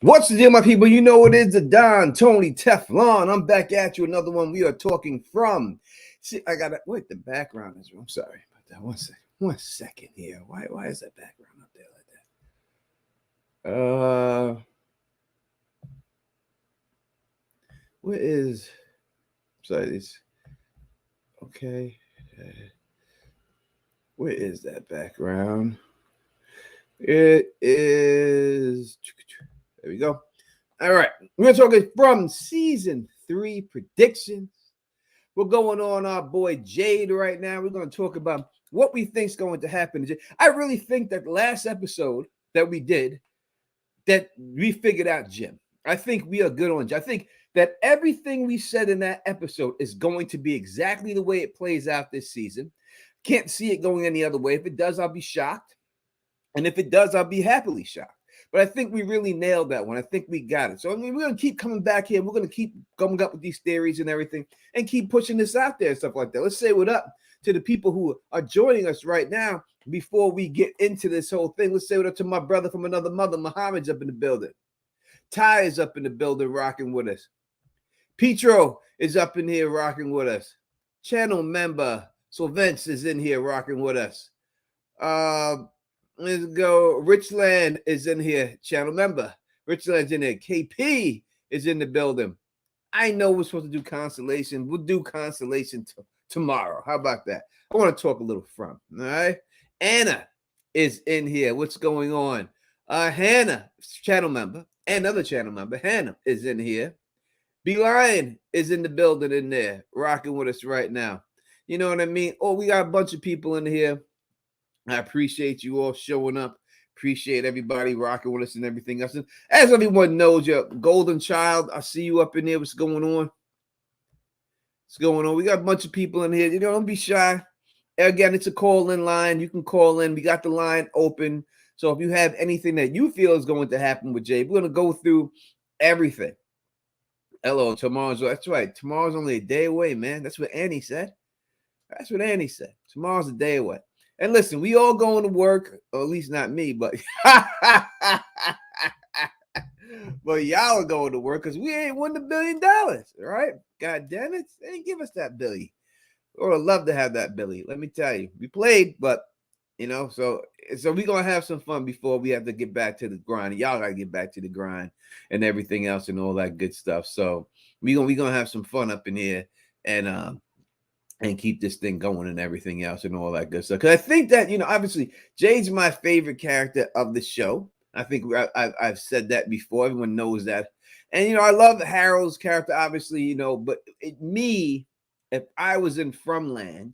What's the deal, my people? You know it is the Don Tony Teflon. I'm back at you. Another one we are talking from. See, I got to wait. The background is. I'm sorry about that. 1 second. 1 second here. Why is that background up there like that? Where is? Sorry, it's okay. Where is that background? It is. There we go. All right. We're talking from season 3 predictions. We're going on our boy Jade right now. We're going to talk about what we think is going to happen. I really think that the last episode that we did, that we figured out Jim. I think we are good on Jim. I think that everything we said in that episode is going to be exactly the way it plays out this season. Can't see it going any other way. If it does, I'll be shocked. And if it does, I'll be happily shocked. But I think we really nailed that one. I think we got it. So, I mean, we're going to keep coming back here. We're going to keep coming up with these theories and everything and keep pushing this out there and stuff like that. Let's say what up to the people who are joining us right now before we get into this whole thing. Let's say what up to my brother from another mother. Muhammad's up in the building. Ty is up in the building rocking with us. Petro is up in here rocking with us. Channel member Sylvence is in here rocking with us. Let's go. Richland is in here. Channel member. Richland's in there. KP is in the building. I know we're supposed to do constellation. We'll do constellation tomorrow. How about that? I want to talk a little from. All right. Anna is in here. What's going on? Hannah, channel member. Another channel member. Hannah is in here. B-Lion is in the building in there. Rocking with us right now. You know what I mean? Oh, we got a bunch of people in here. I appreciate you all showing up. Appreciate everybody rocking with us and everything else. And as everyone knows, your golden child, I see you up in there. What's going on? What's going on? We got a bunch of people in here. You know, don't be shy. Again, it's a call-in line. You can call in. We got the line open. So if you have anything that you feel is going to happen with Jade, we're going to go through everything. Hello, tomorrow's. That's right. Tomorrow's only a day away, man. That's what Annie said. That's what Annie said. Tomorrow's a day away. And listen, we all going to work, or at least not me, but but y'all are going to work because we ain't won $1 billion, right? God damn it. They didn't give us that Billy. I would love to have that Billy. Let me tell you. We played, but, you know, so we're going to have some fun before we have to get back to the grind. Y'all got to get back to the grind and everything else and all that good stuff. So we're going to have some fun up in here and keep this thing going and everything else and all that good stuff. Because I think that, you know, obviously, Jade's my favorite character of the show. I think I've said that before. Everyone knows that. And, you know, I love Harold's character, obviously, you know, but if I was in Fromland,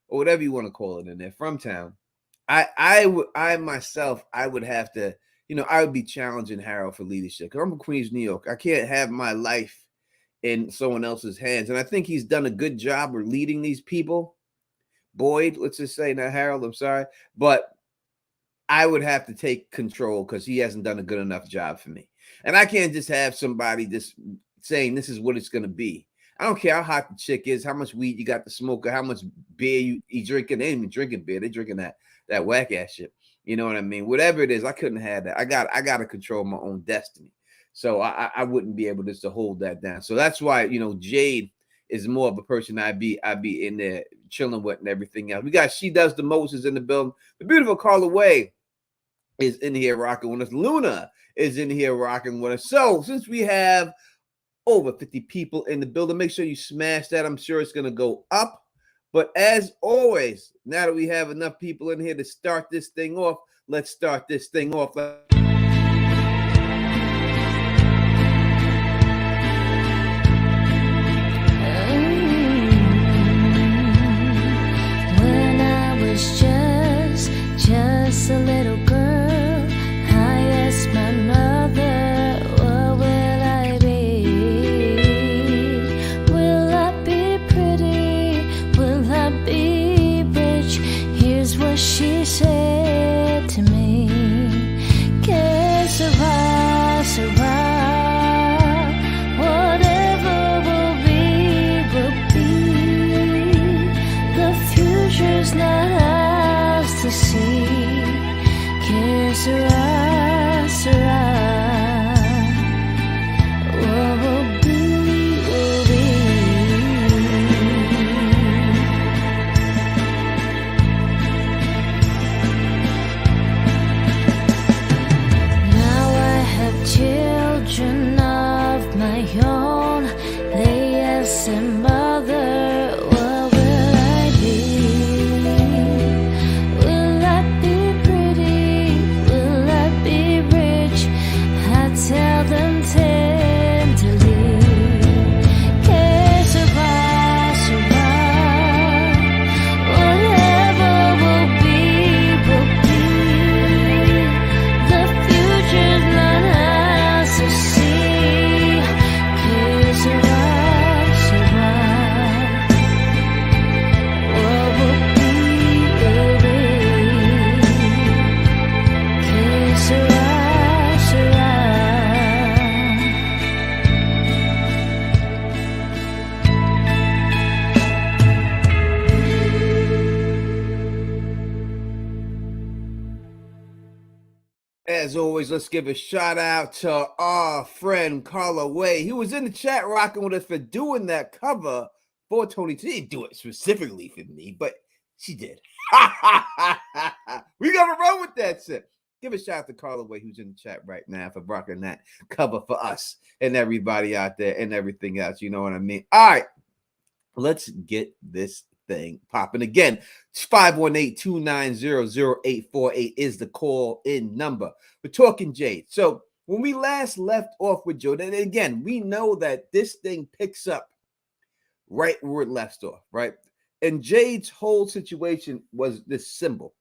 or whatever you want to call it in there, from town, I would have to, you know, I would be challenging Harold for leadership. Because I'm from Queens, New York. I can't have my life in someone else's hands. And I think he's done a good job of leading these people. Boyd, let's just say, not Harold, I'm sorry. But I would have to take control because he hasn't done a good enough job for me. And I can't just have somebody just saying this is what it's going to be. I don't care how hot the chick is, how much weed you got to smoke, or how much beer you drinking. They ain't even drinking beer. They're drinking that whack ass shit. You know what I mean? Whatever it is, I couldn't have that. I got to control my own destiny. So I wouldn't be able to hold that down. So that's why, you know, Jade is more of a person I'd be in there chilling with and everything else. We got She Does the Most is in the building. The beautiful Carla Way is in here rocking with us. Luna is in here rocking with us. So since we have over 50 people in the building, make sure you smash that. I'm sure it's going to go up. But as always, now that we have enough people in here to start this thing off, let's start this thing off. Just a little girl, I asked my mother, what will I be? Will I be pretty? Will I be rich? Here's what she said to me. as always, let's give a shout out to our friend Carla Way. He was in the chat rocking with us for doing that cover for Tony. She didn't do it specifically for me, but she did. We gotta run with that shit. Give a shout out to Carla Way, who's in the chat right now, for rocking that cover for us and everybody out there and everything else. You know what I mean? All right, let's get this thing popping again. 518-290-0848 is the call in number. We're talking Jade. So when we last left off with Jade, and again, we know that this thing picks up right where it left off, right? And Jade's whole situation was this symbol.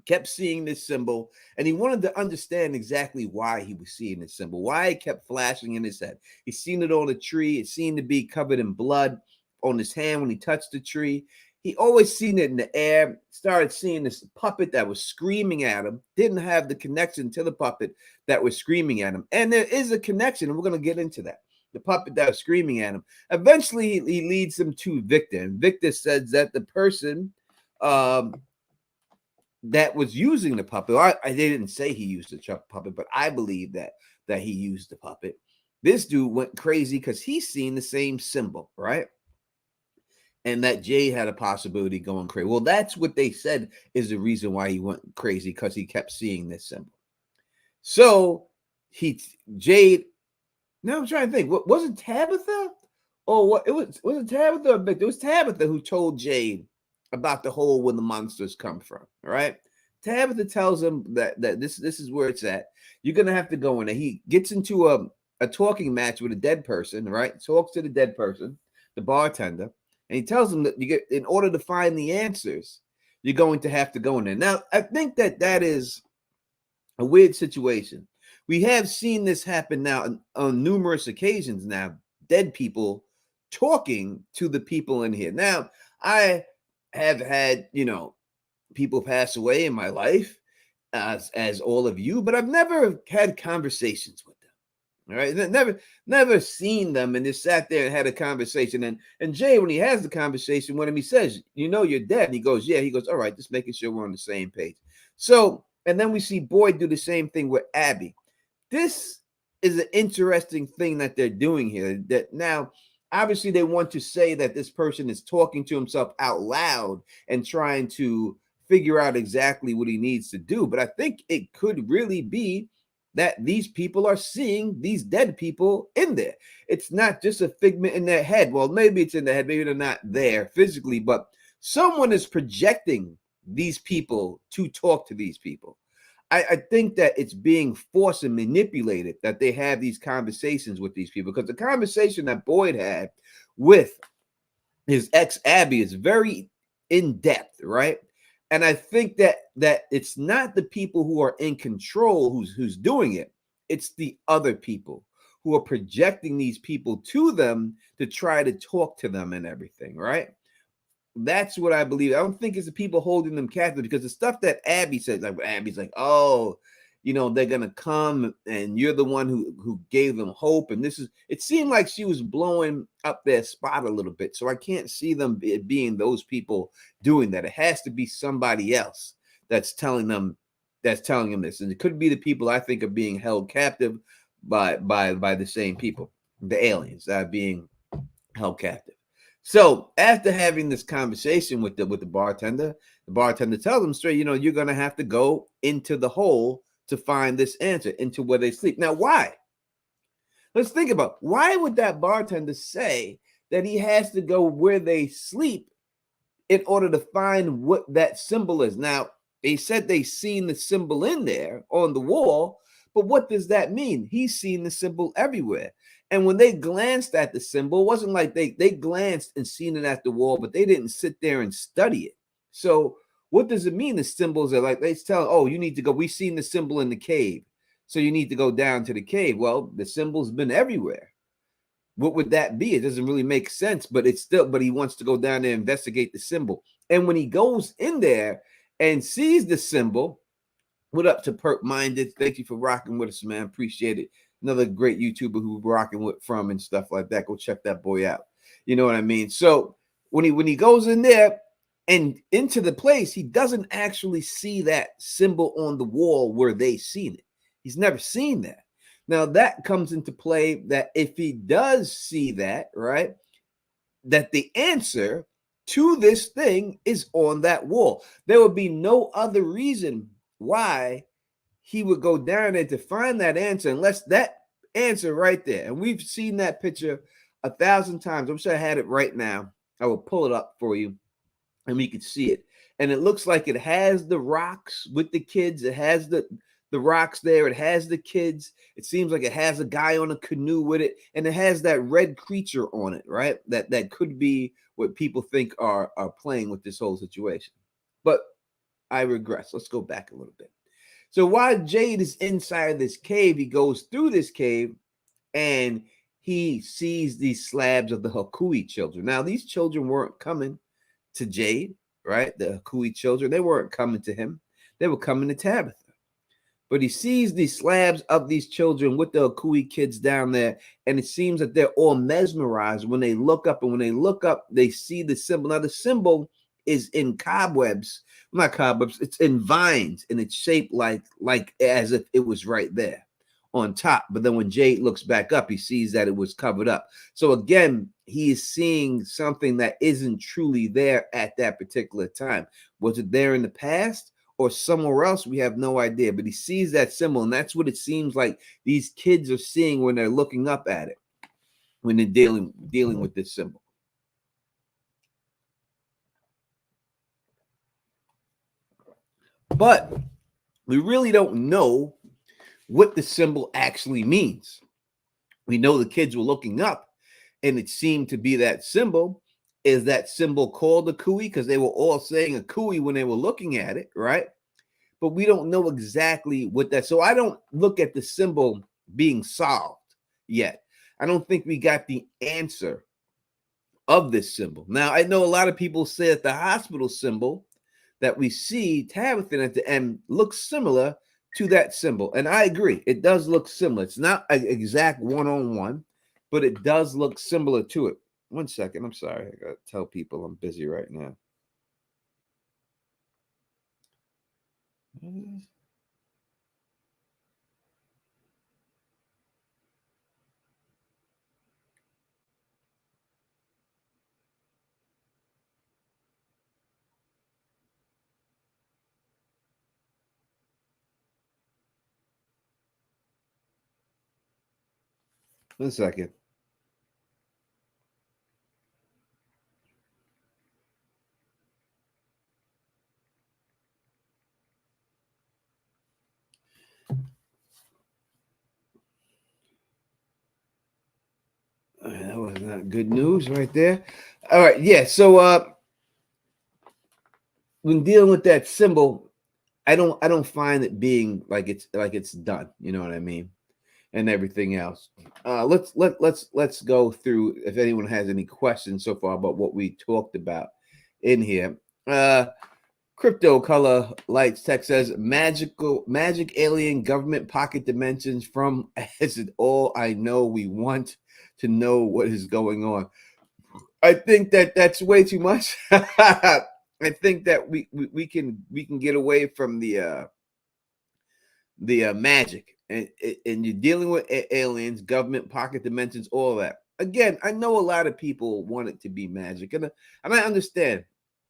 Kept seeing this symbol, and he wanted to understand exactly why he was seeing this symbol, why it kept flashing in his head. He's seen it on a tree. It seemed to be covered in blood on his hand when he touched the tree. He always seen it in the air. Started seeing this puppet that was screaming at him. Didn't have the connection to the puppet that was screaming at him. And there is a connection, and we're going to get into that. The puppet that was screaming at him. Eventually, he leads him to Victor. And Victor says that the person that was using the puppet, I didn't say he used the puppet, but I believe that he used the puppet. This dude went crazy because he's seen the same symbol, right? And that Jade had a possibility going crazy. Well, that's what they said is the reason why he went crazy, because he kept seeing this symbol. So Jade. Now I'm trying to think. What was it, Tabitha? Or what? Was it Tabitha or Victor? It was Tabitha who told Jade about the hole where the monsters come from. All right. Tabitha tells him that this is where it's at. You're gonna have to go in there. He gets into a talking match with a dead person, right? Talks to the dead person, the bartender, and he tells him that in order to find the answers, you're going to have to go in there. Now, I think that is a weird situation. We have seen this happen now on numerous occasions now, dead people talking to the people in here. Now, I have had, people pass away in my life, as all of you, but I've never had conversations with them. All right. Never seen them and just sat there and had a conversation. And Jay, when he has the conversation with him, he says, you're dead. And he goes, yeah. He goes, all right, just making sure we're on the same page. So, and then we see Boyd do the same thing with Abby. This is an interesting thing that they're doing here. That now, obviously, they want to say that this person is talking to himself out loud and trying to figure out exactly what he needs to do. But I think it could really be that these people are seeing these dead people in there. It's not just a figment in their head. Well, maybe it's in their head. Maybe they're not there physically, but someone is projecting these people to talk to these people. I think that it's being forced and manipulated that they have these conversations with these people, because the conversation that Boyd had with his ex Abby is very in depth, right? And I think that it's not the people who are in control who's doing it. It's the other people who are projecting these people to them to try to talk to them and everything, right? That's what I believe. I don't think it's the people holding them captive, because the stuff that Abby says, like Abby's like, oh, they're gonna come and you're the one who gave them hope. And it seemed like she was blowing up their spot a little bit. So I can't see them being those people doing that. It has to be somebody else that's telling them this. And it could be the people I think are being held captive by the same people, the aliens that are being held captive. So after having this conversation with the bartender tells him straight, you're going to have to go into the hole to find this answer, into where they sleep. Now, why? Let's think about, why would that bartender say that he has to go where they sleep in order to find what that symbol is? Now, they said they seen the symbol in there on the wall, but what does that mean? He's seen the symbol everywhere. And when they glanced at the symbol, it wasn't like they glanced and seen it at the wall, but they didn't sit there and study it. So what does it mean? The symbols are like, they tell, oh, you need to go. We've seen the symbol in the cave, so you need to go down to the cave. Well, the symbol's been everywhere. What would that be? It doesn't really make sense, but he wants to go down there and investigate the symbol. And when he goes in there and sees the symbol, what up to Perk Minded? Thank you for rocking with us, man. Appreciate it. Another great YouTuber who we're rocking with from and stuff like that. Go check that boy out. You know what I mean? So when he goes in there and into the place, he doesn't actually see that symbol on the wall where they seen it. He's never seen that. Now that comes into play that if he does see that, right, that the answer to this thing is on that wall. There would be no other reason why he would go down there to find that answer unless that answer right there. And we've seen that picture 1,000 times. I'm sure I had it right now. I will pull it up for you and we can see it. And it looks like it has the rocks with the kids. It has the rocks there. It has the kids. It seems like it has a guy on a canoe with it, and it has that red creature on it, right? That could be what people think are playing with this whole situation. But I regress. Let's go back a little bit. So while Jade is inside this cave, he goes through this cave and he sees these slabs of the Hakui children. Now, these children weren't coming to Jade, right? The Hakui children, they weren't coming to him. They were coming to Tabitha. But he sees these slabs of these children with the Hakui kids down there, and it seems that they're all mesmerized when they look up. And when they look up, they see the symbol. Now, the symbol is in cobwebs, not cobwebs, it's in vines, and it's shaped like as if it was right there on top. But then when Jade looks back up, he sees that it was covered up. So again, he is seeing something that isn't truly there at that particular time. Was it there in the past or somewhere else? We have no idea, but he sees that symbol, and that's what it seems like these kids are seeing when they're looking up at it, when they're dealing with this symbol. But we really don't know what the symbol actually means. We know the kids were looking up, and it seemed to be that symbol. Is that symbol called a Kui? Because they were all saying a Kui when they were looking at it, right? But we don't know exactly what that. So I don't look at the symbol being solved yet. I don't think we got the answer of this symbol. Now, I know a lot of people say that the hospital symbol that we see Tabitha at the end looks similar to that symbol. And I agree. It does look similar. It's not an exact one-on-one, but it does look similar to it. 1 second. I'm sorry. I got to tell people I'm busy right now. One second. That was not good news right there. All right, yeah. So when dealing with that symbol, I don't find it being like it's done. You know what I mean? And everything else. Let's go through if anyone has any questions so far about what we talked about in here. Crypto Color Lights Tech says magic alien government pocket dimensions from Is It All I Know We Want to Know What Is Going On. I think that's way too much. I think that we can get away from the magic and you're dealing with aliens, government pocket dimensions, all that. Again, I know a lot of people want it to be magic, and I understand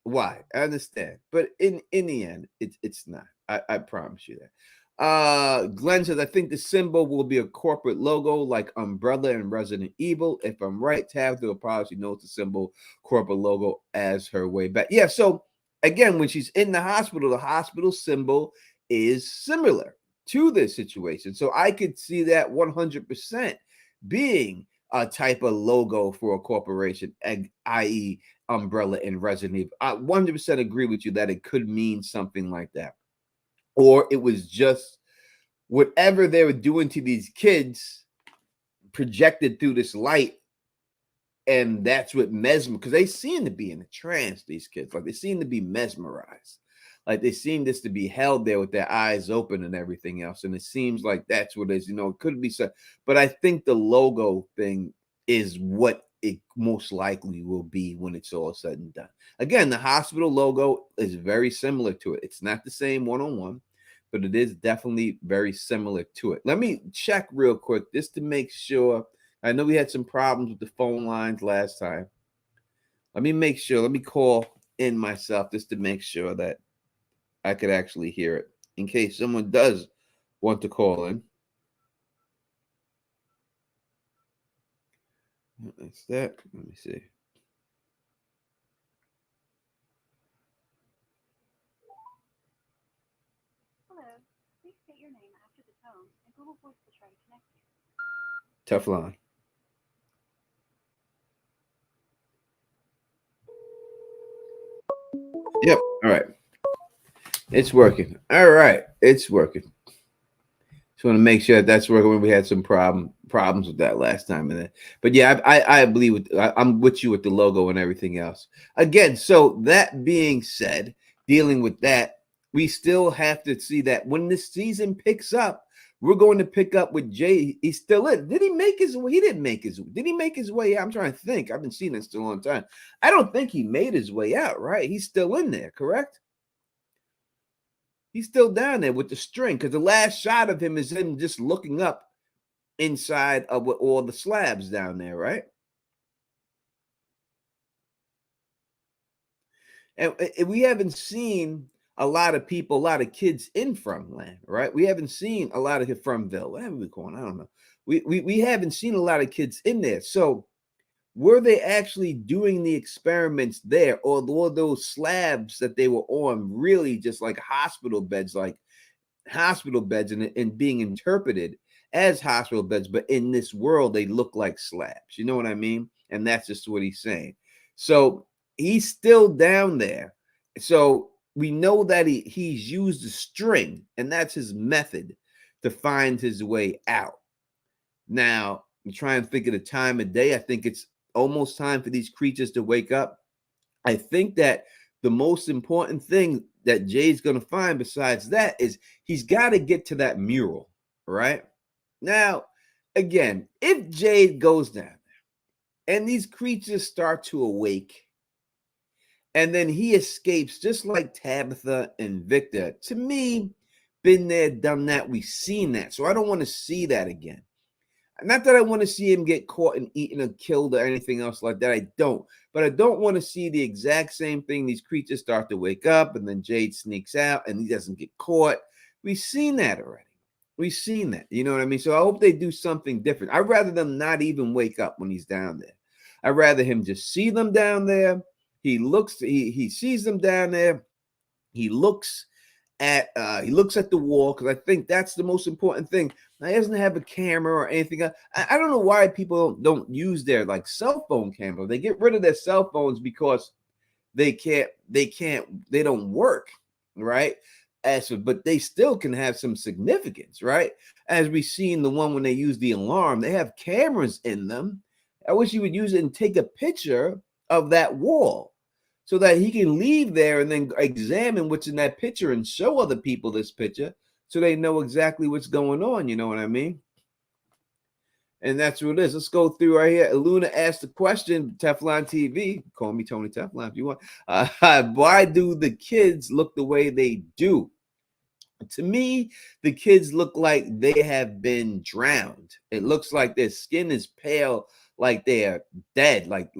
why. I understand, but in the end, it's not. I promise you that. Glenn says, I think the symbol will be a corporate logo like Umbrella and Resident Evil. If I'm right, Tabitha will probably knows the symbol corporate logo as her way back. Yeah, so again, when she's in the hospital symbol is similar to this situation. So I could see that 100% being a type of logo for a corporation, i.e. Umbrella and Resident Evil. I 100% agree with you that it could mean something like that. Or it was just whatever they were doing to these kids projected through this light. And that's what because they seem to be in a trance, these kids. Like they seem to be mesmerized. Like they seem just to be held there with their eyes open and everything else. And it seems like that's what it is. You know, it could be so. But I think the logo thing is what it most likely will be when it's all said and done. Again, the hospital logo is very similar to it. It's not the same one-on-one, but it is definitely very similar to it. Let me check real quick just to make sure. I know we had some problems with the phone lines last time. Let me make sure. Let me call in myself just to make sure that I could actually hear it in case someone does want to call in. That's that. Let me see. Tough line. Yep. All right. It's working. All right. It's working. Just want to make sure that's working. When we had some problems with that last time, and but yeah, I believe I'm with you with the logo and everything else. Again, so that being said, dealing with that, we still have to see that when this season picks up, we're going to pick up with Jay. He's still in. Did he make his way? He didn't make his. Did he make his way out? I'm trying to think. I've been seeing this a long time. I don't think he made his way out. Right? He's still in there. Correct? He's still down there with the string because the last shot of him is him just looking up inside of all the slabs down there, right? And we haven't seen a lot of people, a lot of kids in Fromland, right? We haven't seen a lot of Fromville. What have we calling? I don't know. We haven't seen a lot of kids in there. So were they actually doing the experiments there, or were those slabs that they were on really just like hospital beds, and being interpreted as hospital beds, but in this world they look like slabs? You know what I mean? And that's just what he's saying. So he's still down there. So we know that he's used a string, and that's his method to find his way out. Now, I'm trying to think of the time of day. I think it's almost time for these creatures to wake up. I think that the most important thing that Jade's going to find besides that is he's got to get to that mural, right? Now, again, if Jade goes down there and these creatures start to awake and then he escapes just like Tabitha and Victor, to me, been there, done that. We've seen that. So I don't want to see that again. Not that I want to see him get caught and eaten or killed or anything else like that. I don't. But I don't want to see the exact same thing. These creatures start to wake up and then Jade sneaks out and he doesn't get caught. We've seen that already. We've seen that. You know what I mean? So I hope they do something different. I'd rather them not even wake up when he's down there. I'd rather him just see them down there. He sees them down there. He looks at the wall, because I think that's the most important thing. Now, he doesn't have a camera or anything. I don't know why people don't use their like cell phone camera. They get rid of their cell phones because they don't work, right? But they still can have some significance, right? As we seen the one when they use the alarm, they have cameras in them. I wish you would use it and take a picture of that wall, so that he can leave there and then examine what's in that picture and show other people this picture so they know exactly what's going on. You know what I mean? And that's what it is. Let's go through right here. Luna asked the question, Teflon TV. Call me Tony Teflon if you want. Why do the kids look the way they do? To me, the kids look like they have been drowned. It looks like their skin is pale, like they're dead, like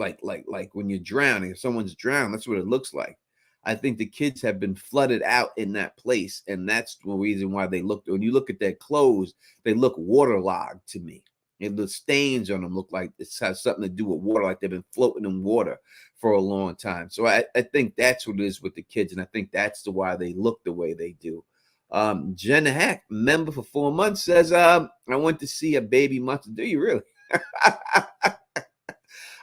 when you're drowning. If someone's drowned, that's what it looks like. I think the kids have been flooded out in that place, and that's the reason why they look. When you look at their clothes, they look waterlogged to me. And the stains on them look like it has something to do with water, like they've been floating in water for a long time. So I think that's what it is with the kids, and I think that's why they look the way they do. Jen Hack, member for 4 months, says, I went to see a baby monster. Do you really?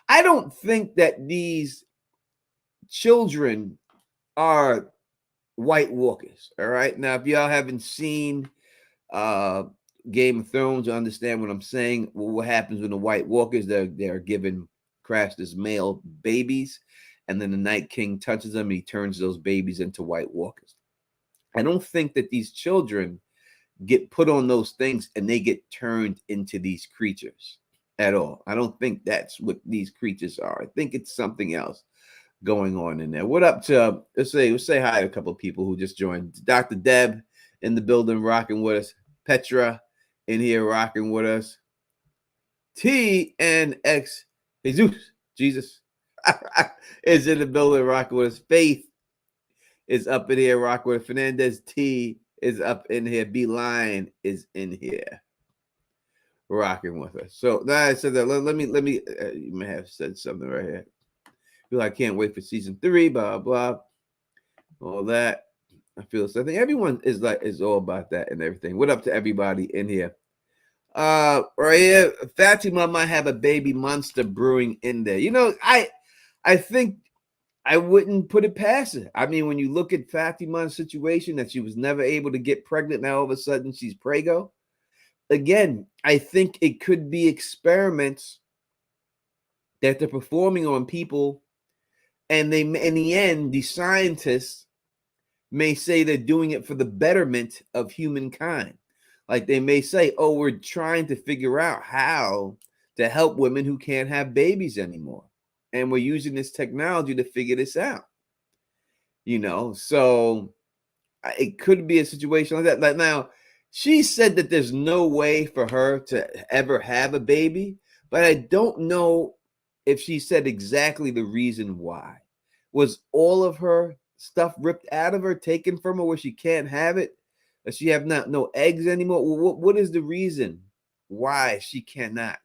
I don't think that these children are White Walkers. All right. Now, if y'all haven't seen Game of Thrones, you understand what I'm saying. Well, what happens when the White Walkers, they're given crashed as male babies, and then the Night King touches them and he turns those babies into White Walkers. I don't think that these children get put on those things and they get turned into these creatures at all. I don't think that's what these creatures are. I think it's something else going on in there. What up to let's say hi to a couple of people who just joined. Dr. Deb in the building rocking with us. Petra in here rocking with us. T and X Jesus is in the building rocking with us. Faith is up in here rocking with us. Fernandez T is up in here. B Line is in here rocking with us. So now I said that. Let me. You may have said something right here. Feel I can't wait for season 3. Blah blah. All that. I feel so. I think everyone is all about that and everything. What up to everybody in here? Right here, Fatima might have a baby monster brewing in there. You know, I think I wouldn't put it past her. I mean, when you look at Fatima's situation, that she was never able to get pregnant, now all of a sudden she's prego. Again, I think it could be experiments that they're performing on people, and they, in the end, the scientists may say they're doing it for the betterment of humankind. Like they may say, oh, we're trying to figure out how to help women who can't have babies anymore. And we're using this technology to figure this out. You know, so it could be a situation like that. Like now, she said that there's no way for her to ever have a baby, but I don't know if she said exactly the reason why. Was all of her stuff ripped out of her, taken from her, where she can't have it? Does she have no eggs anymore? What is the reason why she cannot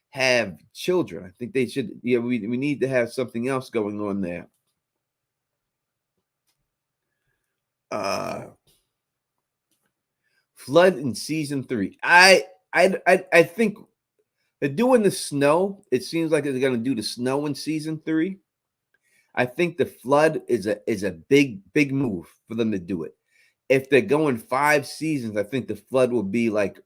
have children? I think they should. Yeah, we need to have something else going on there. Flood in season 3. I think they're doing the snow. It seems like they're going to do the snow in season 3. I think the flood is a big move for them to do it. If they're going 5 seasons, I think the flood will be like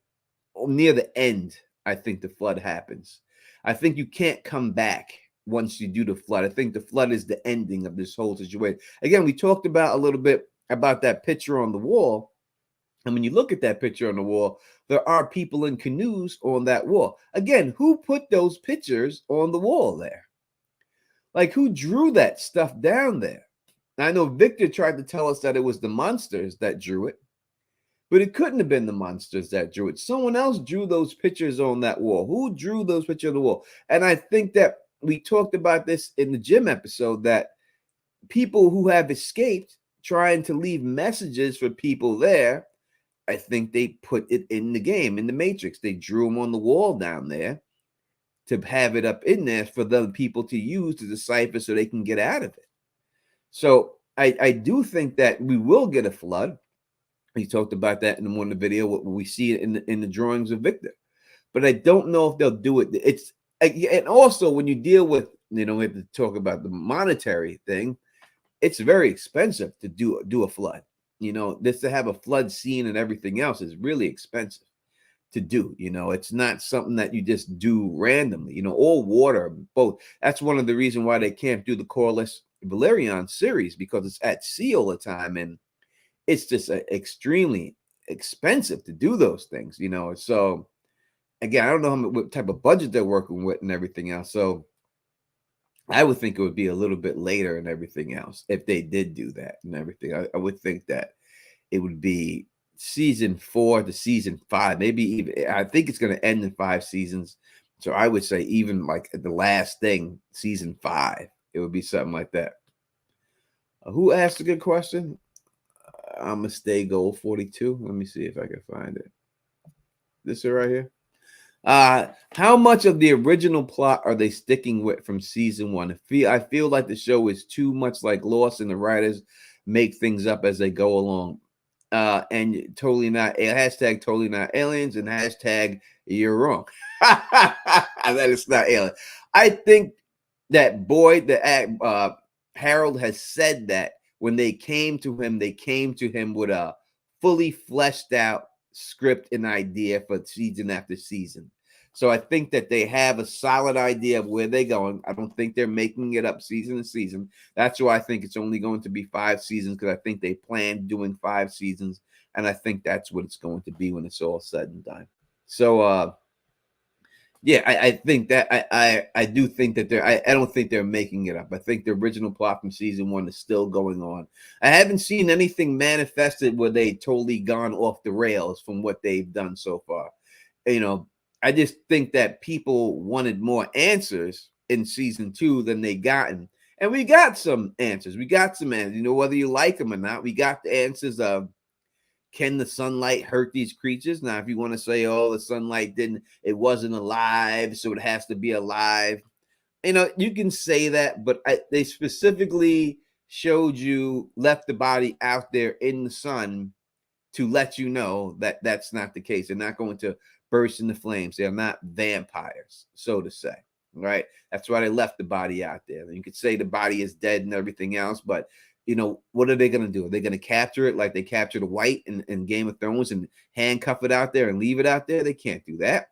near the end. I think the flood happens. I think you can't come back once you do the flood. I think the flood is the ending of this whole situation. Again, we talked about a little bit about that picture on the wall. And when you look at that picture on the wall, there are people in canoes on that wall. Again, who put those pictures on the wall there? Like, who drew that stuff down there? I know Victor tried to tell us that it was the monsters that drew it, but it couldn't have been the monsters that drew it. Someone else drew those pictures on that wall. Who drew those pictures on the wall? And I think that we talked about this in the gym episode, that people who have escaped trying to leave messages for people there, I think they put it in the game, in the Matrix. They drew them on the wall down there to have it up in there for the people to use to decipher so they can get out of it. So I do think that we will get a flood. We talked about that in one of the video. We see it in the drawings of Victor, but I don't know if they'll do it. It's, and also when you deal with, we have to talk about the monetary thing. It's very expensive to do a flood. Just to have a flood scene and everything else is really expensive to do. It's not something that you just do randomly. All water, both. That's one of the reasons why they can't do the Corliss Valerian series, because it's at sea all the time, and it's just extremely expensive to do those things. So again, I don't know what type of budget they're working with and everything else. So I would think it would be a little bit later and everything else if they did do that and everything. I would think that it would be season 4 to season 5, maybe even. I think it's going to end in 5 seasons. So I would say even like the last thing, season 5, it would be something like that. Who asked a good question? I'm gonna stay goal 42. Let me see if I can find it. This right here. How much of the original plot are they sticking with from season 1? I feel like the show is too much like Lost, and the writers make things up as they go along. And totally not, hashtag totally not aliens, and hashtag you're wrong. That is not alien. I think that Harold has said that when they came to him with a fully fleshed out script and idea for season after season. So I think that they have a solid idea of where they're going. I don't think they're making it up season to season. That's why I think it's only going to be 5 seasons, because I think they planned doing 5 seasons, and I think that's what it's going to be when it's all said and done. So Yeah, I think that I do think that I don't think they're making it up. I think the original plot from season one is still going on. I haven't seen anything manifested where they totally gone off the rails from what they've done so far. You know, I just think that people wanted more answers in season two than they gotten. And we got some answers. We got some answers. You know, whether you like them or not, we got the answers of, can the sunlight hurt these creatures? Now, if you want to say, oh, the sunlight didn't, it wasn't alive, so it has to be alive. You know, you can say that, but they specifically showed you, left the body out there in the sun to let you know that that's not the case. They're not going to burst into flames. They're not vampires, so to say. Right? That's why they left the body out there. You could say the body is dead and everything else, but you know, what are they going to do? Are they going to capture it like they captured a White in Game of Thrones and handcuff it out there and leave it out there? They can't do that.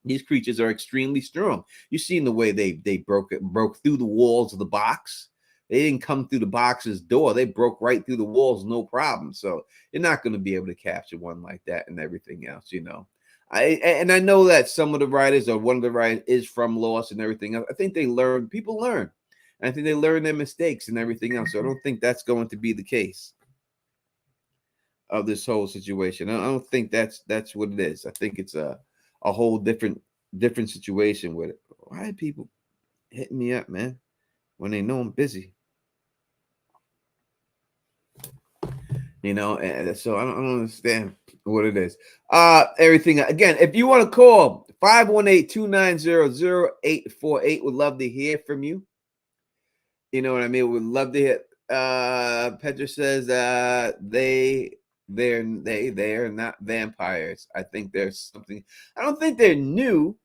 These creatures are extremely strong. You've seen the way they broke through the walls of the box. They didn't come through the box's door. They broke right through the walls, no problem. So you're not going to be able to capture one like that and everything else, you know. I know that some of the writers, or one of the writers, is from Lost and everything else. I think they learn. People learn. I think they learn their mistakes and everything else. So I don't think that's going to be the case of this whole situation. I don't think that's what it is. I think it's a whole different situation with it. Why are people hitting me up, man, when they know I'm busy? You know, and so I don't understand what it is. Everything again, if you want to call 518-290-0848, would love to hear from you. You know what I mean? Would love to hear. Petra says they're not vampires. I think there's something. I don't think they're new.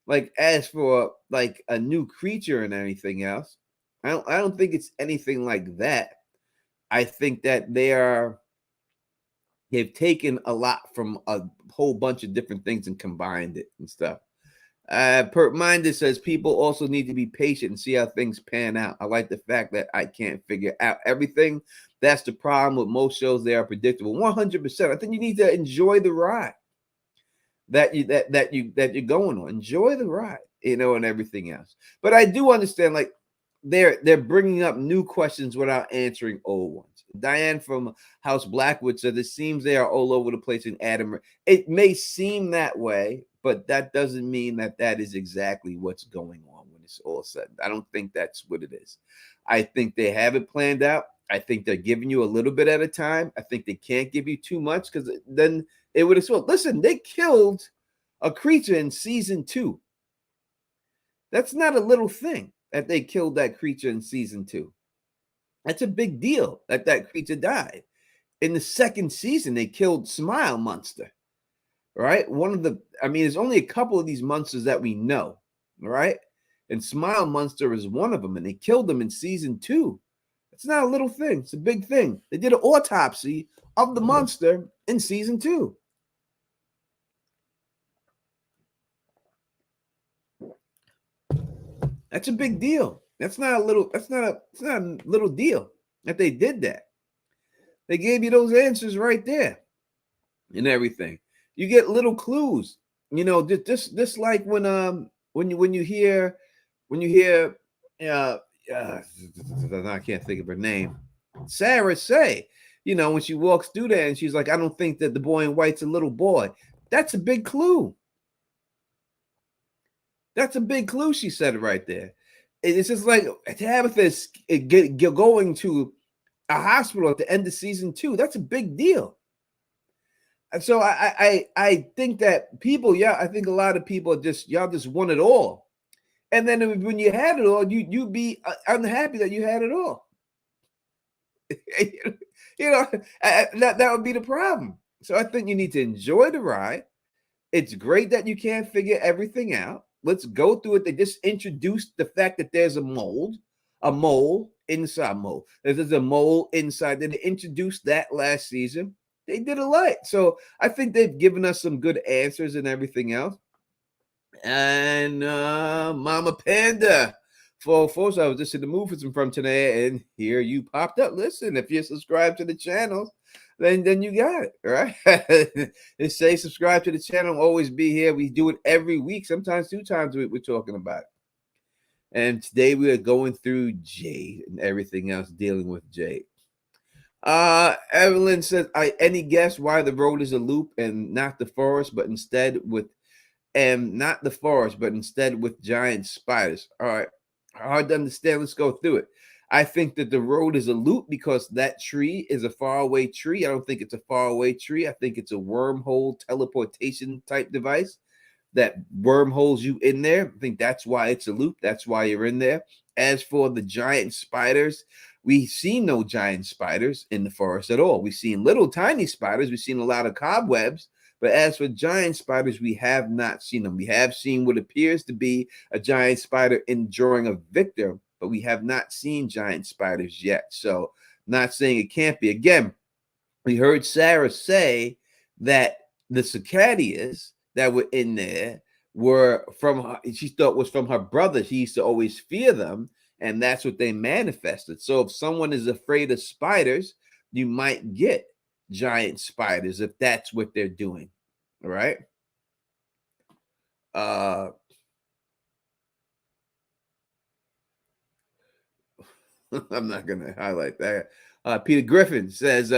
Like, as for like a new creature and anything else, I don't think it's anything like that. I think that they've taken a lot from a whole bunch of different things and combined it and stuff. Minded says people also need to be patient and see how things pan out. I like the fact that I can't figure out everything. That's the problem with most shows. They are predictable. 100%. I think you need to enjoy the ride that you're going on. Enjoy the ride, you know, and everything else. But I do understand, like, they're bringing up new questions without answering old ones. Diane from House Blackwood said it seems they are all over the place in Adam. It may seem that way, but that doesn't mean that that is exactly what's going on when it's all said. I don't think that's what it is. I think they have it planned out. I think they're giving you a little bit at a time. I think they can't give you too much because then it would have swelled. Listen, they killed a creature in season 2. That's not a little thing that they killed that creature in season 2. That's a big deal that creature died. In the second season, they killed Smile Monster, right? There's only a couple of these monsters that we know, right? And Smile Monster is one of them, and they killed them in season 2. It's not a little thing. It's a big thing. They did an autopsy of the monster in season 2. That's a big deal. It's not a little deal that they did that. They gave you those answers right there and everything. You get little clues, you know, just like when you hear I can't think of her name, Sarah say, you know, when she walks through there and she's like, I don't think that the boy in white's a little boy. That's a big clue. That's a big clue. She said it right there. It's just like Tabitha is going to a hospital at the end of season 2. That's a big deal. And so I think that people, I think a lot of people y'all just want it all. And then when you had it all, you be unhappy that you had it all. You know, that would be the problem. So I think you need to enjoy the ride. It's great that you can't figure everything out. Let's go through it. They just introduced the fact that there's a mole inside mole. There's a mole inside. They introduced that last season. They did a lot. So I think they've given us some good answers and everything else. And Mama Panda, folks, I was just in the movies from today, and here you popped up. Listen, if you're subscribed to the channel, then you got it, right? And say subscribe to the channel. Always be here. We do it every week, sometimes 2 times a week. We're talking about it. And today we are going through Jade and everything else dealing with Jade. Evelyn says, any guess why the road is a loop and not the forest, but instead with not the forest, but instead with giant spiders? All right, hard to understand. Let's go through it. I think that the road is a loop because that tree is a faraway tree. I don't think it's a faraway tree. I think it's a wormhole teleportation type device that wormholes you in there. I think that's why it's a loop. That's why you're in there. As for the giant spiders, we see no giant spiders in the forest at all. We've seen little tiny spiders. We've seen a lot of cobwebs. But as for giant spiders, we have not seen them. We have seen what appears to be a giant spider enduring a victim, but we have not seen giant spiders yet. So not saying it can't be. Again, we heard Sarah say that the cicadas that were in there were from her, she thought was from her brother. She used to always fear them, and that's what they manifested. So if someone is afraid of spiders, you might get giant spiders if that's what they're doing. All right. I'm not gonna highlight that. Peter Griffin says,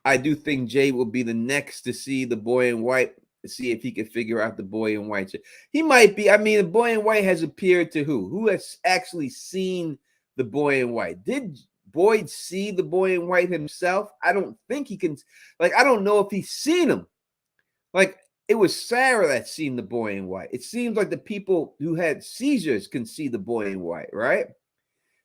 I do think Jay will be the next to see the boy in white, to see if he can figure out the boy in white. He might be. I mean, the boy in white has appeared to who? Who has actually seen the boy in white? Did Boyd see the boy in white himself? I don't think he can. Like, I don't know if he's seen him. Like, it was Sarah that seen the boy in white. It seems like the people who had seizures can see the boy in white, right?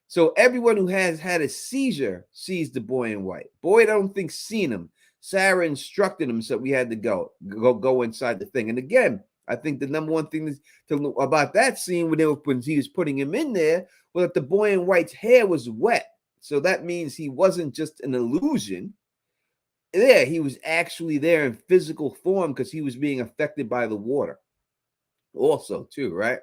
So everyone who has had a seizure sees the boy in white. Boyd, I don't think seen him. Sarah instructed him, so we had to go inside the thing. And again, I think the number one thing about that scene when he was putting him in there was that the boy in white's hair was wet. So that means he wasn't just an illusion. Yeah, he was actually there in physical form because he was being affected by the water. Also, too, right?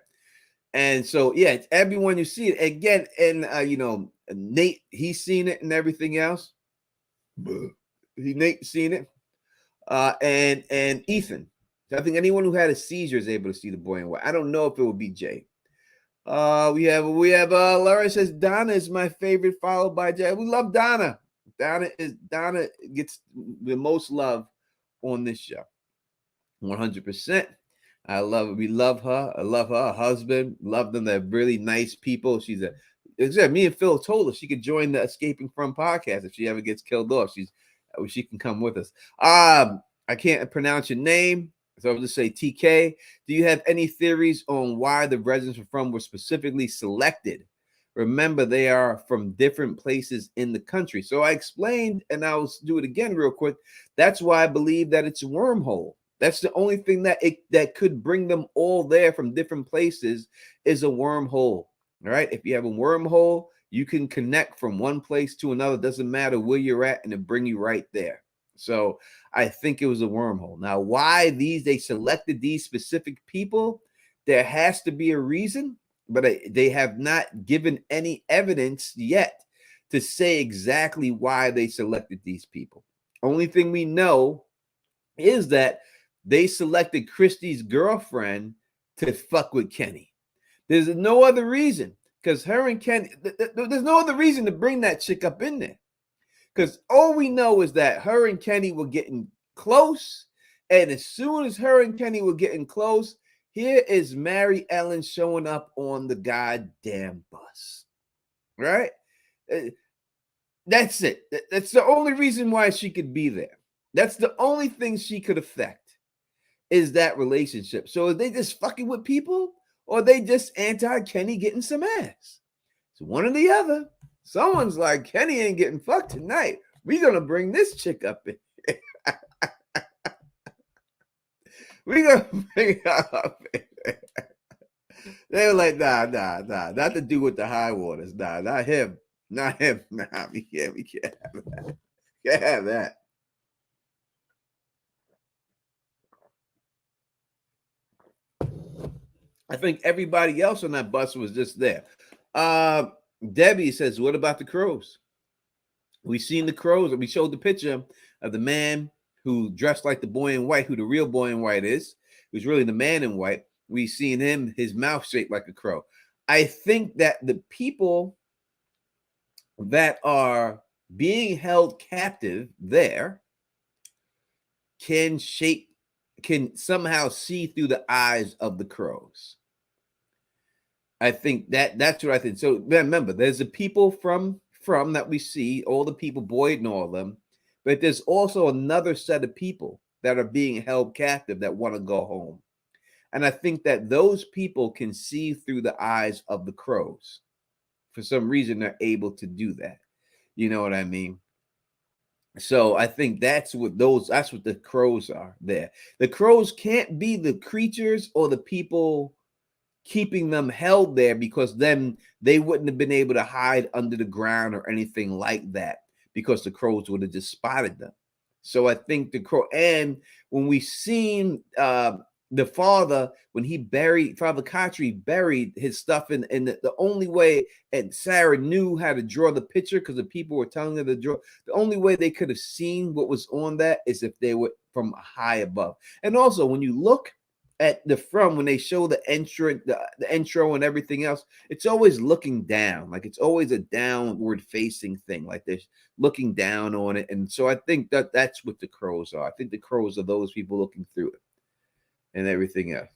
And so, yeah, it's everyone you see it again. And, Nate, he's seen it and everything else. Nate's seen it. And Ethan. So I think anyone who had a seizure is able to see the boy in white. I don't know if it would be Jay. We have Laura says Donna is my favorite, followed by Jay. We love Donna. Donna gets the most love on this show. 100%. I love it. We love her. I love her husband. Love them. They're really nice people. Me and Phil told her she could join the Escaping From podcast if she ever gets killed off. She can come with us. I can't pronounce your name, so I'll just say TK. Do you have any theories on why the residents were specifically selected? Remember, they are from different places in the country. So I explained, and I'll do it again real quick. That's why I believe that it's a wormhole. That's the only thing that could bring them all there from different places is a wormhole. All right. If you have a wormhole, you can connect from one place to another. Doesn't matter where you're at, and it'll bring you right there. So I think it was a wormhole. Now, why they selected these specific people, there has to be a reason, but they have not given any evidence yet to say exactly why they selected these people. Only thing we know is that they selected Christy's girlfriend to fuck with Kenny. There's no other reason, because her and Kenny, there's no other reason to bring that chick up in there. Because all we know is that her and Kenny were getting close. And as soon as her and Kenny were getting close, here is Mary Ellen showing up on the goddamn bus. Right? That's it. That's the only reason why she could be there. That's the only thing she could affect, is that relationship. So are they just fucking with people, or are they just anti-Kenny getting some ass? It's one or the other. Someone's like, Kenny ain't getting fucked tonight. We're going to bring this chick up in. We're going to bring her up in. They were like, nah, not to do with the high waters. Nah, not him. Nah, we can't have that. Can't have that. I think everybody else on that bus was just there. Debbie says, what about the crows? We seen the crows. We showed the picture of the man who dressed like the boy in white, who the real boy in white is, who's really the man in white. We've seen him, his mouth shaped like a crow. I think that the people that are being held captive there can somehow see through the eyes of the crows. I think that's what I think. So remember, there's the people from that we see, all the people, Boyd and all of them, but there's also another set of people that are being held captive that want to go home. And I think that those people can see through the eyes of the crows. For some reason, they're able to do that. You know what I mean? So I think that's what the crows are there. The crows can't be the creatures or the people keeping them held there, because then they wouldn't have been able to hide under the ground or anything like that, because the crows would have just spotted them. So I think the crow, and when we seen the father, when Father Kotri buried his stuff in the only way, and Sarah knew how to draw the picture because the people were telling her to draw, the only way they could have seen what was on that is if they were from high above. And also when you look at when they show the intro and everything else, it's always looking down, like it's always a downward facing thing, like they're looking down on it. And so I think that's what the crows are. I think the crows are those people looking through it and everything else.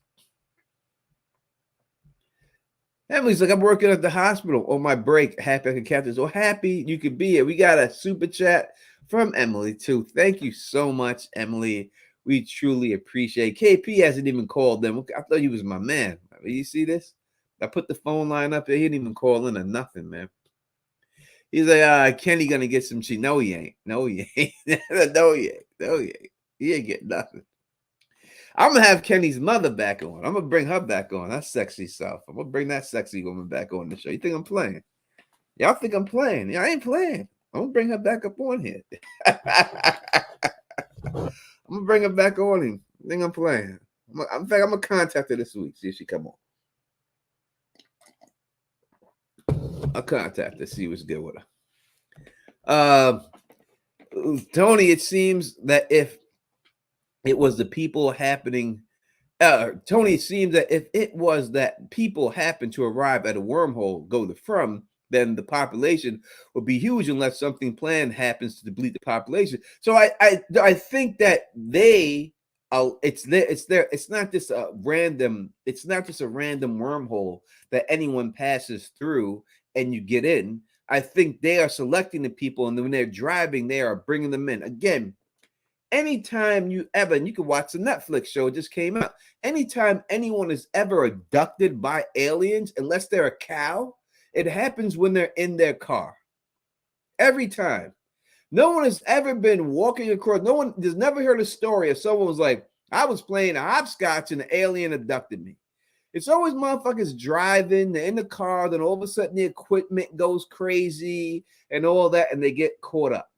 Emily's like, I'm working at the hospital on my break. Happy I can catch this. Oh, happy you could be here. We got a super chat from Emily too. Thank you so much, Emily. We truly appreciate. KP hasn't even called them. I thought he was my man. You see this? I put the phone line up there. He didn't even call in or nothing, man. He's like, Kenny gonna get some cheese. No, he ain't. No, he ain't. No, he ain't. No, he ain't. He ain't getting nothing. I'm gonna have Kenny's mother back on. I'm gonna bring her back on. That sexy self. I'm gonna bring that sexy woman back on the show. You think I'm playing? Y'all think I'm playing? Yeah, I ain't playing. I'm gonna bring her back up on here. I'm gonna bring her back on him. I think I'm playing. In fact, I'm gonna contact her this week. See if she come on. I'll contact her. See what's good with her. Tony, it seems that if it was the people happening, Tony, it seems that if it was that people happened to arrive at a wormhole, go to from, then the population would be huge unless something planned happens to deplete the population. So I think that it's not just a random wormhole that anyone passes through and you get in. I think they are selecting the people, and when they're driving, they are bringing them in. Again, anytime you can watch the Netflix show, it just came out. Anytime anyone is ever abducted by aliens, unless they're a cow, it happens when they're in their car. Every time. No one has ever been walking across. No one has never heard a story of someone was like, I was playing a hopscotch and the alien abducted me. It's always motherfuckers driving, they're in the car, then all of a sudden the equipment goes crazy and all that, and they get caught up.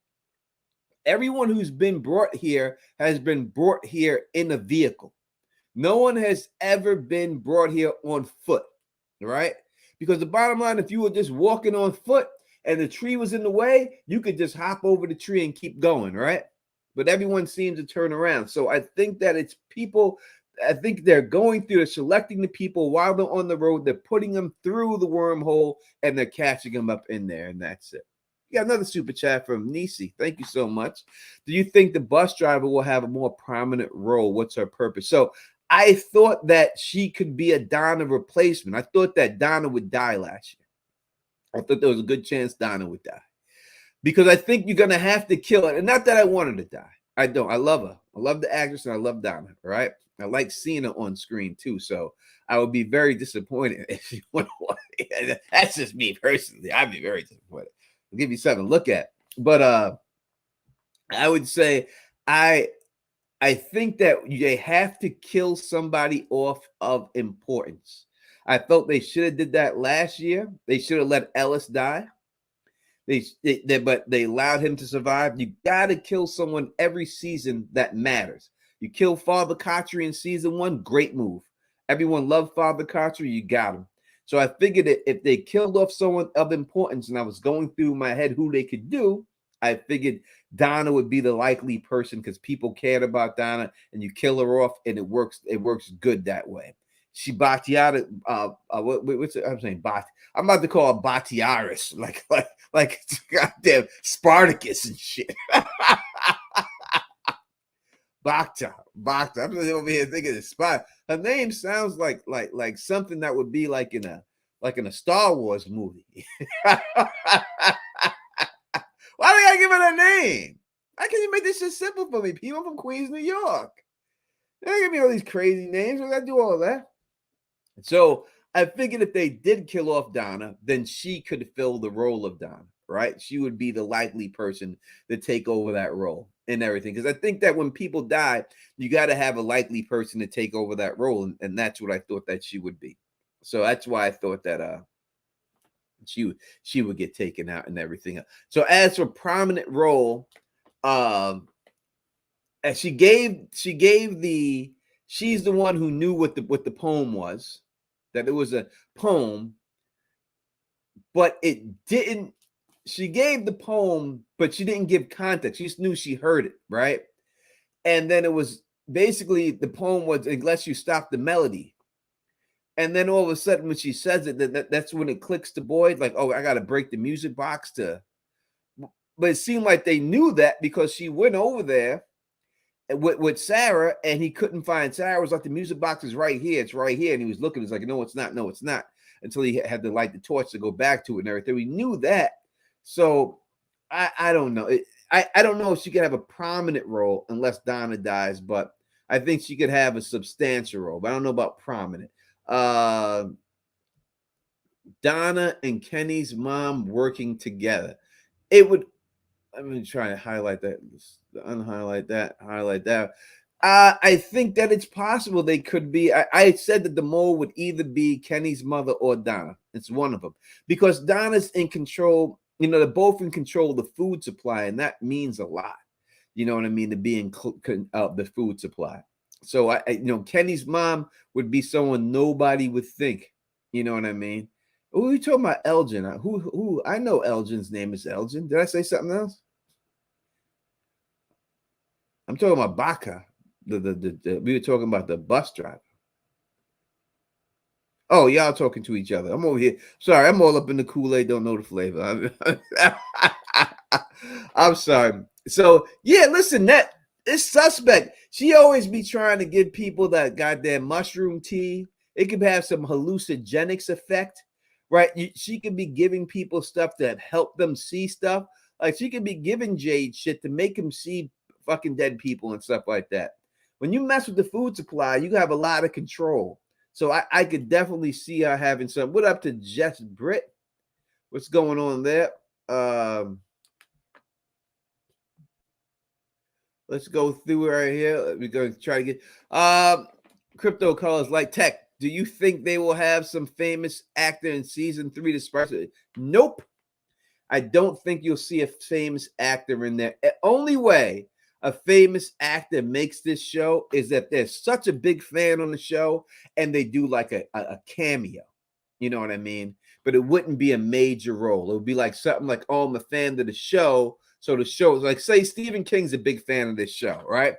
Everyone who's been brought here has been brought here in a vehicle. No one has ever been brought here on foot, right? Because the bottom line, if you were just walking on foot and the tree was in the way, you could just hop over the tree and keep going, right? But everyone seems to turn around. So I think that it's people, I think they're going through, they're selecting the people while they're on the road, they're putting them through the wormhole, and they're catching them up in there, and that's it. We got another super chat from Nisi. Thank you so much. Do you think the bus driver will have a more prominent role? What's her purpose? So I thought that she could be a Donna replacement. I thought that Donna would die last year. I thought there was a good chance Donna would die. Because I think you're going to have to kill her. And not that I want her to die. I don't. I love her. I love the actress and I love Donna, right? I like seeing her on screen too. So I would be very disappointed if she went away. That's just me personally. I'd be very disappointed. I'll give you something to look at. But I would say I think that they have to kill somebody off of importance. I felt they should have did that last year. They should have let Ellis die. But they allowed him to survive. You got to kill someone every season that matters. You kill Father Kotri in season 1, great move. Everyone loved Father Kotri. You got him. So I figured that if they killed off someone of importance, and I was going through my head who they could do, I figured Donna would be the likely person because people cared about Donna, and you kill her off, and it works. It works good that way. She Batiata. What's it? I'm saying Bat. I'm about to call her Batiaris, like goddamn Spartacus and shit. Bacta. I'm just over here thinking of spot. Her name sounds like something that would be like in a Star Wars movie. Why do I give her a name? How can you make this shit simple for me? People from Queens, New York. They don't give me all these crazy names. I gotta do all that. So I figured if they did kill off Donna, then she could fill the role of Donna, right? She would be the likely person to take over that role and everything. Because I think that when people die, you got to have a likely person to take over that role. And that's what I thought that she would be. So that's why I thought that she would get taken out and everything else. So as for prominent role, and she's the one who knew what the poem was, that it was a poem, but it didn't. She gave the poem, but she didn't give context. She just knew she heard it, right? And then it was basically the poem was unless you stop the melody. And then all of a sudden, when she says it, that's when it clicks to Boyd, like, oh, I got to break the music box to. But it seemed like they knew that because she went over there with Sarah, and he couldn't find Sarah. It was like the music box is right here. It's right here. And he was looking. He's like, no, it's not. No, it's not. Until he had to light the torch to go back to it and everything. We knew that. So I don't know. I don't know if she could have a prominent role unless Donna dies, but I think she could have a substantial role. But I don't know about prominent. Donna and Kenny's mom working together. It would. I'm going to try to highlight that, unhighlight that, highlight that. I think that it's possible they could be. I said that the mole would either be Kenny's mother or Donna. It's one of them because Donna's in control. You know, they're both in control of the food supply, and that means a lot. You know what I mean? To be in the food supply. So Kenny's mom would be someone nobody would think. You know what I mean? Who are you talking about? Elgin. Who? I know Elgin's name is Elgin. Did I say something else? I'm talking about Baca. We were talking about the bus driver. Oh, y'all talking to each other. I'm over here. Sorry, I'm all up in the Kool-Aid. Don't know the flavor. I'm sorry. So yeah, listen, that it's suspect. She always be trying to give people that goddamn mushroom tea. It could have some hallucinogenics effect. Right, she could be giving people stuff that help them see stuff. Like she could be giving Jade shit to make him see fucking dead people and stuff like that. When you mess with the food supply, you have a lot of control. So I could definitely see her having some. What up to Jess Britt? What's going on there? Let's go through right here. We're going to try to get crypto colors like tech. Do you think they will have some famous actor in season 3 to spice it? Nope. I don't think you'll see a famous actor in there. The only way a famous actor makes this show is if they're such a big fan on the show and they do like a cameo. You know what I mean? But it wouldn't be a major role. It would be like something like, oh, I'm a fan of the show. So the show is like, say Stephen King's a big fan of this show, right?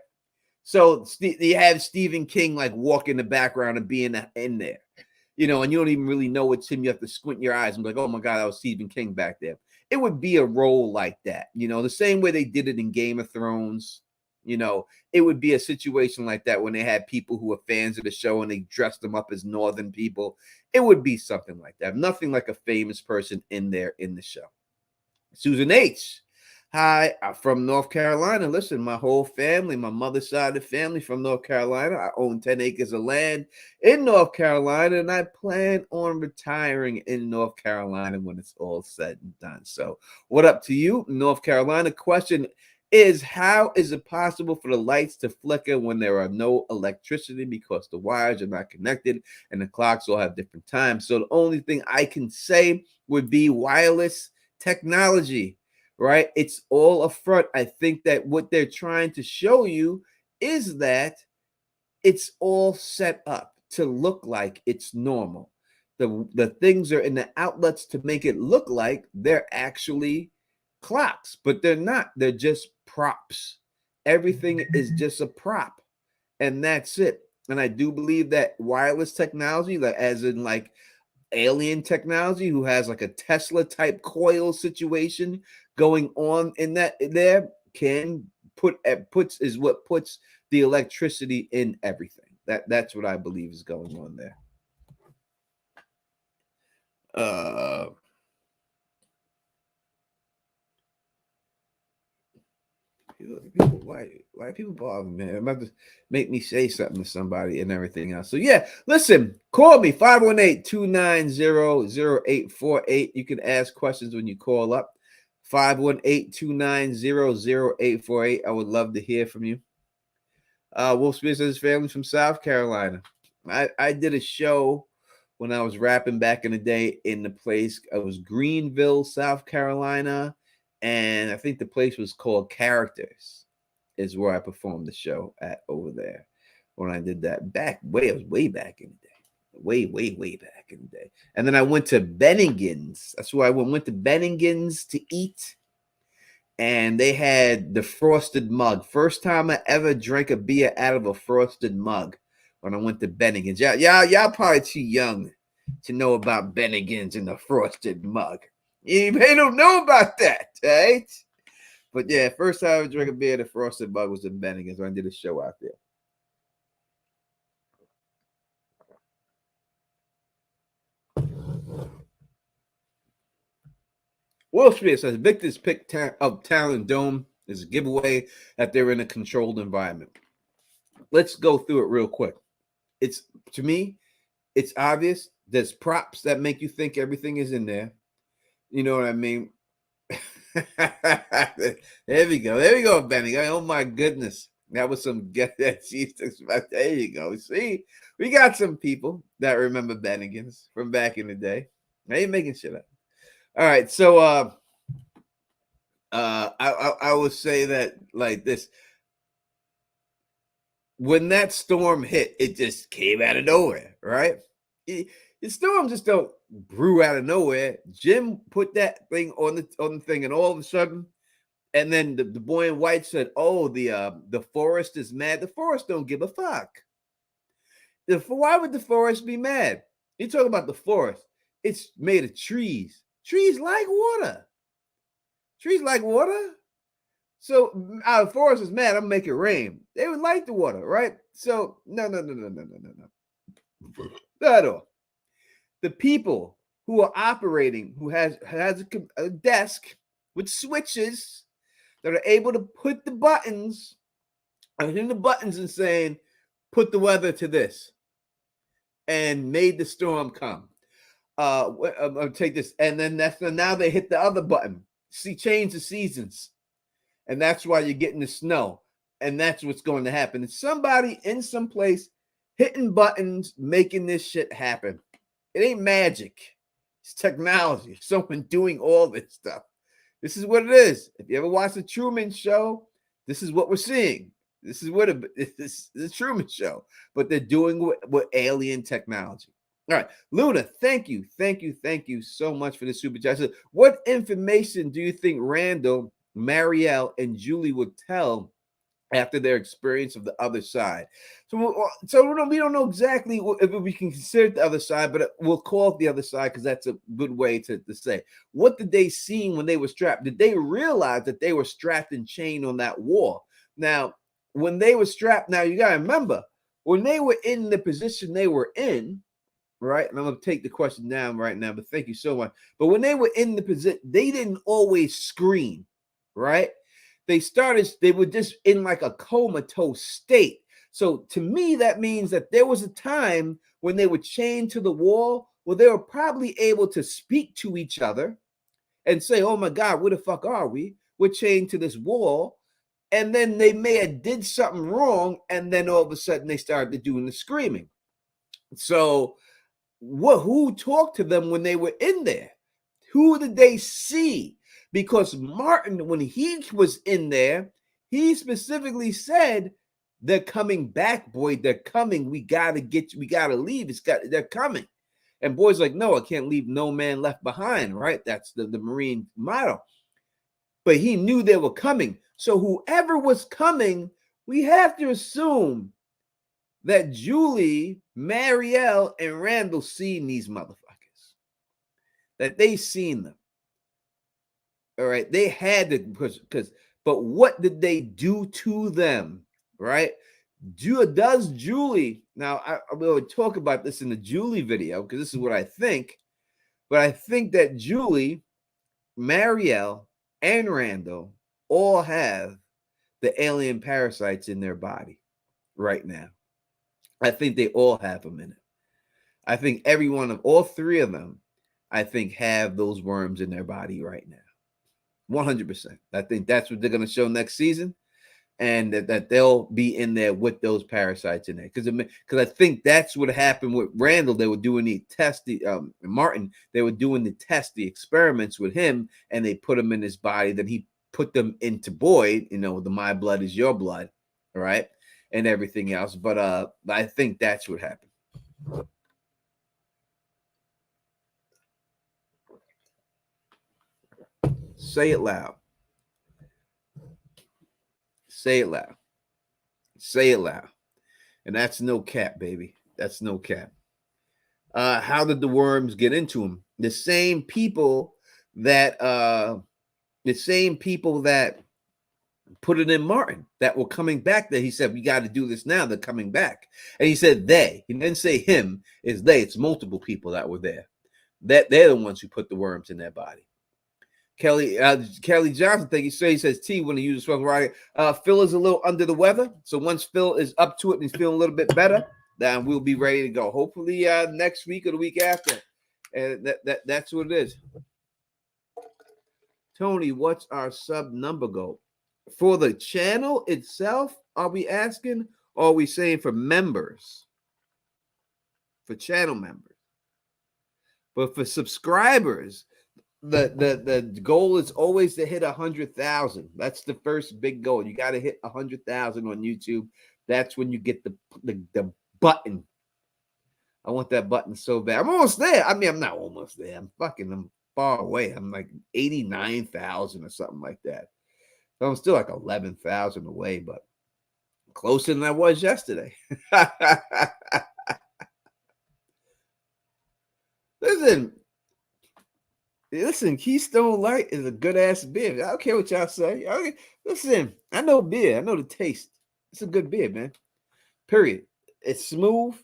So you have Stephen King like walk in the background and be in there, you know, and you don't even really know it's him. You have to squint your eyes and be like, oh my God, that was Stephen King back there. It would be a role like that, you know, the same way they did it in Game of Thrones. You know, it would be a situation like that when they had people who were fans of the show and they dressed them up as Northern people. It would be something like that. Nothing like a famous person in there in the show. Susan H. Hi, I'm from North Carolina. Listen, my whole family, my mother's side of the family from North Carolina. I own 10 acres of land in North Carolina, and I plan on retiring in North Carolina when it's all said and done. So what up to you, North Carolina? Question is, how is it possible for the lights to flicker when there are no electricity because the wires are not connected and the clocks all have different times? So the only thing I can say would be wireless technology. Right? It's all a front. I think that what they're trying to show you is that it's all set up to look like it's normal. The things are in the outlets to make it look like they're actually clocks, but they're not. They're just props. Everything is just a prop, and that's it. And I do believe that wireless technology, like as in like alien technology, who has like a Tesla type coil situation going on in that there, can puts is what puts the electricity in everything. That's what I believe is going on there. People, why people bother me, man? I'm about to make me say something to somebody and everything else. So yeah, listen, call me 518-290-0848. You can ask questions when you call up. 518-290-0848. I would love to hear from you. Will Smith and his family from South Carolina. I did a show when I was rapping back in the day in the place. It was Greenville, South Carolina. And I think the place was called Characters, is where I performed the show at over there when I did that it was way back in the day. Way back in the day. And then I went to Bennigan's. That's where I went to Bennigan's to eat. And they had the frosted mug. First time I ever drank a beer out of a frosted mug when I went to Bennigan's. Y'all probably too young to know about Bennigan's and the frosted mug. You don't know about that, right? But yeah, first time I drank a beer, the frosted mug was in Bennigan's when I did a show out there. Will Smith says Victor's pick of Talent Dome is a giveaway that they're in a controlled environment. Let's go through it real quick. It's, to me, it's obvious. There's props that make you think everything is in there. You know what I mean? There we go, Benny. Oh my goodness. That was some get that cheese. There you go. See, we got some people that remember Bennigan's from back in the day. I ain't making shit up. All right, so I would say that like this. When that storm hit, it just came out of nowhere, right? The storm just don't brew out of nowhere. Jim put that thing on the thing, and all of a sudden, and then the boy in white said, "Oh, the forest is mad." The forest don't give a fuck. Why would the forest be mad? You talk about the forest. It's made of trees. Trees like water. Trees like water. So our forest is mad. I'm making rain. They would like the water, right? So no. Not at all. The people who are operating, who has a desk with switches that are able to put the buttons, hitting the buttons and saying, "Put the weather to this," and made the storm come. I'll take this, and then now they hit the other button. See, change the seasons. And that's why you're getting the snow. And that's what's going to happen. It's somebody in some place hitting buttons, making this shit happen. It ain't magic. It's technology. Someone doing all this stuff. This is what it is. If you ever watch the Truman Show, this is what we're seeing. This is what this is the Truman Show. But they're doing with alien technology. All right, Luna, thank you so much for the super chat. So what information do you think Randall, Marielle, and Julie would tell after their experience of the other side? So we don't know exactly if we can consider it the other side, but we'll call it the other side because that's a good way to say. What did they see when they were strapped? Did they realize that they were strapped and chained on that wall? Now, when they were strapped, now you got to remember, when they were in the position they were in, right? And I'm going to take the question down right now, but thank you so much. But when they were in the position, they didn't always scream, right? They were just in like a comatose state. So to me, that means that there was a time when they were chained to the wall where they were probably able to speak to each other and say, "Oh my God, where the fuck are we? We're chained to this wall." And then they may have did something wrong. And then all of a sudden they started doing the screaming. So who talked to them when they were in there? Who did they see? Because Martin, when he was in there, he specifically said, "They're coming back, boy. They're coming. We gotta leave. They're coming." And boy's like, "No, I can't leave no man left behind," right? That's the Marine motto. but he knew they were coming. So whoever was coming, we have to assume that Julie, Marielle, and Randall seen these motherfuckers. That they seen them. All right. They had to, because but what did they do to them? Right? Does Julie, now I will talk about this in the Julie video because this is what I think, but I think that Julie, Marielle, and Randall all have the alien parasites in their body right now. I think they all have them in it. I think every one of all three of them, I think, have those worms in their body right now. 100%. I think that's what they're going to show next season, and that they'll be in there with those parasites in there. Because I think that's what happened with Randall. They were doing the test, Martin, they were doing the test, the experiments with him, and they put him in his body. Then he put them into Boyd, the my blood is your blood, right? And everything else. But I think that's what happened. Say it loud. Say it loud. Say it loud. And that's no cap, baby. That's no cap. How did the worms get into him? The same people that put it in Martin that were coming back there. He said, we got to do this now. They're coming back. And he said they. He didn't say him. It's they. It's multiple people that were there. That they're the ones who put the worms in their body. Kelly Johnson, he says T when he uses spoken right. Phil is a little under the weather. So once Phil is up to it and he's feeling a little bit better, then we'll be ready to go. Hopefully next week or the week after. And that's what it is. Tony, what's our sub number goal? For the channel itself, are we asking, or are we saying for members? For channel members. But for subscribers, the goal is always to hit 100,000. That's the first big goal. You got to hit 100,000 on YouTube. That's when you get the button. I want that button so bad. I'm almost there. I mean, I'm not almost there. I'm far away. I'm like 89,000 or something like that. So I'm still like 11,000 away, but closer than I was yesterday. Listen, Keystone Light is a good ass beer. I don't care what y'all say. Okay, listen, I know beer. I know the taste. It's a good beer, man. Period. It's smooth,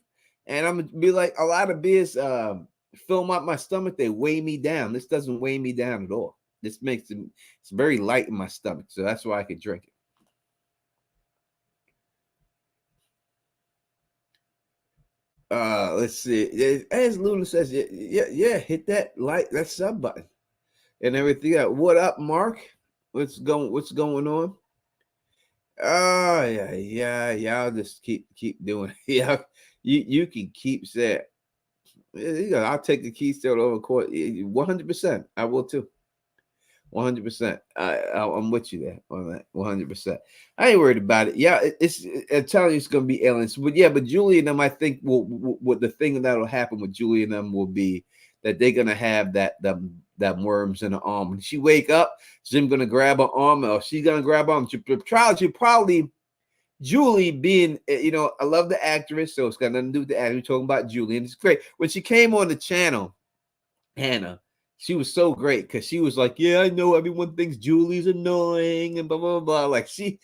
and I'm gonna be like a lot of beers. Fill up my stomach. They weigh me down. This doesn't weigh me down at all. This makes it's very light in my stomach, so that's why I can drink it. Let's see. As Luna says, yeah, hit that sub button and everything else. What up, Mark? What's going on? Oh yeah. Y'all just keep doing it. Yeah, you can keep saying. I'll take the Keystone over court 100%. I will too. 100%. I'm with you there on that. 100%. I ain't worried about it. Yeah, I'm telling you, it's gonna be aliens. But yeah, but Julie and them, I think what the thing that'll happen with Julie and them will be that they're gonna have that worms in her arm. When she wake up, Jim gonna grab her arm, or she's gonna grab her arm. She probably Julie being, I love the actress, so it's got nothing to do with the actor. We're talking about Julie, and it's great. When she came on the channel, Hannah, she was so great because she was like, yeah, I know everyone thinks Julie's annoying and blah, blah, blah. Like she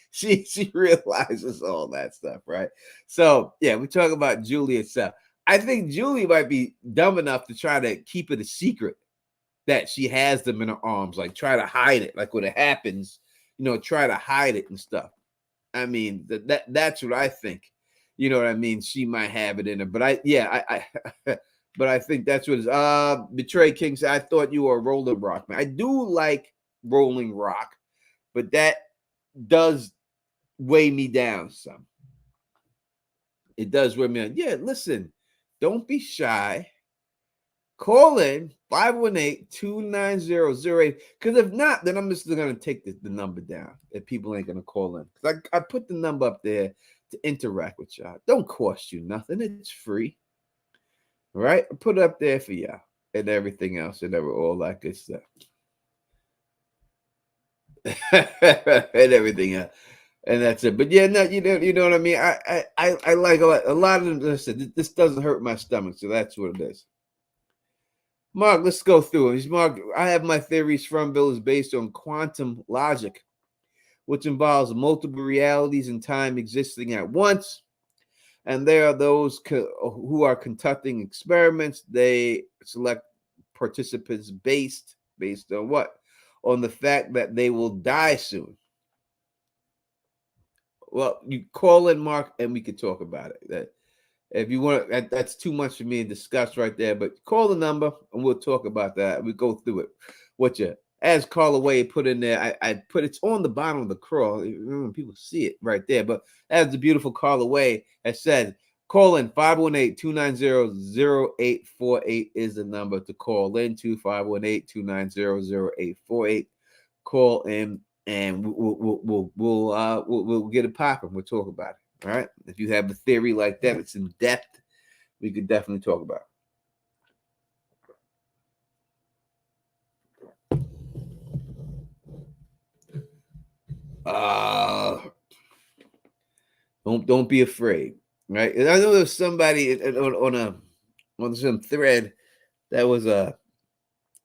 realizes all that stuff, right? So yeah, we talk about Julie itself. I think Julie might be dumb enough to try to keep it a secret that she has them in her arms, like try to hide it. Like when it happens, try to hide it and stuff. I mean, that's what I think. You know what I mean? She might have it in her, but I but I think that's what it is. Betray King said, I thought you were a Rolling Rock man. I do like Rolling Rock, but that does weigh me down some. It does weigh me down. Yeah, listen, don't be shy. Call in 518-290-08. Because if not, then I'm just going to take the number down if people ain't going to call in. Because I put the number up there to interact with y'all. Don't cost you nothing. It's free. Right? Put it up there for y'all and everything else and all that good stuff. and everything else. And that's it. But yeah, no, you know what I mean. I like a lot of them. Listen, this doesn't hurt my stomach, so that's what it is. Mark, let's go through it. Mark, I have my theories. Fromville is based on quantum logic, which involves multiple realities and time existing at once. And there are those who are conducting experiments. They select participants based on what? On the fact that they will die soon. Well, you call in, Mark, and we could talk about it. That if you want, that's too much for me to discuss right there. But call the number, and we'll talk about that. We go through it. What you as Carla Wade put in there, I put it's on the bottom of the crawl. People see it right there. But as the beautiful Carla Wade has said, call in 518-290-0848 is the number to call in to 518-290-0848. Call in and we'll get it popping. We'll talk about it. All right. If you have a theory like that, it's in depth, we could definitely talk about it. Don't be afraid. Right. And I know there's somebody on some thread that was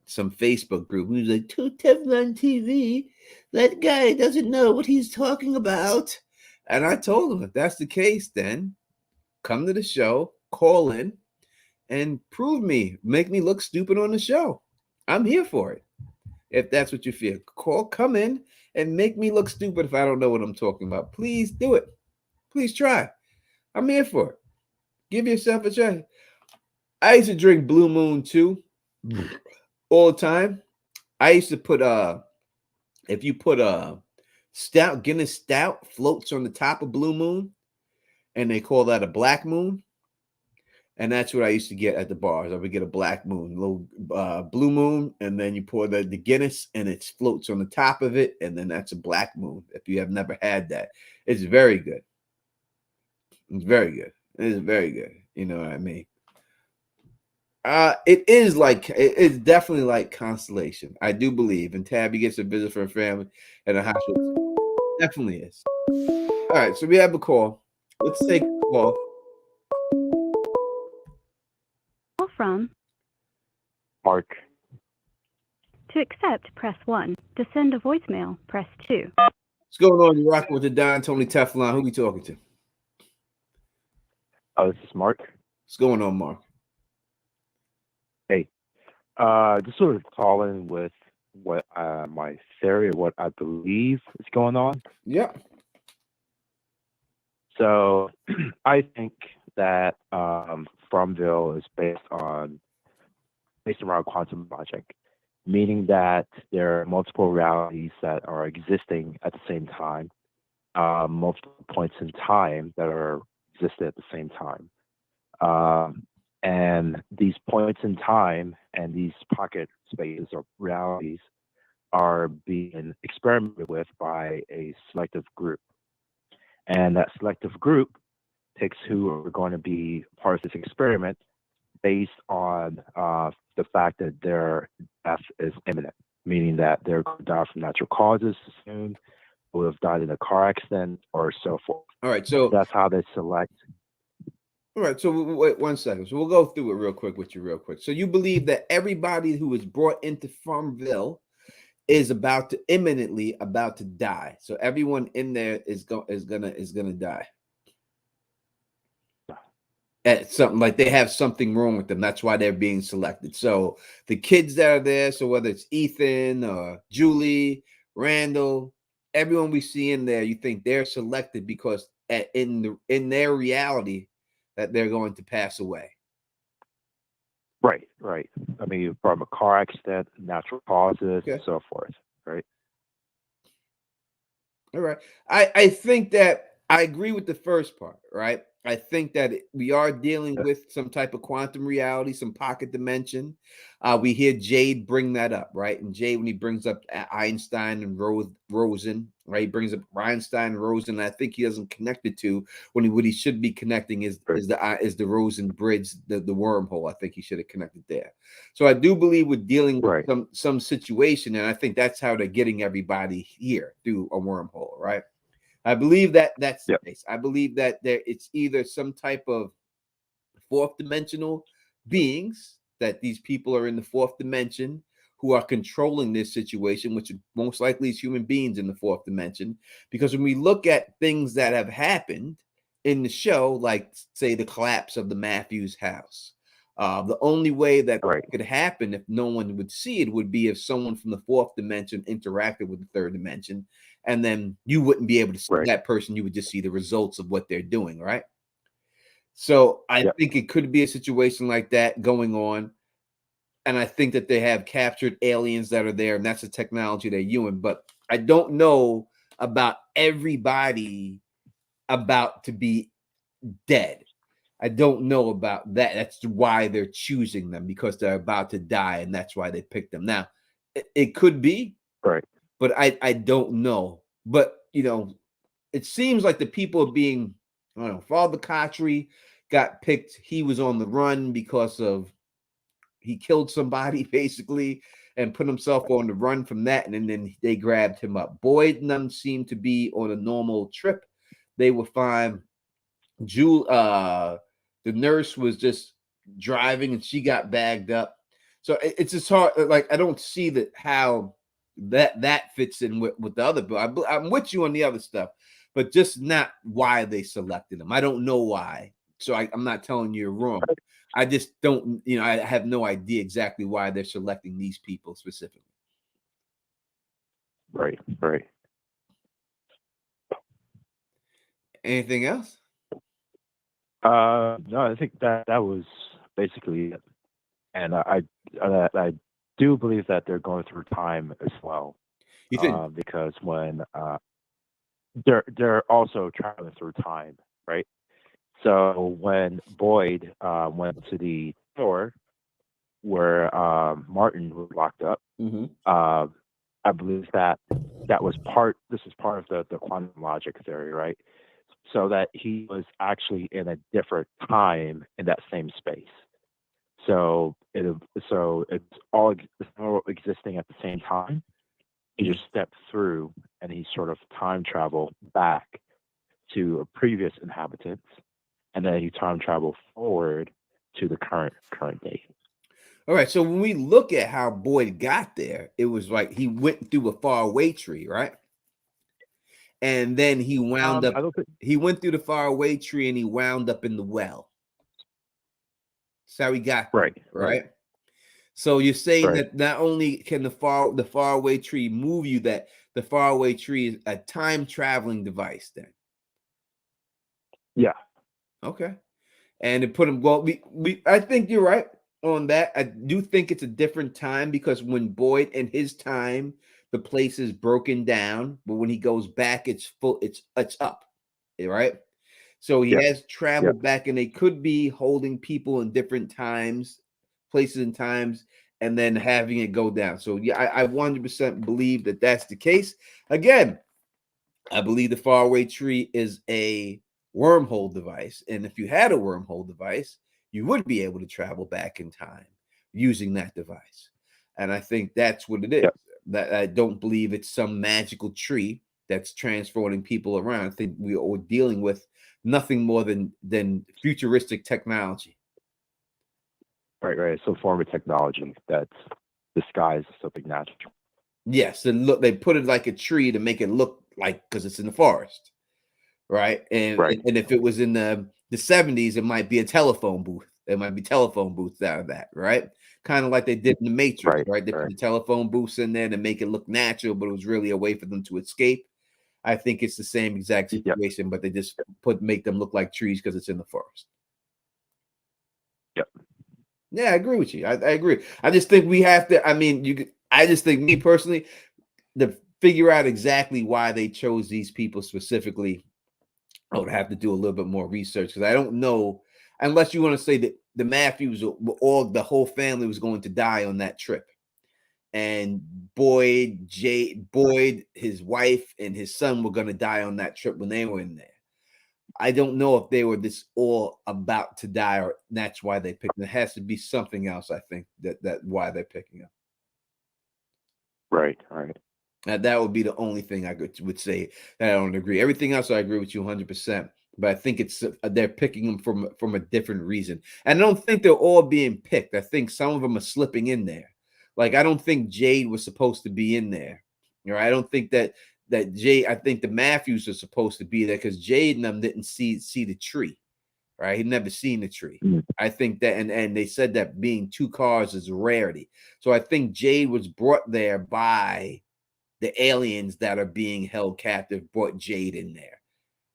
some Facebook group who's like, "Two Teflon TV, that guy doesn't know what he's talking about." And I told him, if that's the case, then come to the show, call in, and prove me, make me look stupid on the show. I'm here for it. If that's what you feel, come in and make me look stupid if I don't know what I'm talking about. Please do it. Please try. I'm here for it. Give yourself a try. I used to drink Blue Moon too, all the time. I used to put if you put stout, Guinness stout floats on the top of Blue Moon, and they call that a black moon. And that's what I used to get at the bars. I would get a black moon, little Blue Moon, and then you pour the Guinness, and it floats on the top of it, and then that's a black moon. If you have never had that, it's very good. It's very good. It is very good. You know what I mean? It's definitely like constellation. I do believe. And Tabby gets a visit from her family and a hospital. Definitely is. All right, so we have a call. Let's take a call. Call from Mark. To accept, press 1. To send a voicemail, press 2. What's going on? You're rocking with the Don Tony Teflon. Who we talking to? Oh, this is Mark. What's going on, Mark? Hey, just sort of calling with what my theory of what I believe is going on. Yep. So I think that Fromville is based around quantum logic, meaning that there are multiple realities that are existing at the same time, multiple points in time that are existed at the same time. And these points in time and these pocket spaces or realities are being experimented with by a selective group. And that selective group picks who are going to be part of this experiment based on the fact that their death is imminent, meaning that they're going to die from natural causes soon, will have died in a car accident, or so forth. All right, so that's how they select. All right, so wait 1 second. So we'll go through it real quick with you, real quick. So you believe that everybody who is brought into Fromville is imminently about to die. So everyone in there is gonna die. At something like they have something wrong with them. That's why they're being selected. So the kids that are there, so whether it's Ethan or Julie, Randall, everyone we see in there, you think they're selected because in their reality that they're going to pass away. Right. I mean, from a car accident, natural causes, and so forth. Right. All right. I think that I agree with the first part, right? I think that we are dealing with some type of quantum reality, some pocket dimension. We hear Jade bring that up, right? And Jade, when he brings up Einstein and Rosen, right? He brings up Einstein and Rosen. I think he doesn't connect it to what he should be connecting is the Rosen bridge, the wormhole. I think he should have connected there. So I do believe we're dealing with some situation, and I think that's how they're getting everybody here through a wormhole, right? I believe that that's the case. I believe that it's either some type of fourth dimensional beings, that these people are in the fourth dimension who are controlling this situation, which most likely is human beings in the fourth dimension. Because when we look at things that have happened in the show, like say the collapse of the Matthews house, the only way that could happen if no one would see it would be if someone from the fourth dimension interacted with the third dimension, and then you wouldn't be able to see that person. You would just see the results of what they're doing, right? So I think it could be a situation like that going on. And I think that they have captured aliens that are there, and that's the technology they're using. But I don't know about everybody about to be dead. I don't know about that. That's why they're choosing them, because they're about to die, and that's why they picked them. Now, it could be, but I don't know. But, you know, it seems like the people are being, I don't know, Father Kotri got picked. He was on the run because of, he killed somebody basically and put himself on the run from that, and then they grabbed him up. Boyd and them seemed to be on a normal trip. They were fine. The nurse was just driving and she got bagged up. So it's just hard. Like, I don't see that how that fits in with the other bill. I'm with you on the other stuff, but just not why they selected them. I don't know why. So I'm not telling you you're wrong. I just don't, you know, I have no idea exactly why they're selecting these people specifically. Right. Anything else? No, I think that was basically it. And I do believe that they're going through time as well. You think? Because when they're also traveling through time, right? So when Boyd went to the door where Martin was locked up, I believe that was part. This is part of the quantum logic theory, right? So that he was actually in a different time in that same space. So it's all existing at the same time. He just stepped through and he sort of time traveled back to a previous inhabitant, and then he time traveled forward to the current day. All right. So when we look at how Boyd got there, it was like he went through a faraway tree, right? And then he wound up. He went through the faraway tree and he wound up in the well. That's how he got there, right? So you're saying that not only can the faraway tree move you, that the faraway tree is a time traveling device, then? Yeah. Okay. And to put him, well, I think you're right on that. I do think it's a different time, because when Boyd in his time, the place is broken down, but when he goes back, it's full, it's up, right? So he has traveled back, and they could be holding people in different times, places and times, and then having it go down. So yeah, I 100% believe that that's the case. Again, I believe the faraway tree is a wormhole device, and if you had a wormhole device, you would be able to travel back in time using that device. And I think that's what it is. That I don't believe it's some magical tree that's transporting people around. I think we're dealing with nothing more than futuristic technology. Right. Some form of technology that's disguised as something natural. Yes, and look, they put it like a tree to make it look like, because it's in the forest, right? And if it was in the 70s, it might be a telephone booth. There might be telephone booths out of that, right? Kind of like they did in the Matrix, right? They put the telephone booths in there to make it look natural, but it was really a way for them to escape. I think it's the same exact situation, but they just make them look like trees because it's in the forest. Yeah, I agree with you. I agree. I just think we have to. I mean, I just think, me personally, to figure out exactly why they chose these people specifically, I would have to do a little bit more research because I don't know, unless you want to say that the Matthews all the whole family was going to die on that trip. And Boyd, his wife, and his son were going to die on that trip when they were in there. I don't know if they were this all about to die, or that's why they picked. It has to be something else. I think that why they're picking him. Right. That would be the only thing I would say that I don't agree. Everything else I agree with you 100%. But I think it's they're picking them from a different reason. And I don't think they're all being picked. I think some of them are slipping in there. Like I don't think Jade was supposed to be in there. I don't think that Jade. I think the Matthews are supposed to be there because Jade and them didn't see the tree. Right? He'd never seen the tree. Mm. I think that, and they said that being 2 cars is a rarity. So I think Jade was brought there by the aliens that are being held captive, brought Jade in there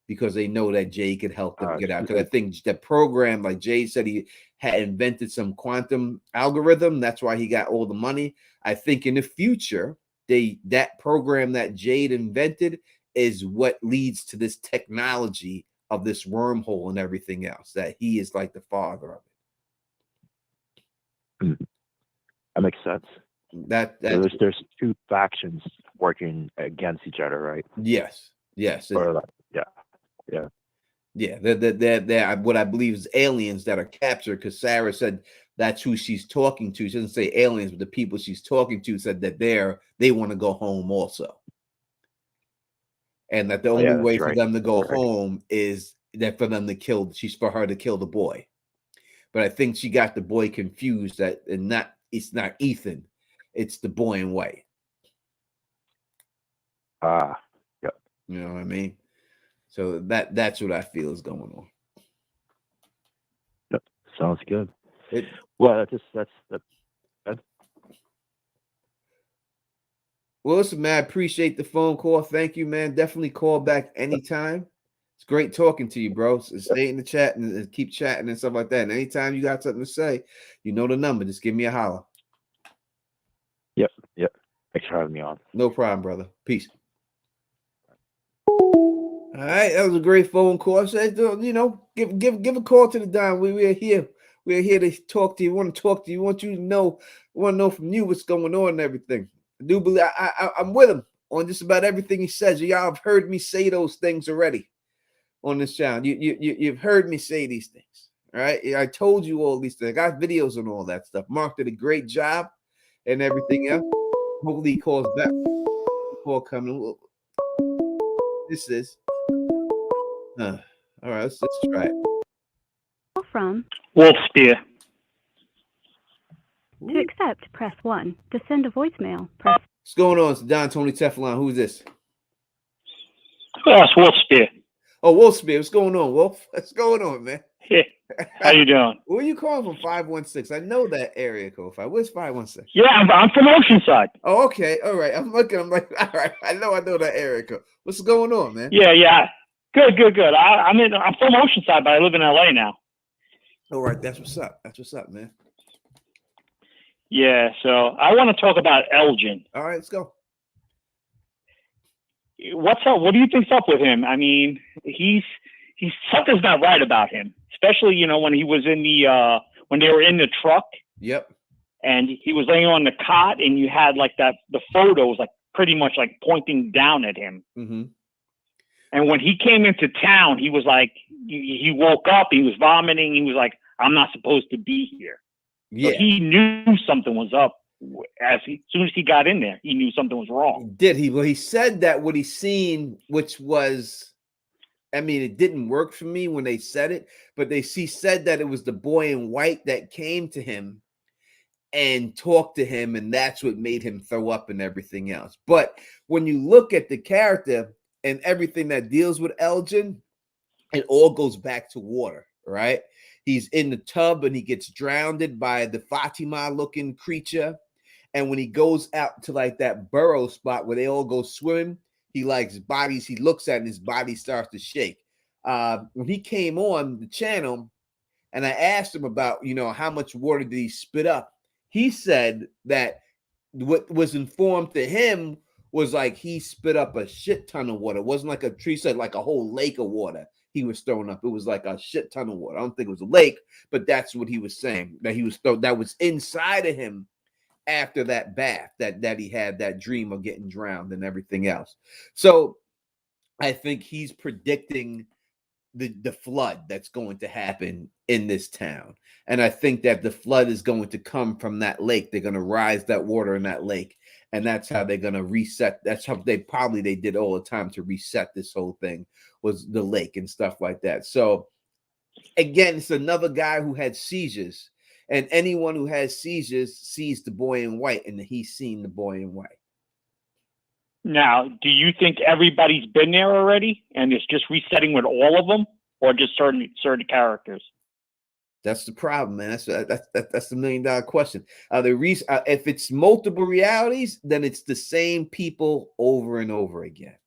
because they know that Jade could help them get out. Because I think the program, like Jade said, he had invented some quantum algorithm. That's why he got all the money. I think in the future, that program that Jade invented is what leads to this technology of this wormhole and everything else, that he is like the father of it. That makes sense. So there's 2 factions working against each other, right? Yes. Or yeah. They're what I believe is aliens that are captured, because Sarah said that's who she's talking to. She doesn't say aliens, but the people she's talking to said that they want to go home also. And that the only way for them to go home is that for them to kill, for her to kill the boy. But I think she got the boy confused it's not Ethan, it's the boy in white. Yeah. You know what I mean? So that's what I feel is going on. Yep. Sounds good. Well, that's Well, listen, man, I appreciate the phone call. Thank you, man. Definitely call back anytime. It's great talking to you, bro. So stay in the chat and keep chatting and stuff like that. And anytime you got something to say, you know the number. Just give me a holler. Yep. Thanks for having me on. No problem, brother. Peace. All right, that was a great phone call. I said, give a call to the Don. We're here. We're here to talk to you. We want to talk to you. We want you to know. We want to know from you what's going on and everything. I do believe I'm with him on just about everything he says. Y'all have heard me say those things already on this channel. You've heard me say these things. All right, I told you all these things. I got videos on all that stuff. Mark did a great job and everything else. Hopefully he calls back. Call coming. This is. All right, let's try it. From Wolf Spear. To accept, press 1. To send a voicemail, press. What's going on? It's Don Tony Teflon. Who's this? Oh, it's Wolf Spear. Oh, Wolf Spear. What's going on, Wolf? What's going on, man? Hey, how you doing? Where are you calling from? 516. I know that area code. Where's 516? Yeah, I'm from Oceanside. Oh, okay. All right. I'm looking. I'm like, all right. I know that area code. What's going on, man? Yeah. Good. I'm from Oceanside, but I live in LA now. All right. That's what's up. Man. Yeah. So I want to talk about Elgin. All right. Let's go. What's up? What do you think's up with him? I mean, he's something's not right about him. Especially, when he was in when they were in the truck. Yep. And he was laying on the cot, and you had like the photos like pretty much like pointing down at him. Mm-hmm. And when he came into town, he was like, he woke up, he was vomiting. He was like, I'm not supposed to be here. Yeah. So he knew something was up. As soon as he got in there, he knew something was wrong. Did he? Well, he said that what he seen, which was, I mean, it didn't work for me when they said it, but he said that it was the boy in white that came to him and talked to him, and that's what made him throw up and everything else. But when you look at the character and everything that deals with Elgin, it all goes back to water, right? He's in the tub and he gets drowned by the Fatima-looking creature. And when he goes out to like that burrow spot where they all go swimming, he likes bodies. He looks at it and his body starts to shake. When he came on the channel and I asked him about, how much water did he spit up? He said that what was informed to him was like he spit up a shit ton of water. It wasn't like a tree, said like a whole lake of water he was throwing up. It was like a shit ton of water. I don't think it was a lake, but that's what he was saying, that he was that was inside of him after that bath, that he had that dream of getting drowned and everything else. So I think he's predicting the flood that's going to happen in this town. And I think that the flood is going to come from that lake. They're going to rise that water in that lake. And that's how they're going to reset. That's how they did all the time to reset this whole thing, was the lake and stuff like that. So again, it's another guy who had seizures. And anyone who has seizures sees the boy in white, and he's seen the boy in white. Now, do you think everybody's been there already, and it's just resetting with all of them, or just certain characters? That's the problem, man. That's the $1 million question. If it's multiple realities, then it's the same people over and over again.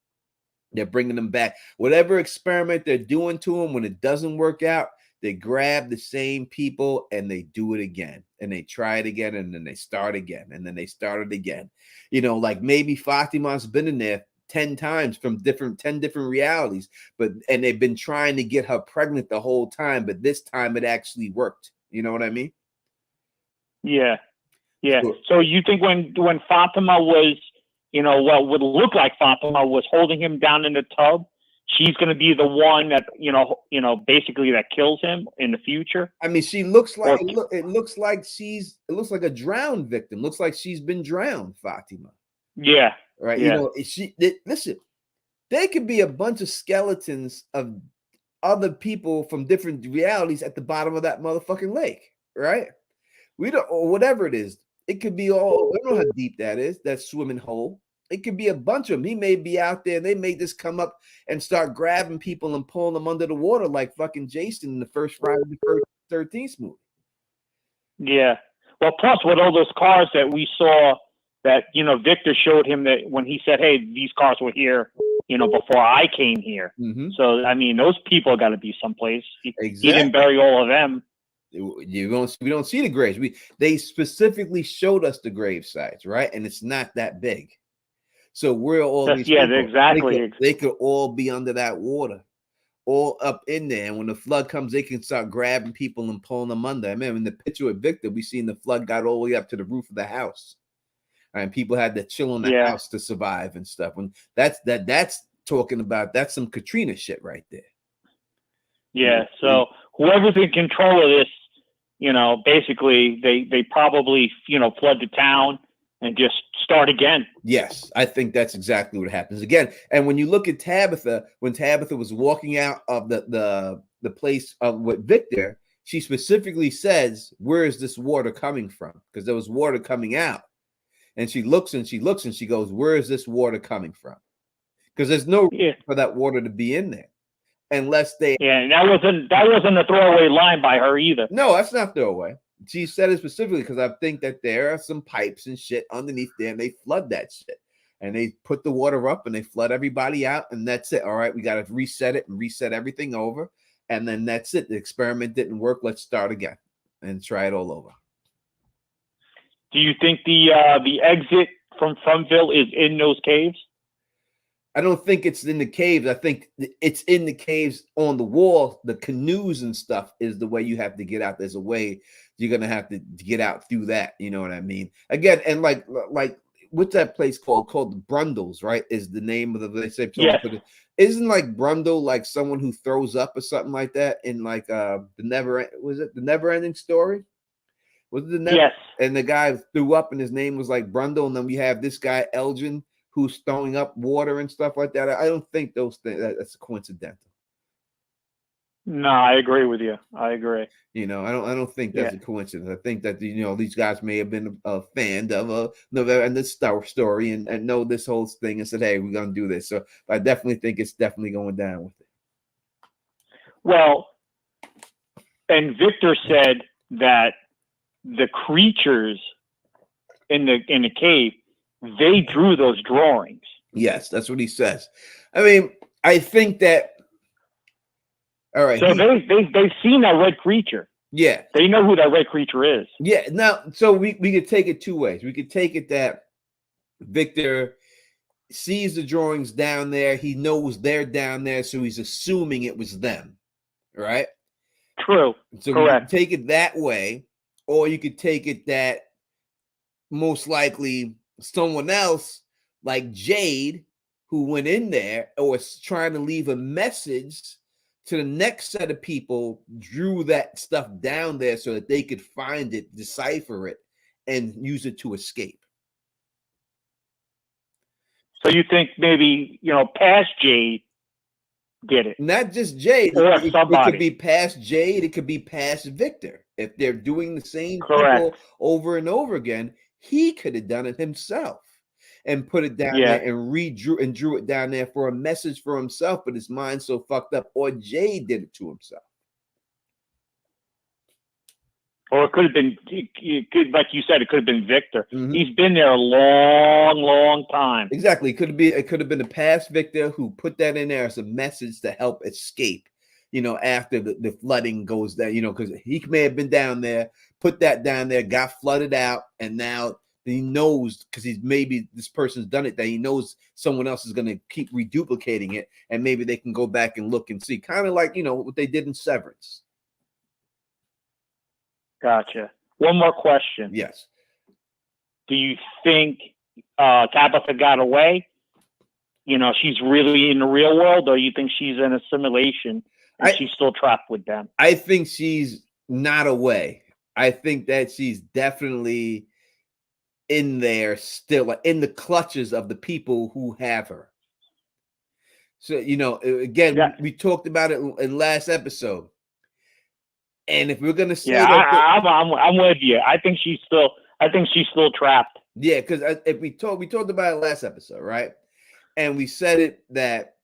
They're bringing them back. Whatever experiment they're doing to them, when it doesn't work out, they grab the same people and they do it again, and they try it again, and then they start again, and then they start it again. You know, like maybe Fatima's been in there 10 times from 10 different realities, and they've been trying to get her pregnant the whole time, but this time it actually worked. You know what I mean? Yeah. So you think when Fatima was, what would look like Fatima was holding him down in the tub, she's going to be the one that, basically that kills him in the future? I mean, she looks like, it looks like a drowned victim. Looks like she's been drowned, Fatima. Yeah. Right. Yeah. Listen, there could be a bunch of skeletons of other people from different realities at the bottom of that motherfucking lake. Right. We don't, or whatever it is. It could be all, I don't know how deep that is, that swimming hole. It could be a bunch of them. He may be out there and they may just come up and start grabbing people and pulling them under the water like fucking Jason in the first Friday the 13th movie. Yeah. Well, plus with all those cars that we saw that, Victor showed him that when he said, hey, these cars were here, before I came here. Mm-hmm. So, I mean, those people got to be someplace. Exactly. He didn't bury all of them. We don't see the graves. They specifically showed us the grave sites, right? And it's not that big. So we're all these people, exactly. They could all be under that water, all up in there. And when the flood comes, they can start grabbing people and pulling them under. I mean, in the picture with Victor, we seen the flood got all the way up to the roof of the house, and people had to chill in the house to survive and stuff. And that's talking about, that's some Katrina shit right there. Yeah. So whoever's in control of this, basically they probably flood the town and just start again. Yes, I think that's exactly what happens again. And when you look at Tabitha, when Tabitha was walking out of the place with Victor, she specifically says, "Where is this water coming from?" Because there was water coming out, and she looks and she goes, "Where is this water coming from?" Because there's no reason for that water to be in there, unless they. Yeah, and that wasn't a throwaway line by her either. No, that's not throwaway. She said it specifically because I think that there are some pipes and shit underneath there, and they flood that shit, and they put the water up and they flood everybody out, and that's it. All right, we got to reset it and reset everything over, and then that's it. The experiment didn't work. Let's start again and try it all over. Do you think the exit from Fromville is in those caves? I don't think it's in the caves. I think it's in the caves on the wall. The canoes and stuff is the way you have to get out. There's a way you're going to have to get out through that. You know what I mean? Again, and like what's that place called? Called the Brundles, right? Is the name of they say. Yeah. Isn't like Brundle like someone who throws up or something like that in like the Never Ending Story? Was it the Never? Yes. And the guy threw up and his name was like Brundle, and then we have this guy Elgin who's throwing up water and stuff like that. I don't think those things that's coincidental. No, I agree with you. I agree. I don't think that's a coincidence. I think that these guys may have been a fan of this story and know this whole thing and said, "Hey, we're gonna do this." So I definitely think it's definitely going down with it. Well, and Victor said that the creatures in the cave, they drew those drawings. Yes, that's what he says. I mean, I think that. All right. So they've seen that red creature. Yeah. They know who that red creature is. Yeah. Now, so we could take it two ways. We could take it that Victor sees the drawings down there. He knows they're down there, so he's assuming it was them, right? True. So you Correct. can take it that way, or you could take it that most likely someone else like Jade, who went in there or was trying to leave a message to the next set of people, drew that stuff down there so that they could find it, decipher it, and use it to escape. So you think maybe, past Jade did it? Not just Jade. Or It somebody. could be past Jade. It could be past Victor. If they're doing the same Correct. people over and over again, he could have done it himself and put it down Yeah. there and drew it down there for a message for himself, but his mind's so fucked up. Or Jade did it to himself. Or it could have been, like you said, it could have been Victor. Mhm. He's been there a long, long time. Exactly. It could have been the past Victor who put that in there as a message to help escape, after the flooding goes down, because he may have been down there, put that down there, got flooded out, and now he knows, because maybe this person's done it, that he knows someone else is going to keep reduplicating it, and maybe they can go back and look and see, kind of like, what they did in Severance. Gotcha. One more question. Yes. Do you think Tabitha got away? She's really in the real world, or you think she's in a simulation and she's still trapped with them? I think she's not away. I think that she's definitely in there still, in the clutches of the people who have her. So, again, Yeah. we talked about it in last episode. And if we're gonna say I'm with you. I think she's still trapped. Yeah, because if we talked about it last episode, right? And we said it that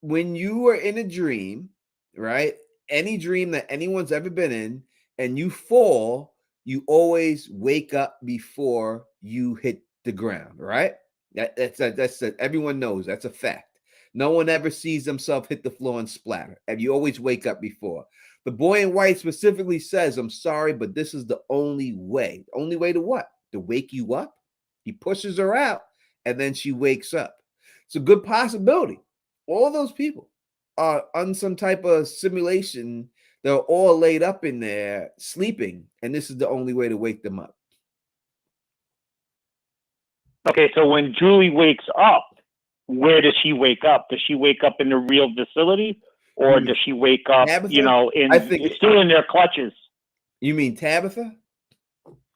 when you are in a dream, right? Any dream that anyone's ever been in, and you fall, you always wake up before you hit the ground, right? That's everyone knows that's a fact. No one ever sees themselves hit the floor and splatter, and you always wake up before. The boy in white specifically says, "I'm sorry, but this is the only way." The only way to what? To wake you up. He pushes her out, and then she wakes up. It's a good possibility. All those people are on some type of simulation. They're all laid up in there sleeping, and this is the only way to wake them up. Okay, so when Julie wakes up, where does she wake up? Does she wake up in the real facility, or does she wake up, Tabitha? it's still in their clutches? You mean Tabitha?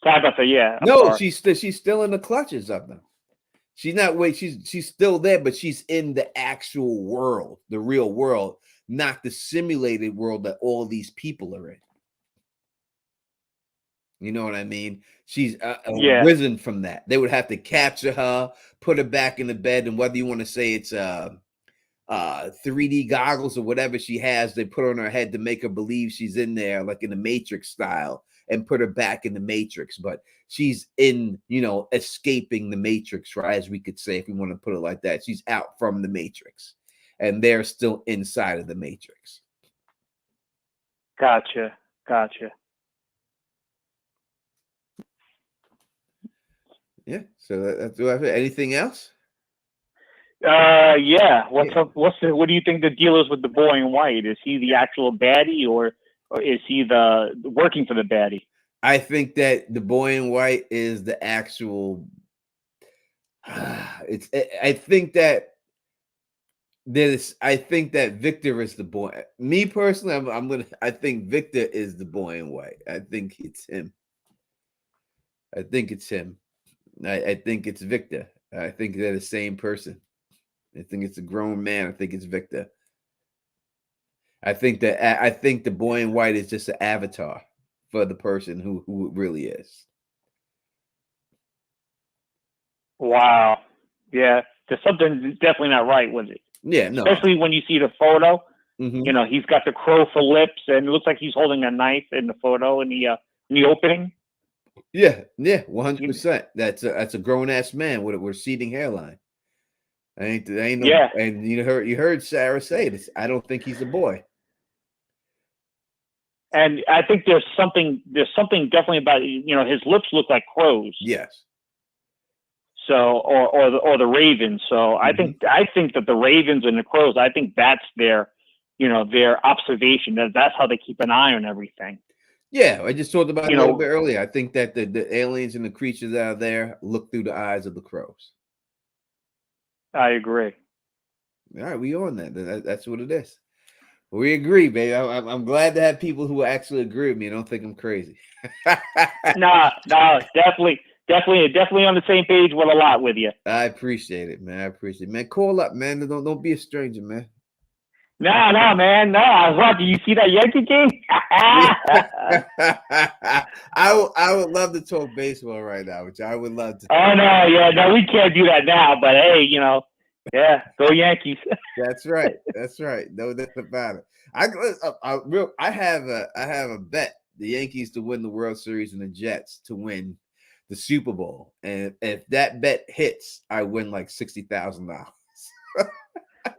Tabitha, yeah. No, she's still in the clutches of them. She's not she's still there, but she's in the actual world, the real world, not the simulated world that all these people are in. You know what I mean? She's risen from that. They would have to capture her, put her back in the bed, and whether you want to say it's 3D goggles or whatever she has, they put on her head to make her believe she's in there, like in the Matrix style, and put her back in the Matrix. But she's in, escaping the Matrix, right? As we could say, if we want to put it like that. She's out from the Matrix, and they're still inside of the Matrix. Gotcha. Yeah. So that's anything else? Yeah. What do you think the deal is with the boy in white? Is he the actual baddie, or is he the working for the baddie? I think that the boy in white is the actual. I think that Victor is the boy. Me personally, I think Victor is the boy in white. I think it's him. I think it's Victor. I think they're the same person. I think it's a grown man. I think it's Victor. I think the boy in white is just an avatar for the person who it really is. Wow. Yeah. There's something definitely not right with it. Yeah, no. Especially when you see the photo. Mm-hmm. He's got the crow for lips, and it looks like he's holding a knife in the photo in the opening. Yeah, 100%. That's a grown ass man with a receding hairline. Ain't no, yeah. And you heard Sarah say this. I don't think he's a boy. And I think there's something definitely about his lips look like crows. Yes. So, or the Ravens. So I think that the Ravens and the Crows, I think that's their, their observation. That's how they keep an eye on everything. Yeah, I just talked about it a little bit earlier. I think that the aliens and the creatures out there look through the eyes of the crows. I agree. All right, we on that. That's what it is. We agree, baby. I'm glad to have people who actually agree with me and don't think I'm crazy. No, definitely on the same page with a lot with you. I appreciate it, man. Man, call up, man. Don't be a stranger, man. No, man. No, I was watching. You see that Yankee game? I would love to talk baseball right now, which I would love to. Oh no, yeah, no, we can't do that now. But hey, yeah, go Yankees. That's right. No doubt about it. I have a bet: the Yankees to win the World Series and the Jets to win the Super Bowl. And if that bet hits, I win like $60,000.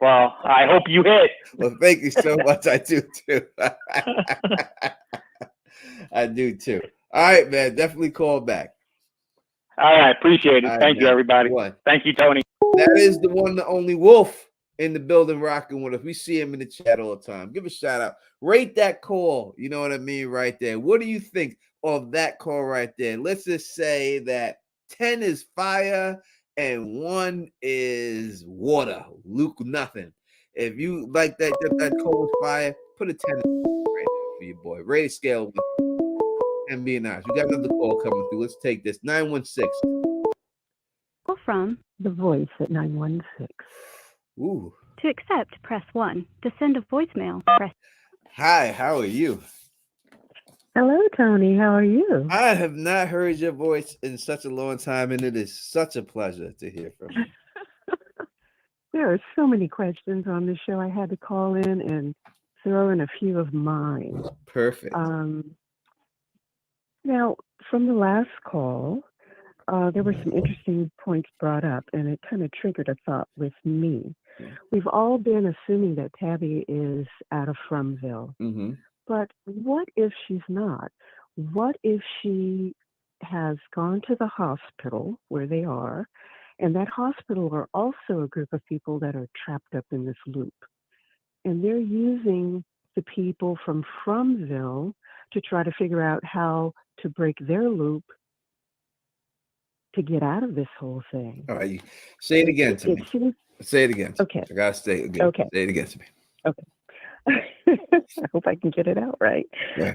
Well, I hope you hit. Well, thank you so much. I do too. I do too. All right, man. Definitely call back. All right, appreciate it. Thank you, everybody. Thank you, Tony. That is the one, the only Wolf in the building rocking with us. We see him in the chat all the time. Give a shout out. Rate that call. You know what I mean? Right there. What do you think of that call right there? Let's just say that 10 is fire and 1 is water. Luke, nothing. If you like that call is fire, put a 10 right there for your boy. Rate scale and being nice. We got another call coming through. Let's take this. 916. Call from the voice at 916. Ooh. To accept, press 1. To send a voicemail, press. Hi, how are you? Hello, Tony. How are you? I have not heard your voice in such a long time, and it is such a pleasure to hear from you. There are so many questions on this show. I had to call in and throw in a few of mine. Perfect. Now, from the last call, there were some interesting points brought up, and it kind of triggered a thought with me. We've all been assuming that Tabby is out of Frumville. Mm-hmm. But what if she's not? What if she has gone to the hospital where they are, and that hospital are also a group of people that are trapped up in this loop? And they're using the people from Frumville to try to figure out how to break their loop to get out of this whole thing. All right. Say it again to me. Say it again. Okay. I gotta say it again. Okay. Say it again to me. Okay. I hope I can get it out right. Yeah.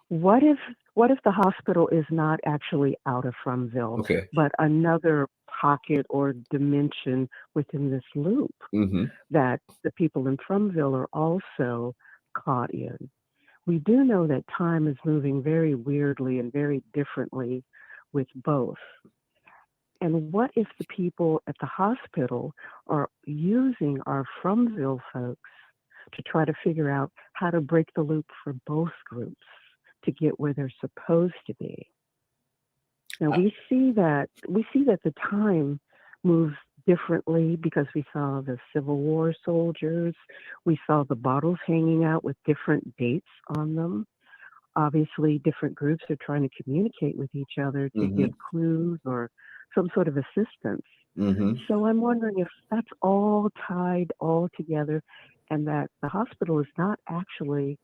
What if the hospital is not actually out of Frumville, but another pocket or dimension within this loop that the people in Frumville are also caught in? We do know that time is moving very weirdly and very differently with both. And what if the people at the hospital are using our Frumville folks to try to figure out how to break the loop for both groups to get where they're supposed to be? Now we see that the time moves differently because we saw the Civil War soldiers, we saw the bottles hanging out with different dates on them. Obviously, different groups are trying to communicate with each other to give clues or some sort of assistance. So I'm wondering if that's all tied all together, and that the hospital is not actually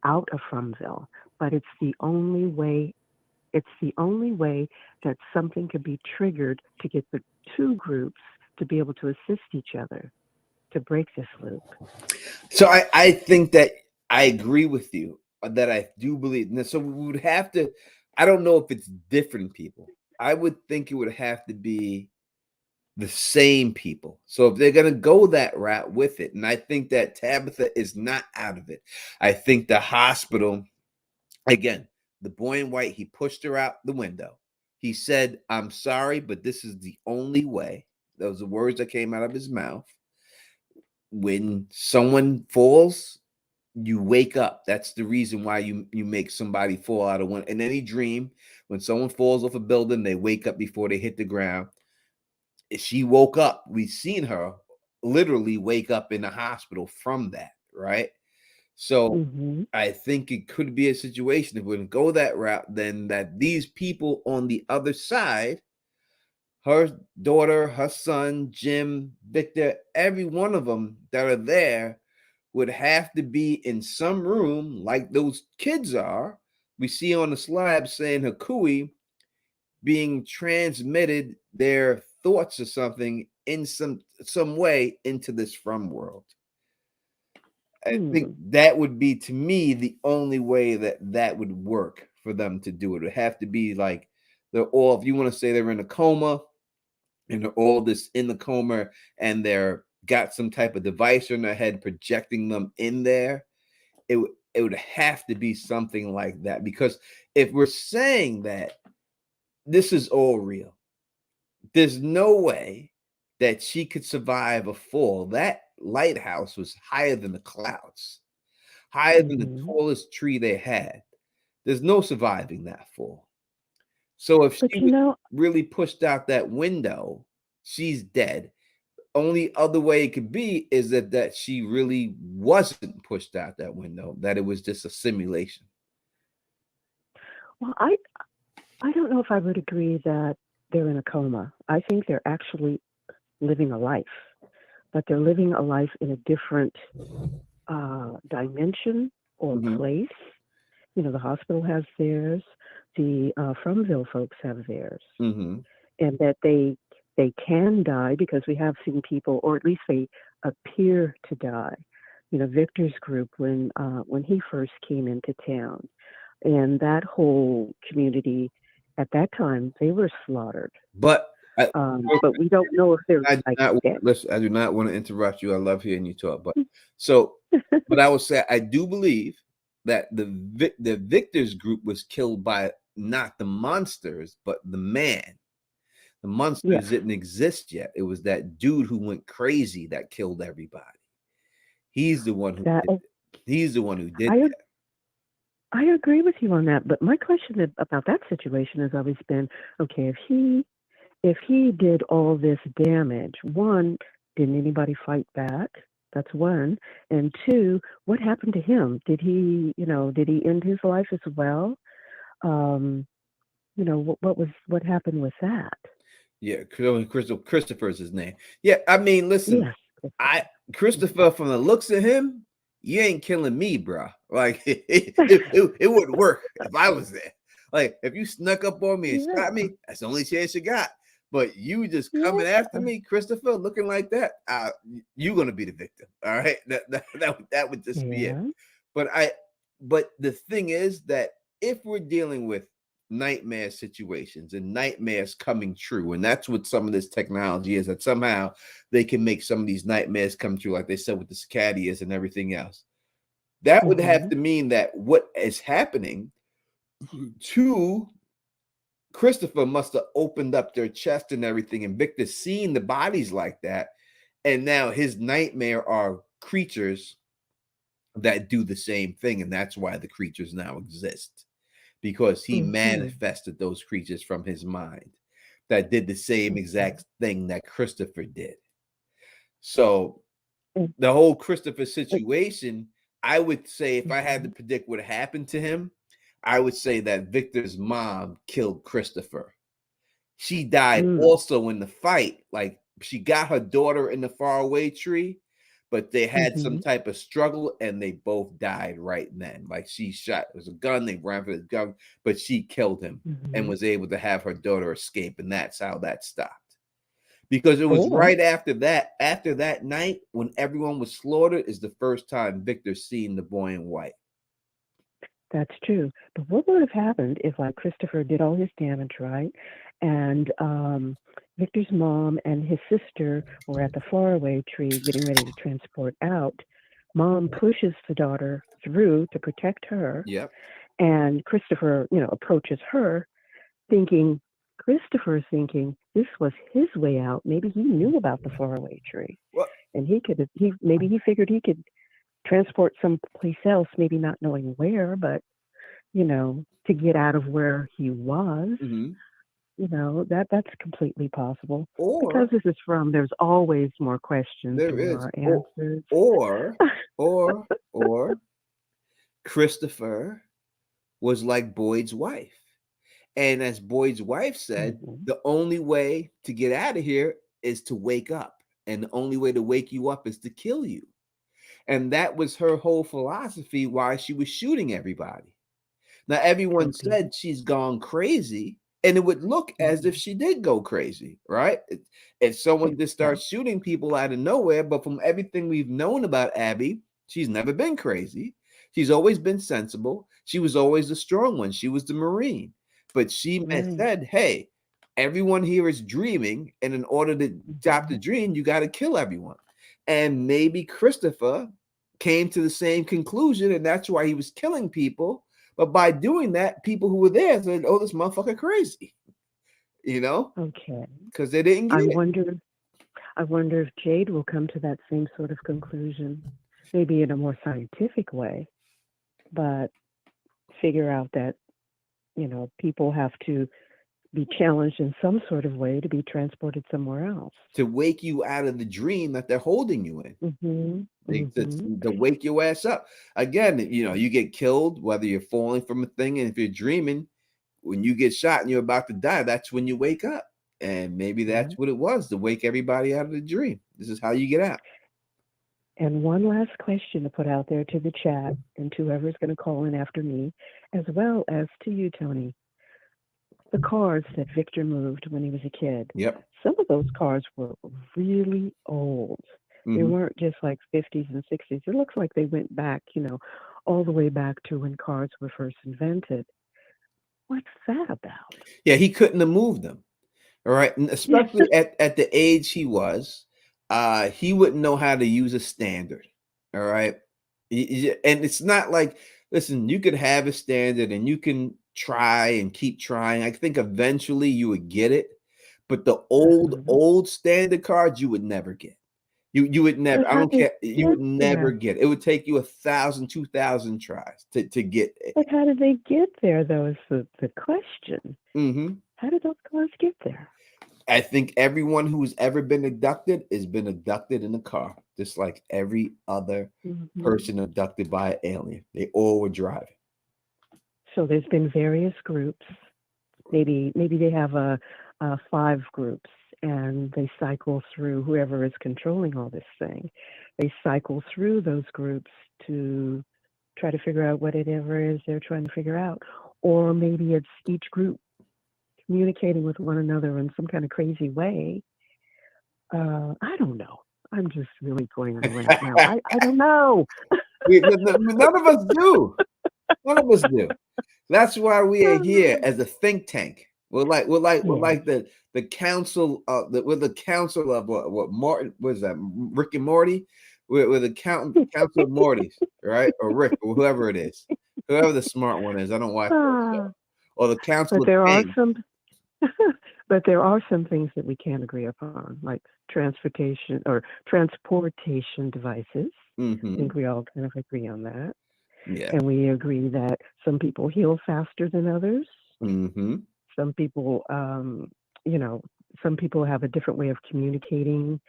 out of Frumville, but it's the only way that something could be triggered to get the two groups to be able to assist each other to break this loop. So I think that I agree with you that I do believe. So we would have to, I don't know if it's different people. I would think it would have to be the same people. So if they're going to go that route with it, and I think that Tabitha is not out of it. I think the hospital, again, the boy in white, he pushed her out the window. He said, "I'm sorry, but this is the only way." Those are the words that came out of his mouth. When someone falls, you wake up. That's the reason why you make somebody fall out of one. In any dream, when someone falls off a building, they wake up before they hit the ground. She woke up. We've seen her literally wake up in the hospital from that, right? So I think it could be a situation if we're going to go that route, then that these people on the other side, her daughter, her son, Jim, Victor, every one of them that are there would have to be in some room like those kids are. We see on the slab saying Hakui being transmitted their thoughts or something in some way into this from world. I think that would be, to me, the only way that would work for them to do it. It would have to be like they're all, if you want to say they're in a coma and they're all this in the coma and they're got some type of device in their head projecting them in there, it would have to be something like that. Because if we're saying that this is all real, there's no way that she could survive a fall. That lighthouse was higher than the clouds, higher than the tallest tree they had. There's no surviving that fall. So if she was really pushed out that window, she's dead. Only other way it could be is that she really wasn't pushed out that window, that it was just a simulation. Well, I don't know if I would agree that they're in a coma. I think they're actually living a life, but they're living a life in a different dimension or place. You know, the hospital has theirs, the Fromville folks have theirs, and that they can die because we have seen people, or at least they appear to die. You know, Victor's group when he first came into town, and that whole community at that time, they were slaughtered. But we don't know if they're I do not want to interrupt you. I love hearing you talk. But but I will say I do believe that the Victor's group was killed by not the monsters, but the man. The monsters didn't exist yet. It was that dude who went crazy that killed everybody. He's the one who did it. He's the one who did that. I agree with you on that, but my question about that situation has always been, okay, if he did all this damage, one, didn't anybody fight back? That's one. And two, what happened to him? Did he end his life as well? What happened with that? Yeah, Christopher's his name. Yeah, I mean, listen, Christopher, from the looks of him, you ain't killing me, bro. Like it wouldn't work if I was there. Like if you snuck up on me and shot me, that's the only chance you got. But you just coming after me, Christopher, looking like that, you're gonna be the victim. All right, that would just be it. But the thing is that if we're dealing with nightmare situations and nightmares coming true, and that's what some of this technology is, that somehow they can make some of these nightmares come true, like they said with the cicadias and everything else. That would have to mean that what is happening to Christopher must have opened up their chest and everything, and Victor seeing the bodies like that, and now his nightmare are creatures that do the same thing, and that's why the creatures now exist, because he manifested those creatures from his mind that did the same exact thing that Christopher did. So the whole Christopher situation, I would say, if I had to predict what happened to him, I would say that Victor's mom killed Christopher. She died also in the fight. Like, she got her daughter in the faraway tree, but they had some type of struggle and they both died right then. Like, she shot, it was a gun, they ran for the gun, but she killed him and was able to have her daughter escape. And that's how that stopped. Because it was right after that night when everyone was slaughtered is the first time Victor seen the boy in white. That's true. But what would have happened if, like, Christopher did all his damage, right? And Victor's mom and his sister were at the faraway tree getting ready to transport out. Mom pushes the daughter through to protect her. Yep. And Christopher, approaches her, Christopher's thinking this was his way out. Maybe he knew about the faraway tree. What? And he figured he could transport someplace else, maybe not knowing where, but to get out of where he was. That's completely possible. Because this is there's always more questions than there are answers. Or Christopher was like Boyd's wife, And as Boyd's wife said, the only way to get out of here is to wake up. And the only way to wake you up is to kill you. And that was her whole philosophy why she was shooting everybody. Now, everyone said she's gone crazy, and it would look as if she did go crazy, right? If someone just starts shooting people out of nowhere, but from everything we've known about Abby, she's never been crazy. She's always been sensible. She was always the strong one. She was the Marine. But she said, hey, everyone here is dreaming, and in order to stop the dream, you got to kill everyone. And maybe Christopher came to the same conclusion, and that's why he was killing people. But by doing that, people who were there said, oh, this motherfucker crazy. You know? Okay. Because they didn't get it. I wonder if Jade will come to that same sort of conclusion, maybe in a more scientific way, but figure out that, you know, people have to be challenged in some sort of way to be transported somewhere else. To wake you out of the dream that they're holding you in. To wake your ass up. Again, you know, you get killed, whether you're falling from a thing, and if you're dreaming, when you get shot and you're about to die, that's when you wake up. And maybe that's what it was, to wake everybody out of the dream. This is how you get out. And one last question to put out there to the chat and to whoever's going to call in after me, as well as to you, Tony. The cars that Victor moved when he was a kid. Yep. Some of those cars were really old. They weren't just like 50s and 60s. It looks like they went back, you know, all the way back to when cars were first invented. What's that about? Yeah, he couldn't have moved them. All right. And especially at the age he was, he wouldn't know how to use a standard. All right. And it's not like, listen, you could have a standard and you can try and keep trying. I think eventually you would get it. But the old standard cards you would never get. You would never, I don't care, you would never get it. It would take you 1,000, 2,000 tries to get it. But how did they get there, though, is the question. How did those cars get there? I think everyone who's ever been abducted has been abducted in a car, just like every other person abducted by an alien. They all were driving. So there's been various groups. Maybe they have 5 groups, and they cycle through, whoever is controlling all this thing, they cycle through those groups to try to figure out whatever it is they're trying to figure out. Or maybe it's each group communicating with one another in some kind of crazy way. I don't know. I'm just really going on a rant now. I don't know. None of us do. None of us do. That's why we are here as a think tank. We're like the council. We're the council of what Martin was that Rick and Morty. We're the council of Mortys, right? Or Rick, or whoever it is, whoever the smart one is. I don't watch. Or the council. But there are some things that we can agree upon, like transportation devices. I think we all kind of agree on that. Yeah. And we agree that some people heal faster than others. Some people, some people have a different way of communicating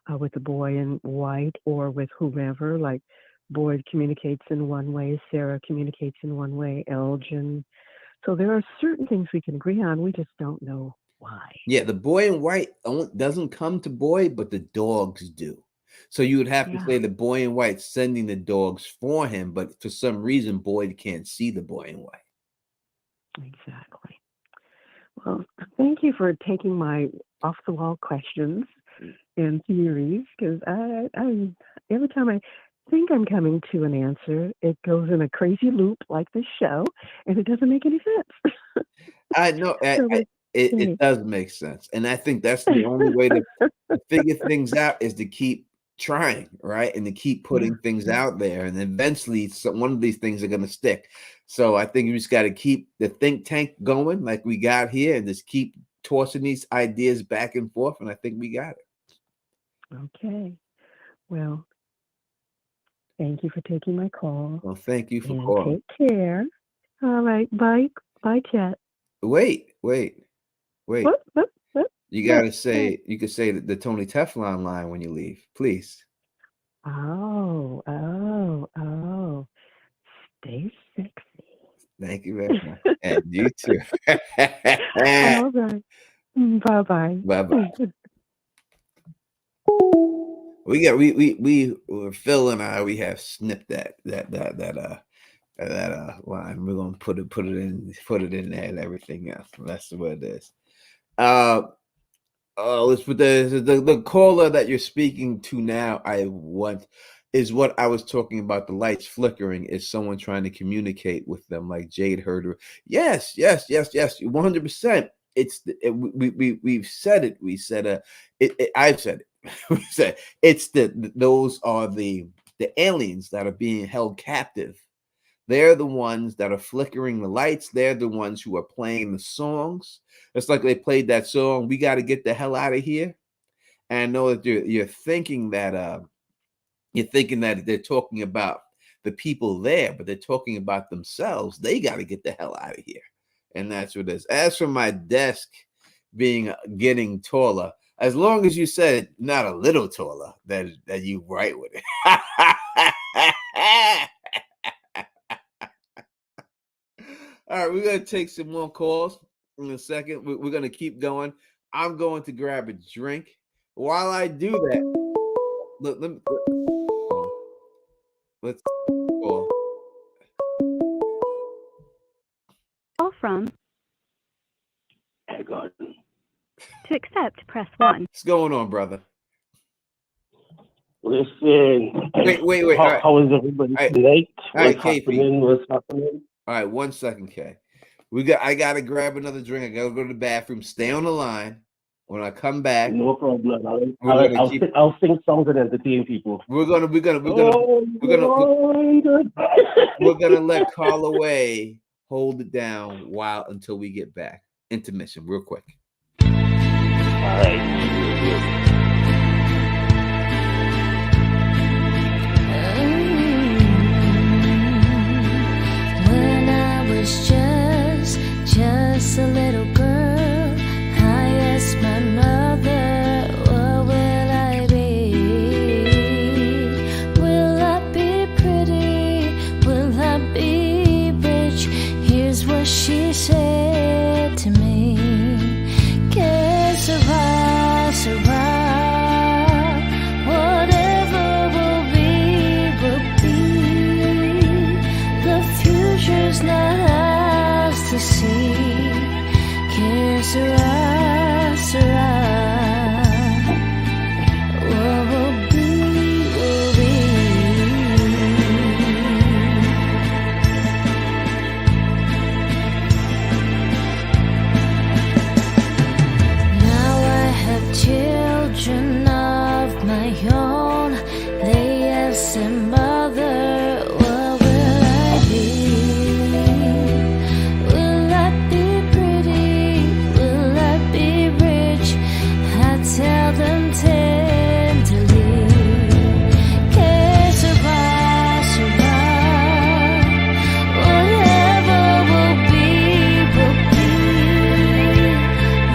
with the boy in white or with whomever. Like Boyd communicates in one way, Sarah communicates in one way, Elgin. So there are certain things we can agree on. We just don't know why. Yeah, the boy in white doesn't come to Boyd, but the dogs do. So you would have to say the boy in white sending the dogs for him, but for some reason Boyd can't see the boy in white. Exactly. Well, thank you for taking my off-the-wall questions and theories, because I every time I think I'm coming to an answer, it goes in a crazy loop like this show, and it doesn't make any sense. I know. It does make sense. And I think that's the only way to figure things out is to keep trying, right? And to keep putting things out there. And eventually one of these things are going to stick. So I think you just got to keep the think tank going like we got here and just keep tossing these ideas back and forth. And I think we got it. Okay. Well, thank you for taking my call. Well, thank you for calling. Take care. All right. Bye. Bye, chat. Wait. What? You gotta say, you could say the Tony Teflon line when you leave, please. Oh. Stay sexy. Thank you very much. And you too. All right. Bye-bye. Bye-bye. Phil and I, we have snipped that line. We're gonna put it in there and everything else. That's what it is. Let's put the caller that you're speaking to now. Is what I was talking about. The lights flickering is someone trying to communicate with them, like Jade heard her. Yes, 100%. We've said it. We said I've said it. We said it's those are the aliens that are being held captive. They're the ones that are flickering the lights. They're the ones who are playing the songs. It's like they played that song, "We Got to Get the Hell Out of Here." And I know that you're thinking that they're talking about the people there, but they're talking about themselves. They got to get the hell out of here. And that's what it is. As for my desk getting taller, as long as you said not a little taller, that you right with it. All right, we're going to take some more calls in a second. We're going to keep going. I'm going to grab a drink. While I do that, let's call. Call from. Hey, God. To accept, press 1. What's going on, brother? Listen. Wait. How is everybody tonight? What's happening? All right, 1 second, Kay. I gotta grab another drink. I gotta go to the bathroom. Stay on the line. When I come back, no problem. I'll sing songs and entertain people. We're gonna let Carla Way hold it down until we get back. Intermission, real quick. All right. Just a little girl, I asked my mother, what will I be? Will I be pretty? Will I be rich? Here's what she said to me. Que sera, sera. Whatever will be, will be. The future's not ours to see. Que sera, sera. What will be, will be. Now I have children of my own. They ask their mother, what will I be? Will I be pretty? Will I be rich? I tell them tenderly. Que sera, sera. Whatever will be, will be.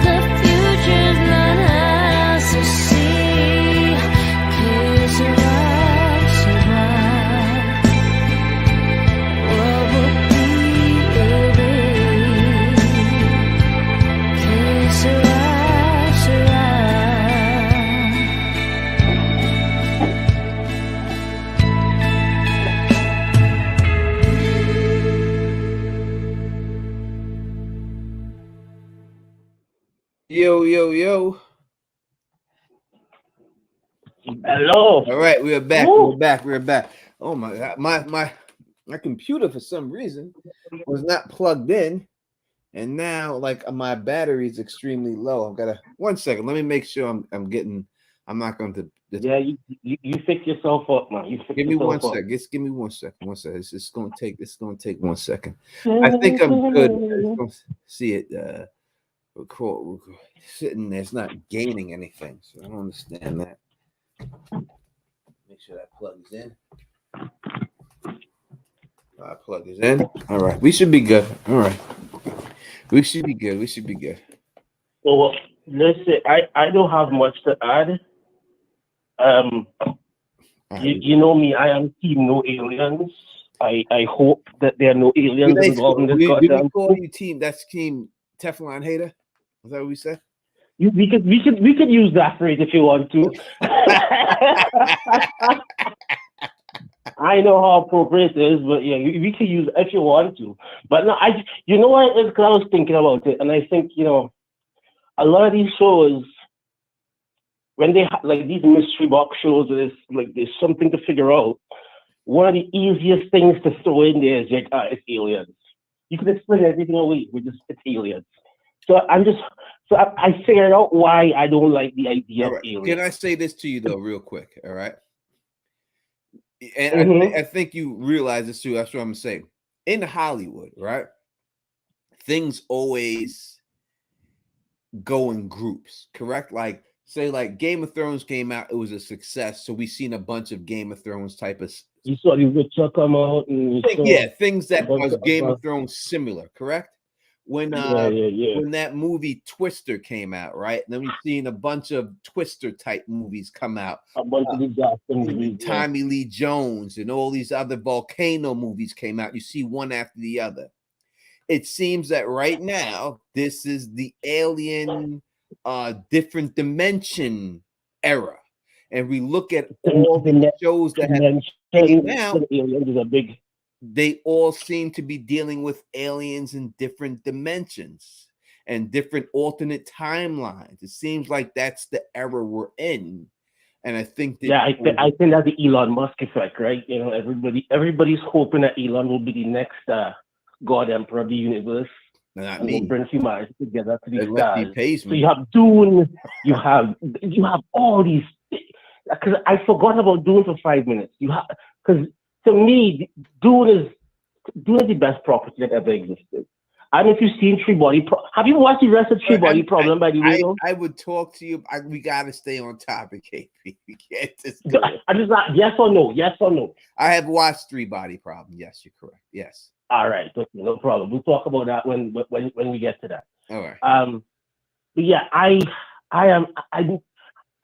The future's not ours to see. Que sera, sera. What will be, will be. Que sera, sera. Yo. Hello. All right, we're back. Woo. We're back. Oh my God, my computer for some reason was not plugged in, and now like my battery is extremely low. I've got to 1 second. Let me make sure I'm not going to. Yeah, you fix yourself up, man. Give me 1 second. Just give me 1 second. 1 second. It's going to take 1 second. I think I'm good. See it. Sitting there, it's not gaining anything, so I don't understand that. Make sure that plugs in. Plug is in. All right, we should be good. All right, we should be good. Well, listen, I don't have much to add. You know me, I am team no aliens. I hope that there are no aliens involved in this Did we goddamn. call you team? That's Team Teflon Hater. Is that what we said? We could use that phrase if you want to. I know how appropriate it is, but yeah, we could use it if you want to. But no, you know what? It's because I was thinking about it, and I think a lot of these shows, when they like these mystery box shows, there's something to figure out. One of the easiest things to throw in there is it's aliens. You can explain everything away with just it's aliens. So I figured out why I don't like the idea of aliens. Can I say this to you though, real quick? All right. And I think you realize this too. That's what I'm saying. In Hollywood, right? Things always go in groups, correct? Like, say, like Game of Thrones came out, it was a success. So we've seen a bunch of Game of Thrones type of. You saw the Witcher come out, and things that was Game of Thrones similar, correct? When when that movie Twister came out, right? And then we've seen a bunch of Twister type movies come out. A bunch of movies, Tommy Lee Jones and all these other volcano movies came out. You see one after the other. It seems that right now this is the alien different dimension era. And we look at all the shows that have came out. Aliens is a big. They all seem to be dealing with aliens in different dimensions and different alternate timelines. It seems like that's the era we're in. And I think that I think that's the Elon Musk effect, right? Everybody's hoping that Elon will be the next God Emperor of the universe. Not and me. Will bring humanity together to the stars. So you have Dune, you have all these. Because I forgot about Dune for 5 minutes. Because to me, Dune is the best property that ever existed. I don't know if you've seen Three Body. Have you watched the rest of Three Body Problem by the way? I would talk to you. We gotta stay on topic, KP. We can't just. I'm just not. Yes or no? Yes or no? I have watched Three Body Problem. Yes, you're correct. Yes. All right. Okay, no problem. We'll talk about that when we get to that. All right. But yeah, I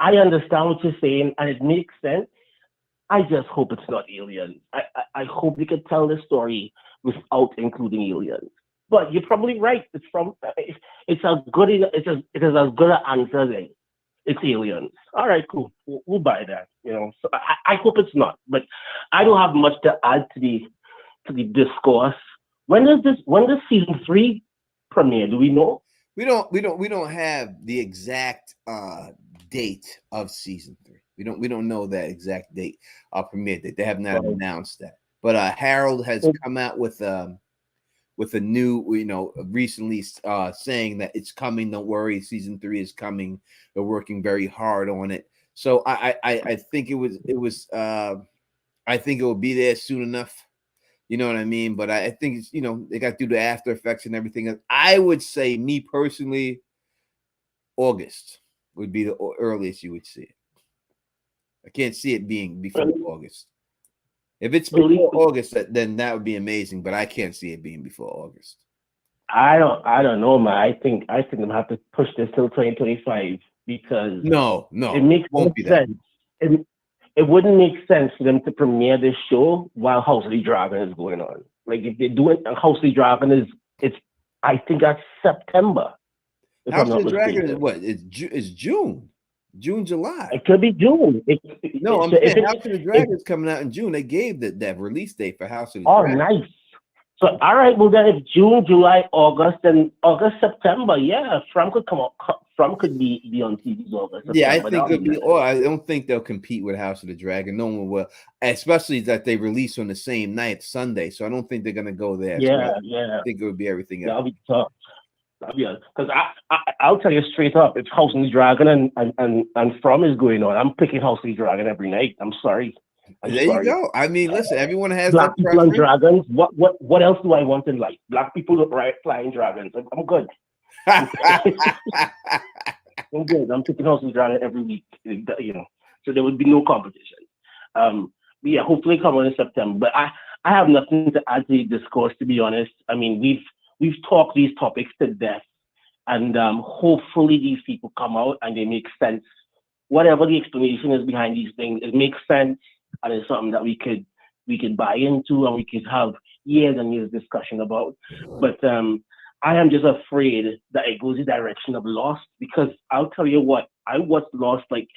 understand what you're saying, and it makes sense. I just hope it's not aliens. I hope they can tell the story without including aliens. But you're probably right. It's as good as an answer as it's aliens. All right, cool. We'll buy that. So I hope it's not. But I don't have much to add to the discourse. When does season 3 premiere? Do we know? We don't have the exact date of season 3. We don't know that exact date premiere date. They have not announced that. But Harold has come out with a new, recently saying that it's coming. Don't worry, season 3 is coming. They're working very hard on it. So I think I think it will be there soon enough. You know what I mean? But I think it's, they got to do the after effects and everything. I would say, me personally, August would be the earliest you would see it. I can't see it being before August. If it's before August, then that would be amazing. But I can't see it being before August. I don't know, man. I think I'm gonna have to push this till 2025 because no, it makes no sense. It wouldn't make sense for them to premiere this show while House of the Dragon is going on. Like if they're doing House of the Dragon I think that's September. House of the Dragon is what? It's June. June, July. It could be June. I'm saying House of the Dragon is coming out in June. They gave that release date for House of the Dragon. Oh, nice. So, all right, well, then if June, July, August, then August, September, yeah, From could come up. From could be on TV's August. Yeah, I think it'll be. Oh, I don't think they'll compete with House of the Dragon. No one will, especially that they release on the same night, Sunday. So I don't think they're gonna go there. Yeah, so I think it would be everything else. That'll be tough. Because I'll tell you straight up, if House of the Dragon and From is going on, I'm picking House of the Dragon every night. I'm sorry. You go. I mean, listen, everyone has black that people and dragons. What else do I want in life? Black people flying dragons. I'm good. I'm good. I'm picking House of the Dragon every week. So there would be no competition. But yeah, hopefully come on in September. But I have nothing to add to the discourse, to be honest. I mean, we've talked these topics to death, and hopefully these people come out and they make sense. Whatever the explanation is behind these things, it makes sense, and it's something that we could we could buy into and we could have years and years discussion about. But I am just afraid that it goes the direction of Lost, because I'll tell you what, I watched Lost like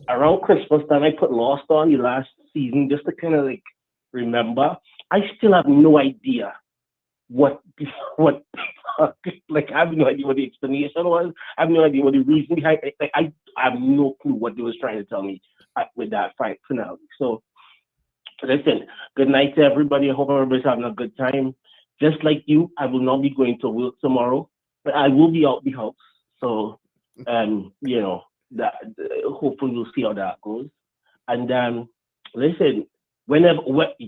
around Christmas time. I put Lost on the last season just to kind of like remember. I still have no idea what like I have no idea what the explanation was. I have no idea what the reason behind it. Like I have no clue what they was trying to tell me with that fight finale. So listen, good night to everybody. I hope everybody's having a good time. Just like you, I will not be going to work tomorrow, but I will be out the house. So you know, that hopefully we'll see how that goes. And listen,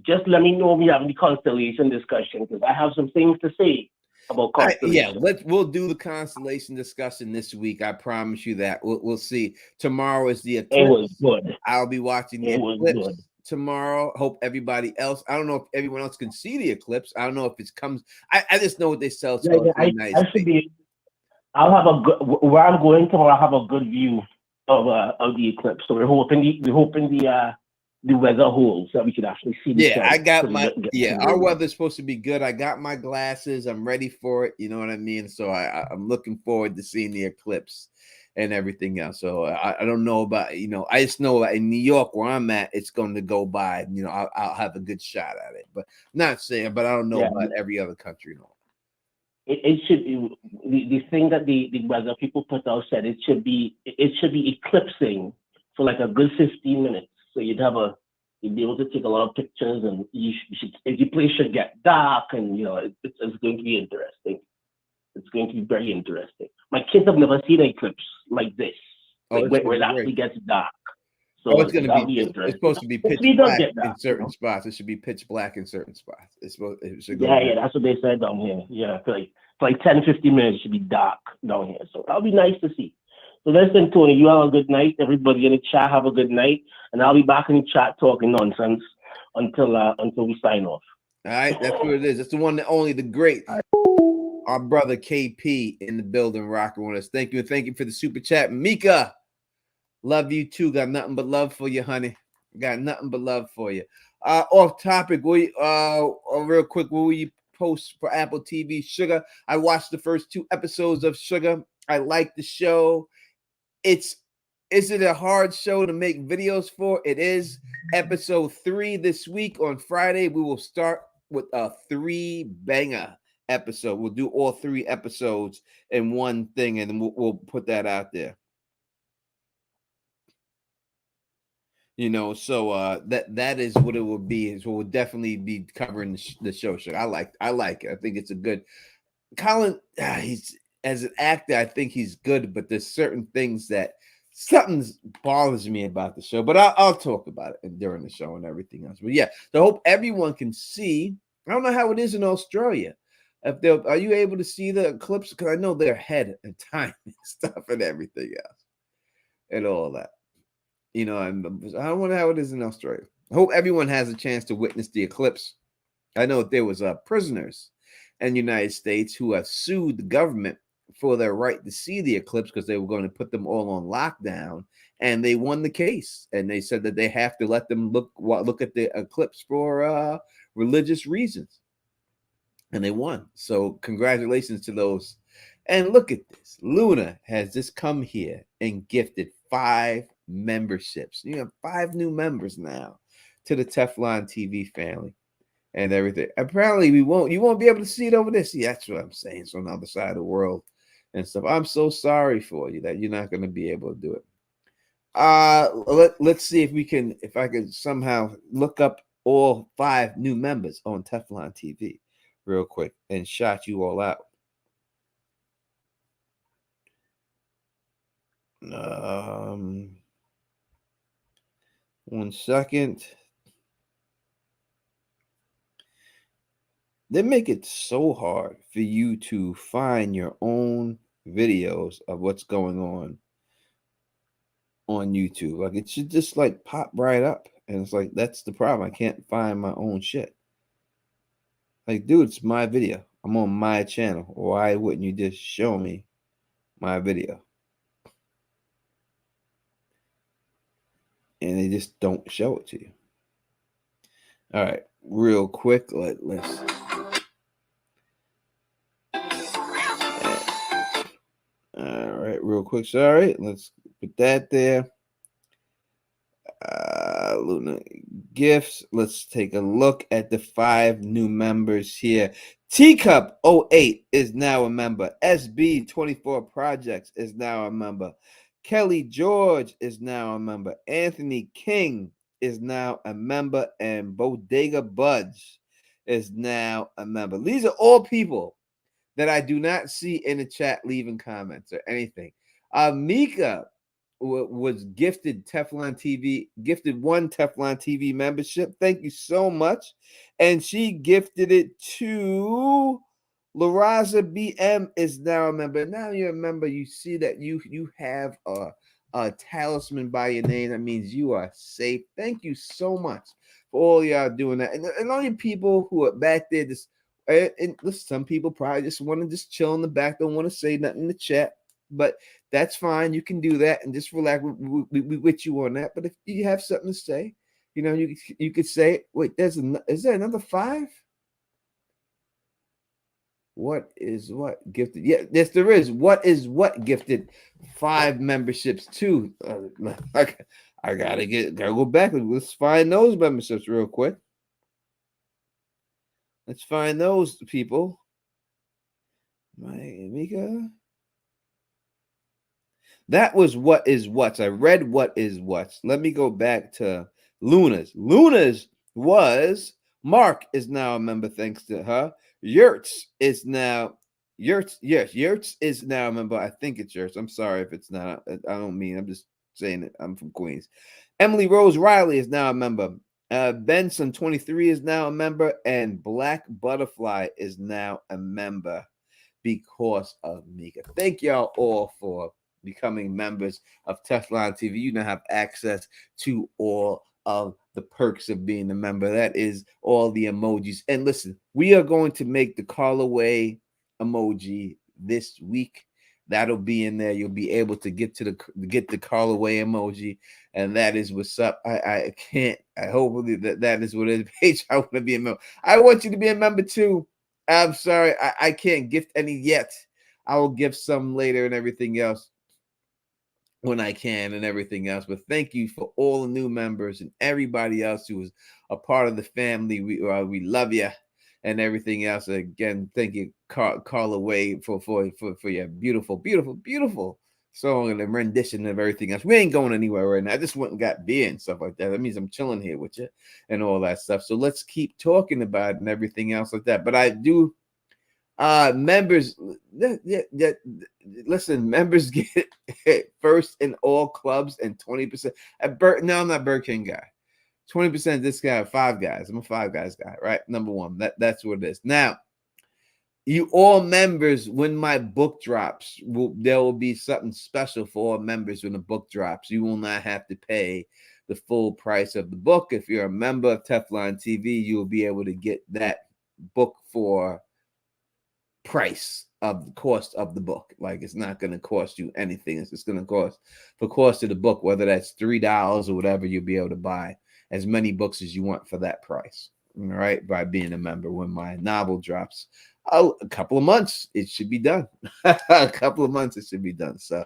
just let me know when we have the constellation discussion, because I have some things to say about constellation. We'll do the constellation discussion this week. I promise you that. We'll see. Tomorrow is the eclipse. It was good. I'll be watching the eclipse tomorrow. Hope everybody else. I don't know if everyone else can see the eclipse. I don't know if it comes. I just know what they sell. I should be. I'll have a good. Where I'm going tomorrow, I'll have a good view of the eclipse. So we're hoping the weather holds so we can actually see the sun. I got our weather's supposed to be good. I got my glasses. I'm ready for it. You know what I mean? So I'm looking forward to seeing the eclipse and everything else. So I don't know about, you know, I just know that in New York where I'm at, it's going to go by. You know, I'll have a good shot at it, but not saying, but I don't know about every other country. No. It should be the thing that the weather people put out said it should be eclipsing for like a good 15 minutes. So you'd be able to take a lot of pictures, and the place should get dark, and you know it's going to be interesting. It's going to be very interesting. My kids have never seen an eclipse like this, where it actually gets dark. So it's going to be interesting. It's supposed to be pitch black in certain spots. It should be pitch black in certain spots. It should go. Yeah, that's what they said down here. Yeah, for like 10, 15 minutes, it should be dark down here. So that'll be nice to see. So listen, Tony, you have a good night. Everybody in the chat, have a good night. And I'll be back in the chat talking nonsense until we sign off. All right, that's what it is. It's the one that only, the great, our brother KP in the building, rocking with us. Thank you, and thank you for the super chat. Mika, love you too. Got nothing but love for you, honey. Got nothing but love for you. Off topic, real quick, will you post for Apple TV Sugar? I watched the first 2 episodes of Sugar. I like the show. Is it a hard show to make videos for? It is. Episode 3 this week on Friday. We will start with a 3-banger episode. We'll do all 3 episodes in one thing, and we'll put that out there. You know, so that is what it will be. Is we'll definitely be covering the show. I like it. I think it's a good. Colin, he's as an actor, I think he's good, but there's certain things that something bothers me about the show. But I'll talk about it during the show and everything else. But yeah, so I hope everyone can see. I don't know how it is in Australia. Are you able to see the eclipse? Because I know they're ahead in time and stuff and everything else and all that. You know, I wonder how it is in Australia. I hope everyone has a chance to witness the eclipse. I know there was prisoners in the United States who have sued the government for their right to see the eclipse because they were going to put them all on lockdown, and they won the case. And they said that they have to let them look at the eclipse for religious reasons, and they won. So congratulations to those. And look at this. Luna has just come here and gifted 5 memberships. You have 5 new members now to the Teflon TV family and everything. Apparently you won't be able to see it over there. See, that's what I'm saying. It's on the other side of the world and stuff. I'm so sorry for you that you're not going to be able to do it. Let's see if I can somehow look up all 5 new members on Teflon TV real quick and shout you all out. 1 second. They make it so hard for you to find your own videos of what's going on YouTube. Like, it should just like pop right up. And it's like, that's the problem. I can't find my own shit. Like, dude, it's my video. I'm on my channel. Why wouldn't you just show me my video? And they just don't show it to you. All right, real quick, let's. All right, real quick. Sorry, let's put that there. Luna gifts. Let's take a look at the 5 new members here. Teacup 08 is now a member. SB 24 Projects is now a member. Kelly George is now a member. Anthony King is now a member, and Bodega Buds is now a member. These are all people that I do not see in the chat leaving comments or anything. Mika was gifted Teflon TV, gifted 1 Teflon TV membership. Thank you so much. And she gifted it to Laraza BM is now a member. Now you're a member. You see that you have a talisman by your name. That means you are safe. Thank you so much for all y'all doing that. And all you people who are back there, just and listen, some people probably just want to just chill in the back, don't want to say nothing in the chat. But that's fine. You can do that and just relax. We with you on that. But if you have something to say, you could say it. Wait, is there another 5? What is what gifted? Yeah, yes, there is. What is what gifted 5 memberships too? I gotta go back. Let's find those memberships real quick. Let's find those people. My Mika. That was what is what's. I read what is what's. Let me go back to Luna's. Luna's was Mark is now a member thanks to her. Yurts is now Yurts. Yes, Yurts is now a member. I think it's Yurts. I'm sorry if it's not. I don't mean. I'm just saying it. I'm from Queens. Emily Rose Riley is now a member. Benson 23 is now a member, and Black Butterfly is now a member because of Mika. Thank y'all all for becoming members of Teflon TV. You now have access to all of the perks of being a member. That is all the emojis. And listen, we are going to make the call away emoji this week. That'll be in there. You'll be able to get the call away emoji, and that is what's up. I can't. I hopefully that is what it is. Paige, I want to be a member. I want you to be a member too. I'm sorry, I can't gift any yet. I will gift some later and everything else when I can and everything else. But thank you for all the new members and everybody else who was a part of the family. We love you and everything else. Again, thank you, Carla Wade, for your beautiful song and the rendition of everything else. We ain't going anywhere right now. I just went and got beer and stuff like that. That means I'm chilling here with you and all that stuff. So let's keep talking about it and everything else like that. But I do members, listen, members get first in all clubs and 20% at no, I'm not Burger King guy. 20% discount, 5 Guys. I'm a 5 Guys guy, right? Number one. That's what it is. Now, you all members, when my book drops, there will be something special for all members when the book drops. You will not have to pay the full price of the book. If you're a member of Teflon TV, you will be able to get that book for price of the cost of the book. Like, it's not going to cost you anything. It's just going to cost the cost of the book, whether that's $3 or whatever. You'll be able to buy as many books as you want for that price, all right, by being a member. When my novel drops, a couple of months, it should be done. A couple of months, it should be done. So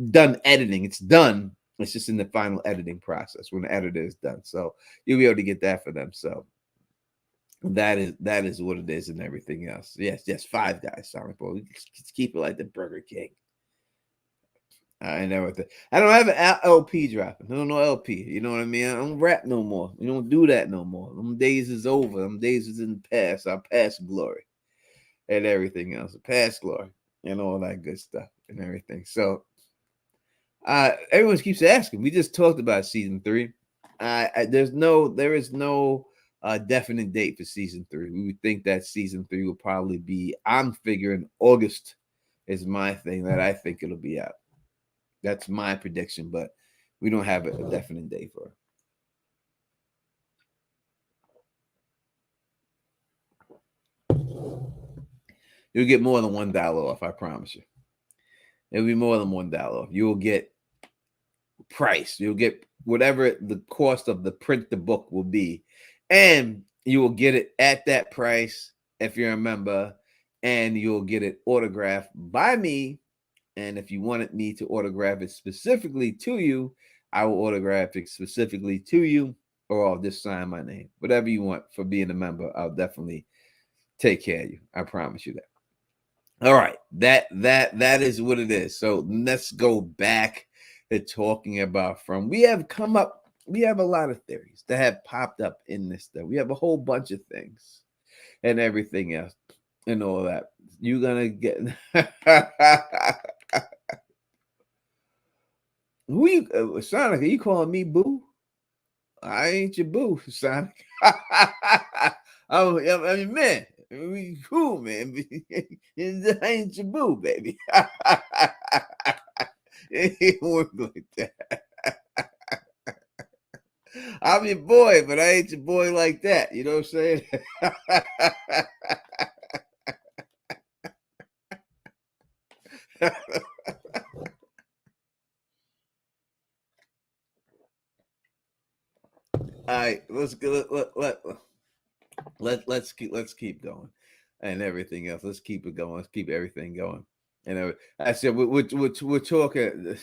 done editing, it's done. It's just in the final editing process when the editor is done. So you'll be able to get that for them. So that is what it is and everything else. Yes, 5 Guys. Sorry, boy. Let's keep it like the Burger King. I know what I don't have an LP dropping. No LP. You know what I mean? I don't rap no more. We don't do that no more. Them days is over. Them days is in the past. Our past glory and everything else. Past glory and all that good stuff and everything. So everyone keeps asking. We just talked about season 3. There is no definite date for season 3. We would think that season 3 will probably be, I'm figuring August is my thing that I think it'll be out. That's my prediction, but we don't have a definite date for it. You'll get more than $1 off, I promise you. It'll be more than $1 off. You'll get price. You'll get whatever the cost of the book will be. And You will get it at that price if you're a member, and you'll get it autographed by me. And if you wanted me to autograph it specifically to you, I will autograph it specifically to you, or I'll just sign my name. Whatever you want for being a member, I'll definitely take care of you. I promise you that. All right, that is what it is. So let's go back to talking about From. We have a lot of theories that have popped up in this stuff. We have a whole bunch of things and everything else and all that. You're gonna get who you Sonic, are you calling me boo? I ain't your boo, Sonic. I mean, man, we cool, man. I ain't your boo, baby. It work like that. I'm your boy, but I ain't your boy like that. You know what I'm saying? All right, let's keep going, and everything else. Let's keep it going. Let's keep everything going. And I said we're talking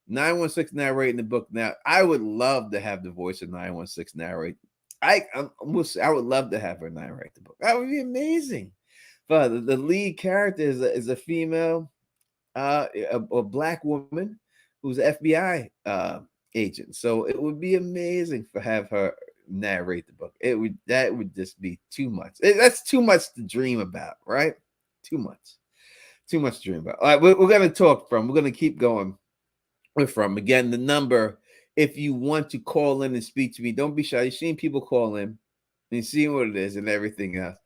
916 narrating the book. Now, I would love to have the voice of 916 narrate. I would love to have her narrate the book. That would be amazing. But the lead character is a female, a black woman who's an FBI agent. So it would be amazing to have her narrate the book. That would just be too much. That's too much to dream about, right? Too much to dream about. All right, we're going to talk From. We're going to keep going with From. Again, the number, if you want to call in and speak to me, don't be shy. You've seen people call in and seeing what it is and everything else.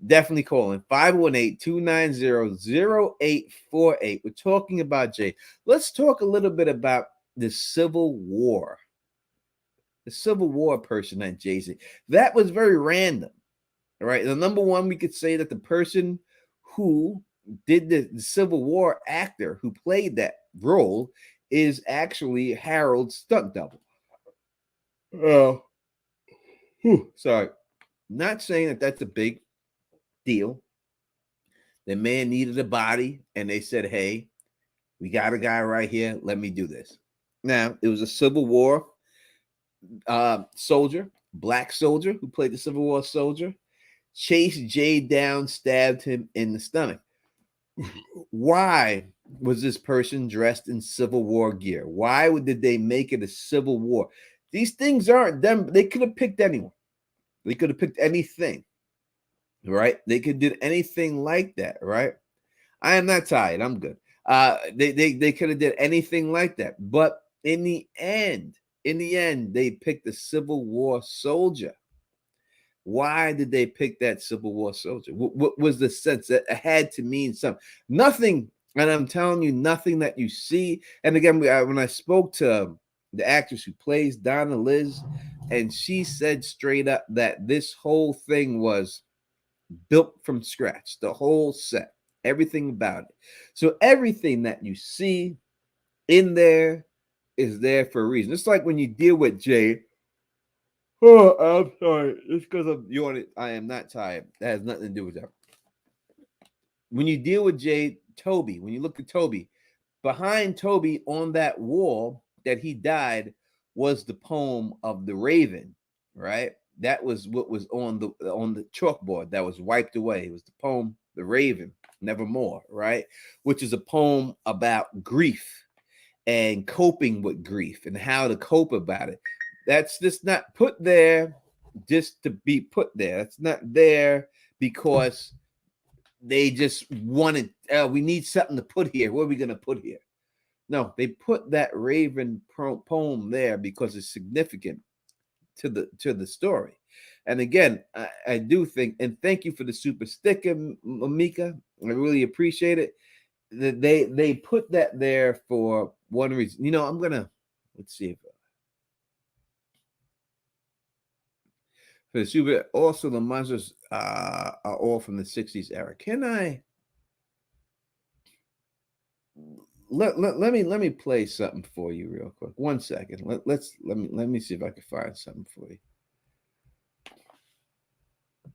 Definitely call in 518-290-0848. We're talking about Jade. Let's talk a little bit about the Civil War. The Civil War person at Jade. That was very random. All right. The number one, we could say that the person who did the Civil War actor who played that role is actually Harold's stunt double. Oh, sorry. Not saying that that's a big deal. The man needed a body, and they said, hey, we got a guy right here. Let me do this. Now, it was a Civil War soldier, black soldier, who played the Civil War soldier, chased Jade down, stabbed him in the stomach. Why was this person dressed in Civil War gear? Why did they make it a Civil War? These things aren't them. They could have picked anyone. They could have picked anything, right? They could do anything like that, right? I am not tired. I'm good. They could have did anything like that. But in the end, they picked the Civil War soldier. Why did they pick that Civil War soldier? What was the sense that it had to mean something? Nothing, and I'm telling you, nothing that you see. And again, when I spoke to the actress who plays Donna Liz, and she said straight up that this whole thing was built from scratch, the whole set, everything about it. So everything that you see in there is there for a reason. It's like when you deal with Jade. Oh, I'm sorry. It's because I'm yawning. I am not tired. That has nothing to do with that. When you deal with Jade, Toby, when you look at Toby, behind Toby on that wall that he died was the poem of the Raven, right? That was what was on the chalkboard that was wiped away. It was the poem, The Raven, Nevermore, right? Which is a poem about grief and coping with grief and how to cope about it. That's just not put there just to be put there. It's not there because they just wanted, we need something to put here. What are we going to put here? No, they put that Raven poem there because it's significant to the story. And again, I do think, and thank you for the super sticker, Mika. I really appreciate it. That they put that there for one reason. You know, let's see if for the super. Also, the monsters are all from the 60s era. Can I let me play something for you real quick? 1 second. Let me see if I can find something for you.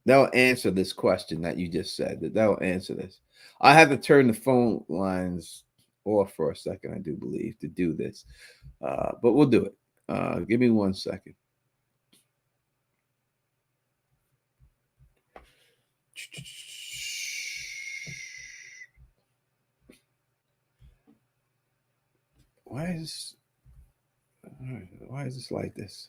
That'll answer this question that you just said. That'll answer this. I have to turn the phone lines off for a second, I do believe, to do this. But we'll do it. Give me 1 second. Why is this like this?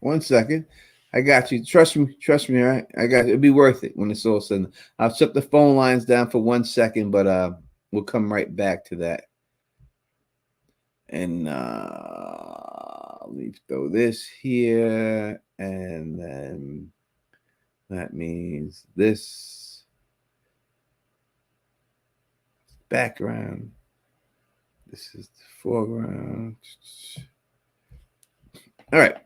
One second. I got you. Trust me. All right. I got you. It'll be worth it when it's all said. I'll shut the phone lines down for 1 second, but we'll come right back to that. And let me throw this here, and then that means this background. This is the foreground. All right.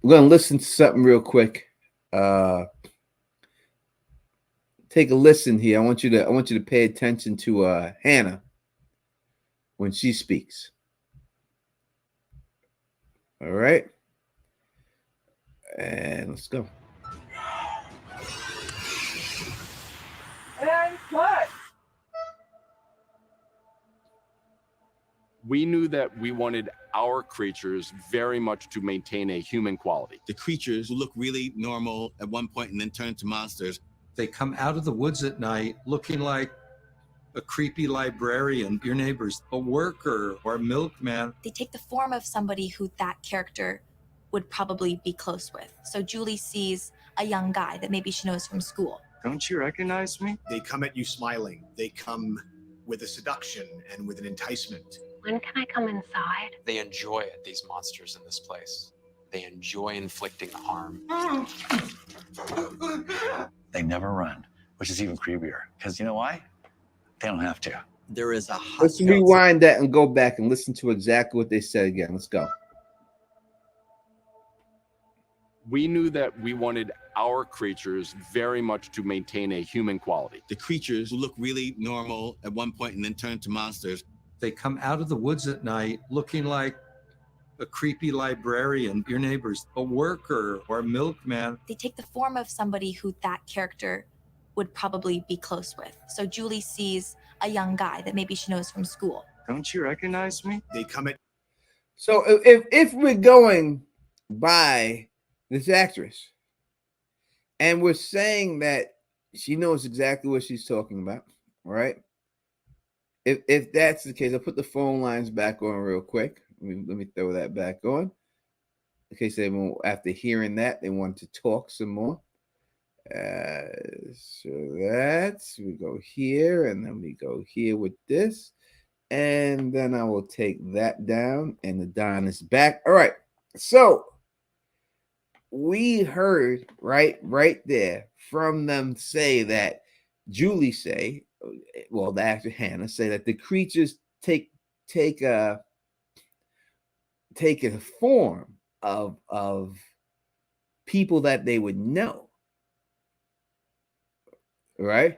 We're going to listen to something real quick. Take a listen here. I want you to pay attention to Hannah when she speaks. All right. And let's go. And what? We knew that we wanted our creatures very much to maintain a human quality. The creatures who look really normal at one point and then turn into monsters. They come out of the woods at night looking like a creepy librarian, your neighbor's a worker or a milkman. They take the form of somebody who that character would probably be close with. So Julie sees a young guy that maybe she knows from school. Don't you recognize me? They come at you smiling. They come with a seduction and with an enticement. When can I come inside? They enjoy it, these monsters in this place. They enjoy inflicting harm. They never run, which is even creepier. Because you know why? They don't have to. There is a Let's rewind that and go back and listen to exactly what they said again. Let's go. We knew that we wanted our creatures very much to maintain a human quality. The creatures who look really normal at one point and then turn into monsters. They come out of the woods at night looking like a creepy librarian, your neighbor's a worker or a milkman. They take the form of somebody who that character would probably be close with. So Julie sees a young guy that maybe she knows from school. Don't you recognize me? They come at. So if we're going by this actress and we're saying that she knows exactly what she's talking about, right? If that's the case, I'll put the phone lines back on real quick. Let me throw that back on. In case they won't, after hearing that, they want to talk some more. So we go here, and then we go here with this. And then I will take that down, and the Don is back. All right. So we heard right there from them say that Julie say, well, the actor Hannah say that the creatures take a form of people that they would know, right?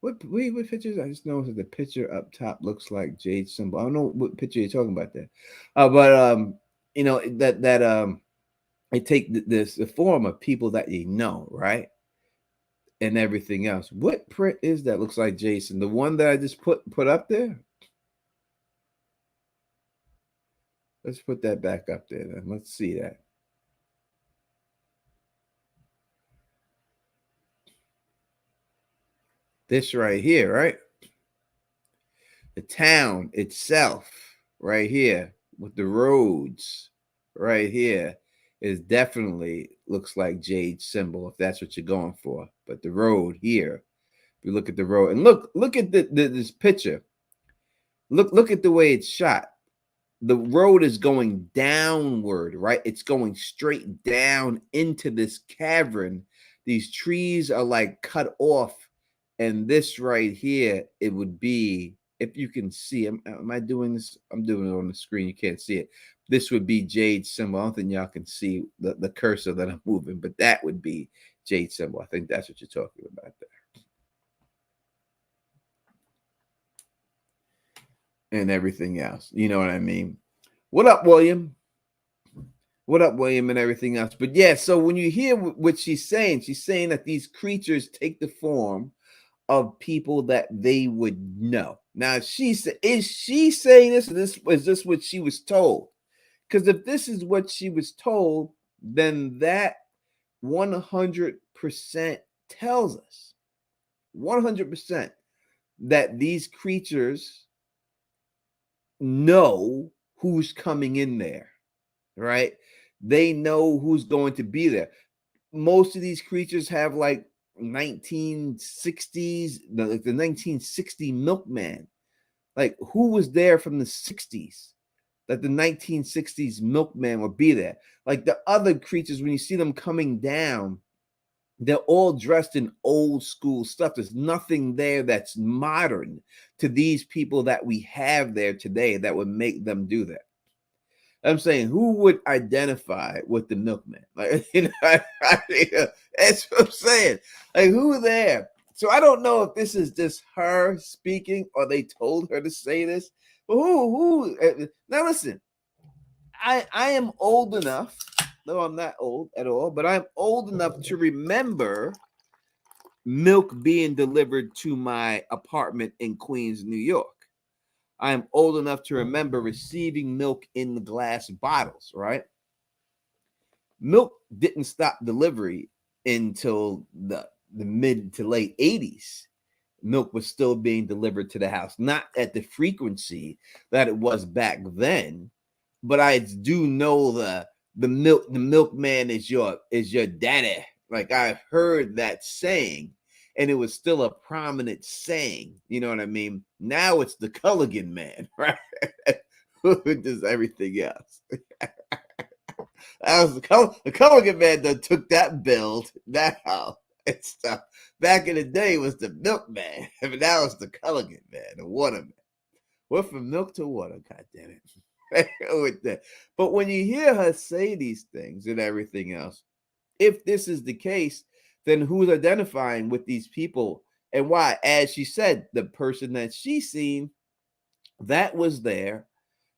What pictures? I just noticed that the picture up top looks like Jade symbol. I don't know what picture you're talking about there, but you know that they take the form of people that you know, right? And everything else. What print is that? Looks like Jason. The one that I just put up there. Let's put that back up there then. Let's see that. This right here, right? The town itself right here with the roads right here is definitely looks like Jade's symbol if that's what you're going for. But the road here, if you look at the road and look at this picture. Look at the way it's shot. The road is going downward, right? It's going straight down into this cavern. These trees are like cut off. And this right here, it would be, if you can see, am I doing this? I'm doing it on the screen. You can't see it. This would be Jade's symbol. I don't think y'all can see the cursor that I'm moving, but that would be Jade's symbol. I think that's what you're talking about there. and everything else. You know what I mean? What up, William? What up, William, and everything else? But yeah, so when you hear what she's saying that these creatures take the form of people that they would know. Now, is she saying this? Is this what she was told? Because if this is what she was told, then that 100% tells us 100% that these creatures know who's coming in there, right? They know who's going to be there. Most of these creatures have like 1960s, the 1960 milkman. Like, who was there from the 60s that the 1960s milkman would be there? Like the other creatures, when you see them coming down, they're all dressed in old school stuff. There's nothing there that's modern to these people that we have there today that would make them do that. I'm saying, who would identify with the milkman? Like, you know, that's what I'm saying. Like, who there? So I don't know if this is just her speaking or they told her to say this. But who? Now listen, I am old enough, though I'm not old at all, but I'm old enough to remember milk being delivered to my apartment in Queens, New York. I am old enough to remember receiving milk in the glass bottles, right? Milk didn't stop delivery until the mid to late 80s. Milk was still being delivered to the house, not at the frequency that it was back then, but I do know the milkman is your daddy. Like, I heard that saying, and it was still a prominent saying. You know what I mean? Now it's the Culligan man, right? Who does everything else? That was the Culligan man that took that build now and stuff. Back in the day, it was the milkman, but now it's the Culligan man, the waterman. Went from milk to water, God damn it. With that. But when you hear her say these things and everything else, if this is the case, then who's identifying with these people and why? As she said, the person that she's seen that was there,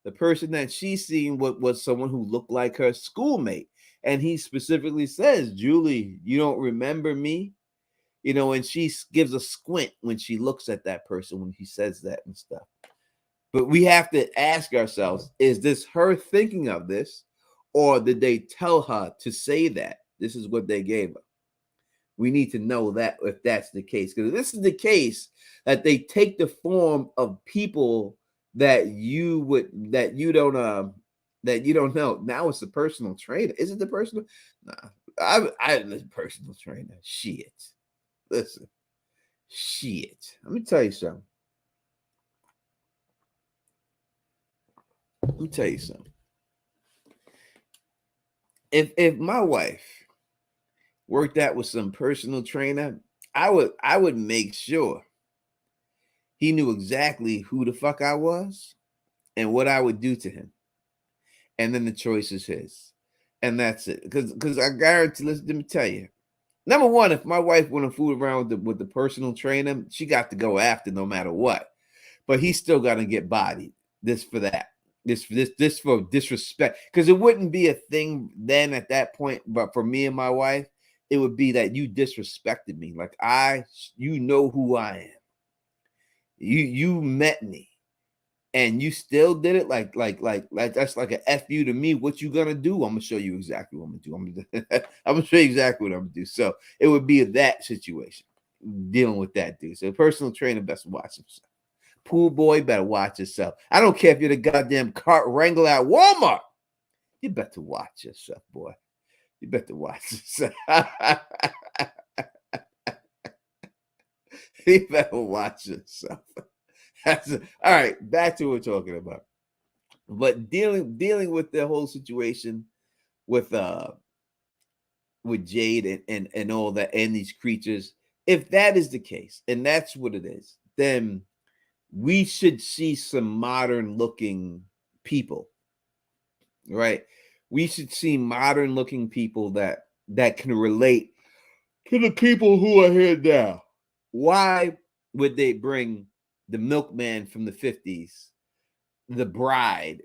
the person that she's seen was someone who looked like her schoolmate. And he specifically says, Julie, you don't remember me? You know, and she gives a squint when she looks at that person when he says that and stuff. But we have to ask ourselves, is this her thinking of this, or did they tell her to say that? This is what they gave her. We need to know that if that's the case. Because if this is the case, that they take the form of people that you don't know. Now it's the personal trainer. Is it the personal? Nah, I'm the personal trainer. Shit. Listen. Shit. Let me tell you something. If my wife worked out with some personal trainer, I would make sure he knew exactly who the fuck I was and what I would do to him. And then the choice is his. And that's it. Because I guarantee, let me tell you. Number one, if my wife wouldn't fool around with the personal trainer, she got to go after no matter what. But he's still gonna get bodied. This for that. This for disrespect. Because it wouldn't be a thing then at that point, but for me and my wife, it would be that you disrespected me. Like, you know who I am. You met me and you still did it. Like that's like an F you to me. What you gonna do? I'm gonna show you exactly what I'm gonna do. I'm gonna show you exactly what I'm gonna do. So it would be that situation, dealing with that dude. So personal trainer best watch himself. Pool boy better watch yourself. I don't care if you're the goddamn cart wrangler at Walmart. You better watch yourself, boy. You better watch yourself. You better watch yourself. All right, back to what we're talking about. But dealing with the whole situation with Jade and all that and these creatures, if that is the case, and that's what it is, then we should see some modern looking people, right? We should see modern looking people that can relate to the people who are here now. Why would they bring the milkman from the 50s the bride?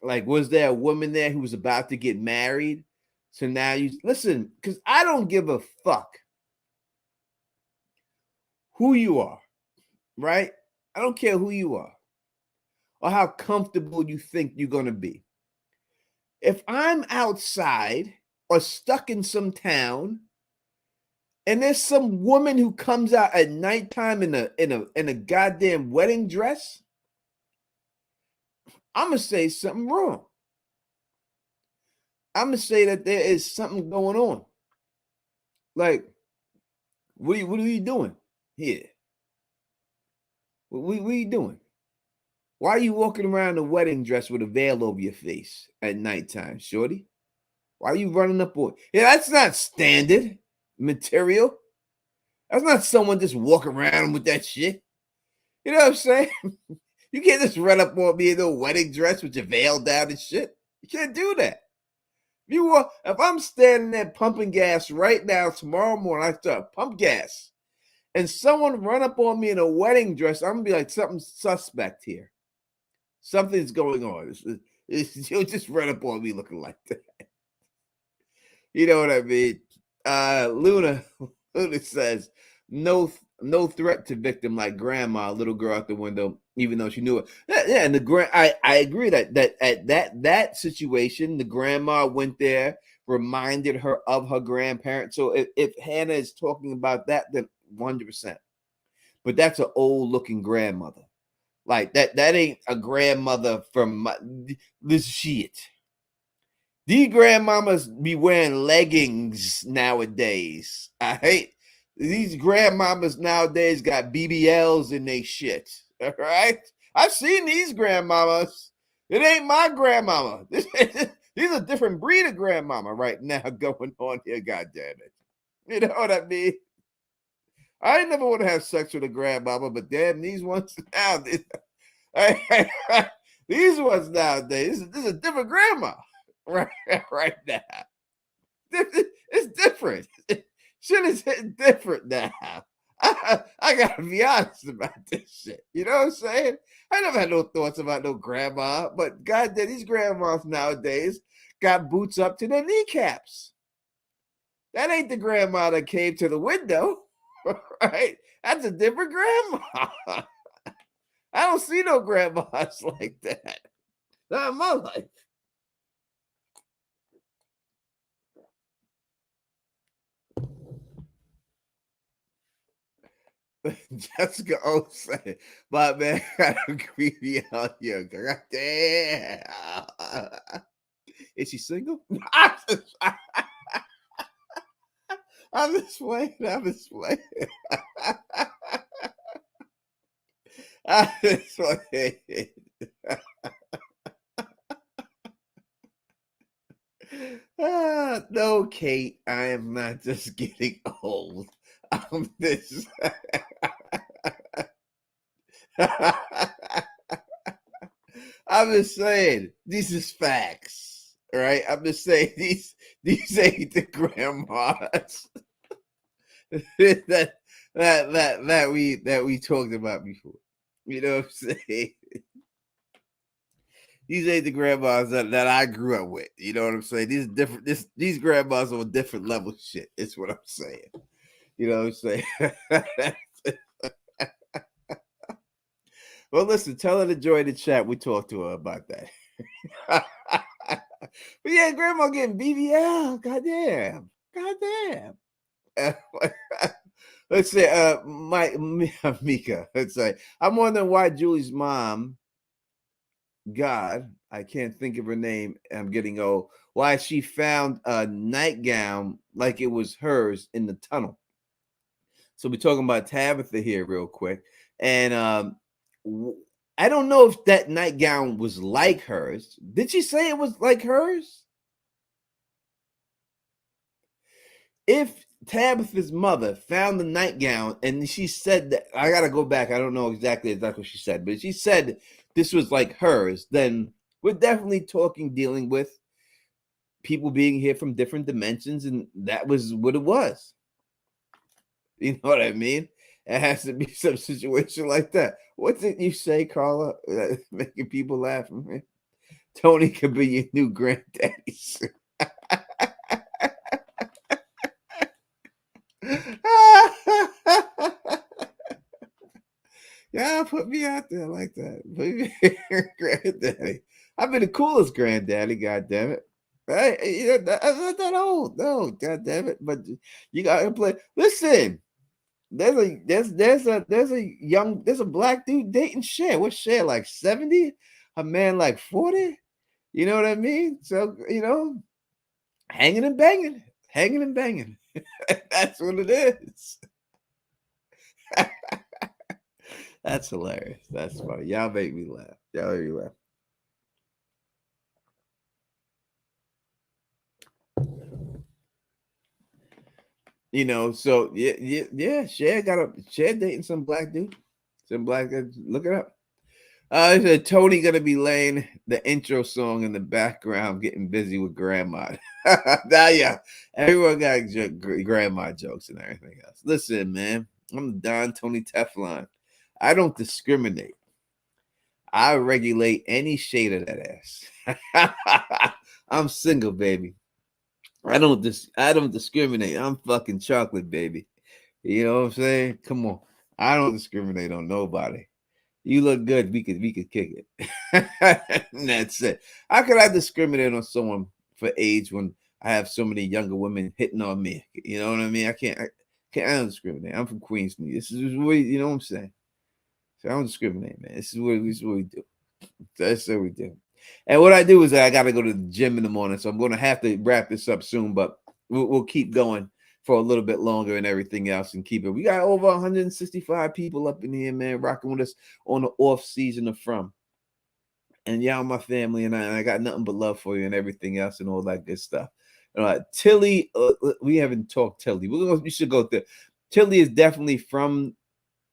Like, was there a woman there who was about to get married? So now you listen, because I don't give a fuck who you are, right? I don't care who you are or how comfortable you think you're going to be. If I'm outside or stuck in some town and there's some woman who comes out at nighttime in a goddamn wedding dress, I'm going to say something wrong. I'm going to say that there is something going on. Like, what are you doing here? What are you doing? Why are you walking around in a wedding dress with a veil over your face at nighttime, shorty? Why are you running up on? Yeah, that's not standard material. That's not someone just walking around with that shit. You know what I'm saying? You can't just run up on me in a wedding dress with your veil down and shit. You can't do that. If I'm standing there pumping gas right now, tomorrow morning, I start pump gas, and someone run up on me in a wedding dress, I'm gonna be like, something's suspect here. Something's going on. You'll just run up on me looking like that. You know what I mean? Luna says, no threat to victim like grandma, little girl out the window, even though she knew it. Yeah, and I agree that at that situation, the grandma went there, reminded her of her grandparents. So if Hannah is talking about that, then 100%. But that's an old looking grandmother. Like that ain't a grandmother from this shit. These grandmamas be wearing leggings nowadays. I hate these grandmamas nowadays got BBLs in they shit. All right, I've seen these grandmamas. It ain't my grandmama. These are a different breed of grandmama right now going on here. God damn it, you know what I mean? I ain't never want to have sex with a grandmama, but damn, these ones nowadays, these ones nowadays, this is a different grandma right now. It's different. Shit is hitting different now. I gotta be honest about this shit. You know what I'm saying? I never had no thoughts about no grandma, but goddamn, these grandmas nowadays got boots up to their kneecaps. That ain't the grandma that came to the window. Right? That's a different grandma. I don't see no grandmas like that. Not in my life. Jessica O said, but man, I agree with you on here. God damn. Is she single? I'm just playing. I'm just playing. No, Kate, I am not just getting old. I'm this. I'm just saying, these is facts, right? I'm just saying these ain't the grandmas that we talked about before. You know what I'm saying? These ain't the grandmas that I grew up with. You know what I'm saying? These different. These grandmas are a different level shit. It's what I'm saying. You know what I'm saying? Well, listen, tell her to join the chat. We talked to her about that. But yeah, grandma getting BBL. Goddamn. Let's say, Mika. Let's say, I'm wondering why Julie's mom, God, I can't think of her name. I'm getting old. Why she found a nightgown like it was hers in the tunnel. So we're talking about Tabitha here real quick. And I don't know if that nightgown was like hers. Did she say it was like hers? If Tabitha's mother found the nightgown and she said that, I got to go back. I don't know exactly what she said, but she said this was like hers, then we're definitely dealing with people being here from different dimensions. And that was what it was. You know what I mean? It has to be some situation like that. What did you say, Carla? Making people laugh. Tony could be your new granddaddy. Yeah, put me out there like that. Put me granddaddy. I've been the coolest granddaddy, god damn it. Right? I'm not that old. No, god damn it. But you gotta play. Listen, there's a black dude dating Cher. What's Cher, like 70? A man like 40? You know what I mean? So, hanging and banging. Hanging and banging. That's what it is. That's hilarious. That's funny. Y'all make me laugh. Y'all make me laugh. So yeah. Cher dating some black dude. Some black dude. Look it up. Tony gonna be laying the intro song in the background, getting busy with grandma. Now, yeah, everyone got grandma jokes and everything else. Listen, man, I'm Don Tony Teflon. I don't discriminate. I regulate any shade of that ass. I'm single, baby. I don't discriminate. I'm fucking chocolate, baby. You know what I'm saying? Come on. I don't discriminate on nobody. You look good. We could kick it. And that's it. How could I discriminate on someone for age when I have so many younger women hitting on me? You know what I mean? I don't discriminate. I'm from Queens. This is what you know what I'm saying. So I don't discriminate, man. This is what we do. That's what we do. And what I do is I got to go to the gym in the morning, so I'm going to have to wrap this up soon. But we'll keep going for a little bit longer and everything else, and keep it. We got over 165 people up in here, man, rocking with us on the off season of From. And y'all, my family, and I got nothing but love for you and everything else and all that good stuff. Tilly, we haven't talked Tilly. We should go there. Tilly is definitely from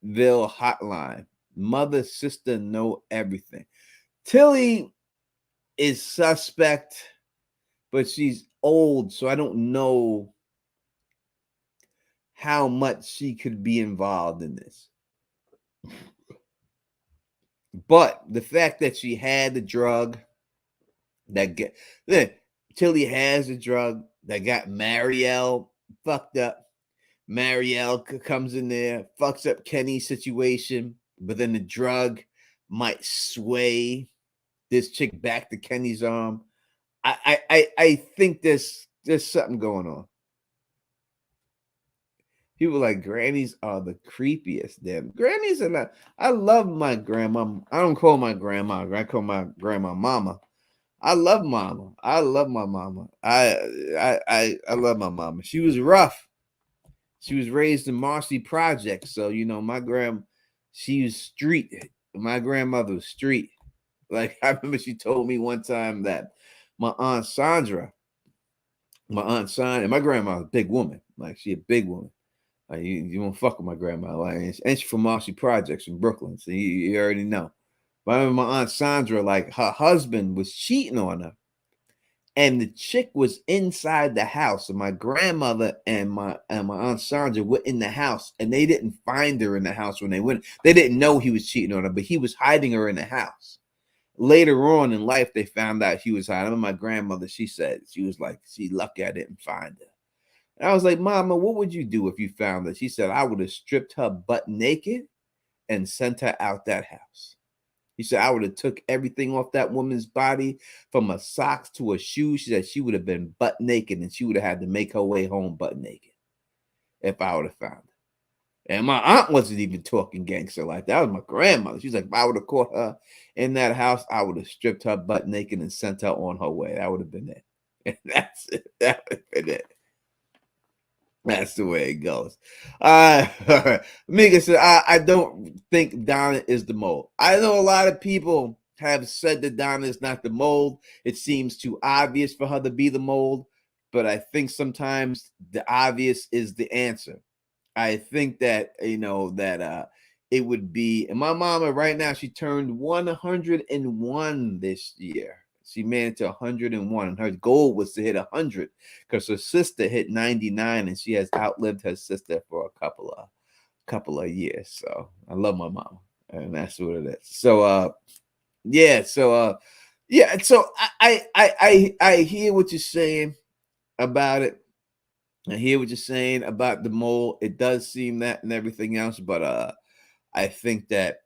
Ville Hotline. Mother, sister, know everything. Tilly is suspect, but she's old, so I don't know how much she could be involved in this. But the fact that she had the drug Tilly has a drug that got Marielle fucked up. Marielle comes in there, fucks up Kenny's situation, but then the drug might sway this chick back to Kenny's arm. I think there's something going on. People like grannies are the creepiest. Damn, grannies are not. I love my grandma. I don't call my grandma. I call my grandma mama. I love mama. I love my mama. I love my mama. She was rough. She was raised in Marcy Projects, so she was street. My grandmother was street. Like I remember, she told me one time that my aunt Sandra, and my grandma's a big woman. Like she a big woman. Like you won't fuck with my grandma. Like, and she's from Marcy Projects in Brooklyn, so you already know. But I remember my aunt Sandra, like her husband was cheating on her, and the chick was inside the house. And my grandmother and my aunt Sandra were in the house, and they didn't find her in the house when they went. They didn't know he was cheating on her, but he was hiding her in the house. Later on in life, they found out he was hiding. My grandmother, she said, she was like, she lucky I didn't find her. And I was like, Mama, what would you do if you found her? She said, I would have stripped her butt naked and sent her out that house. He said, I would have took everything off that woman's body, from her socks to her shoes. She said she would have been butt naked, and she would have had to make her way home butt naked if I would have found her. And my aunt wasn't even talking gangster like that. That was my grandmother. She's like, if I would have caught her in that house, I would have stripped her butt naked and sent her on her way. That would have been it. And that's it. That would have been it. That's the way it goes. Mika said, I don't think Donna is the mold. I know a lot of people have said that Donna is not the mold. It seems too obvious for her to be the mold, but I think sometimes the obvious is the answer. I think that, it would be, and my mama right now, she turned 101 this year. She made it to 101, and her goal was to hit 100 because her sister hit 99, and she has outlived her sister for a couple of years. So I love my mama, and that's what it is. So yeah, so yeah, so I hear what you're saying about it. I hear what you're saying about the mole. It does seem that and everything else, but I think that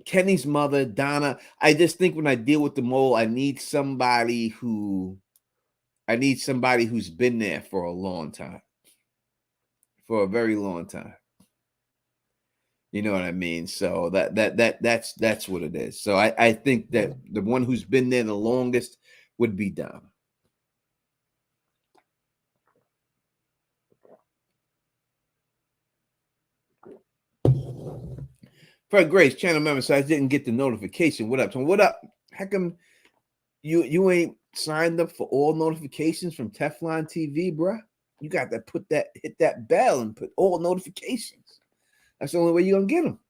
Kenny's mother, Donna, I just think when I deal with the mole, I need somebody who's been there for a long time. For a very long time. You know what I mean? So that's what it is. So I think that the one who's been there the longest would be Donna. Fred Grace, channel member, so I didn't get the notification. What up, Tom? What up? How come you ain't signed up for all notifications from Teflon TV, bruh? You got to hit that bell and put all notifications. That's the only way you're gonna get them.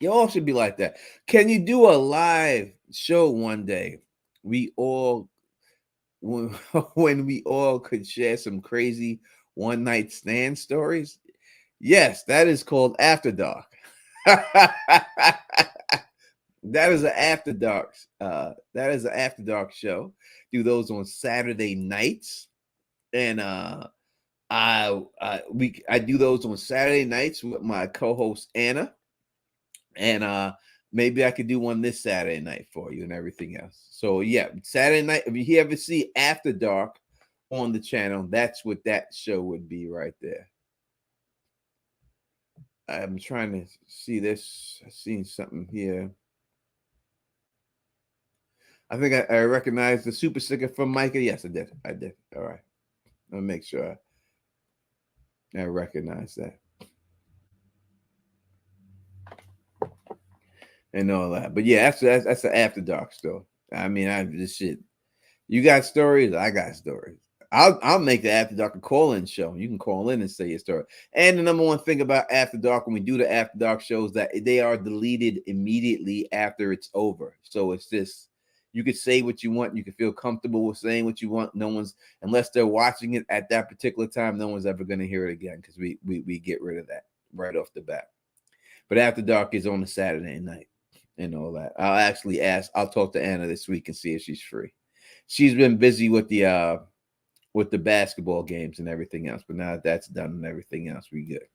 You all should be like that. Can you do a live show one day? When we all could share some crazy one night stand stories. Yes, that is called After Dark. That is an After Dark. That is an After Dark show. Do those on Saturday nights, and I do those on Saturday nights with my co-host Anna, and maybe I could do one this Saturday night for you and everything else. So yeah, Saturday night. If you ever see After Dark on the channel, that's what that show would be right there. I'm trying to see this. I've seen something here. I think I recognize the super sticker from Micah. Yes, I did. All right. I'll make sure I recognize that. And all that. But yeah, that's the After Dark story. I mean, this shit. You got stories, I got stories. I'll make the After Dark a call-in show. You can call in and say your story. And the number one thing about After Dark, when we do the After Dark shows, that they are deleted immediately after it's over. So it's just, you could say what you want. You can feel comfortable with saying what you want. No one's, unless they're watching it at that particular time, no one's ever going to hear it again, because we get rid of that right off the bat. But After Dark is on a Saturday night and all that. I'll talk to Anna this week and see if she's free. She's been busy with the basketball games and everything else, but now that that's done and everything else, we good.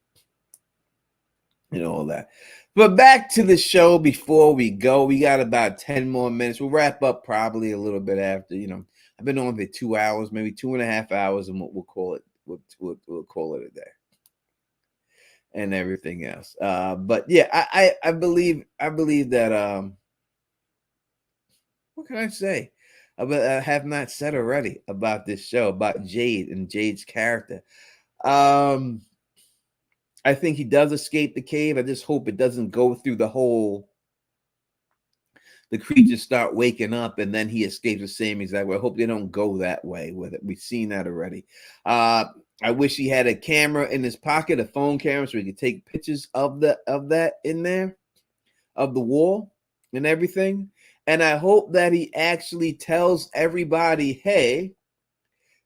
And all that. But back to the show before we go. We got about 10 more minutes. We'll wrap up probably a little bit after. I've been on for 2 hours, maybe 2.5 hours, and we'll call it. We'll call it a day. And everything else. But yeah, I believe that what can I say? I have not said already about this show, about Jade and Jade's character. I think he does escape the cave. I just hope it doesn't go through the creatures start waking up and then he escapes the same exact way. I hope they don't go that way with it. We've seen that already. I wish he had a camera in his pocket, a phone camera, so he could take pictures of that in there, of the wall and everything. And I hope that he actually tells everybody, hey,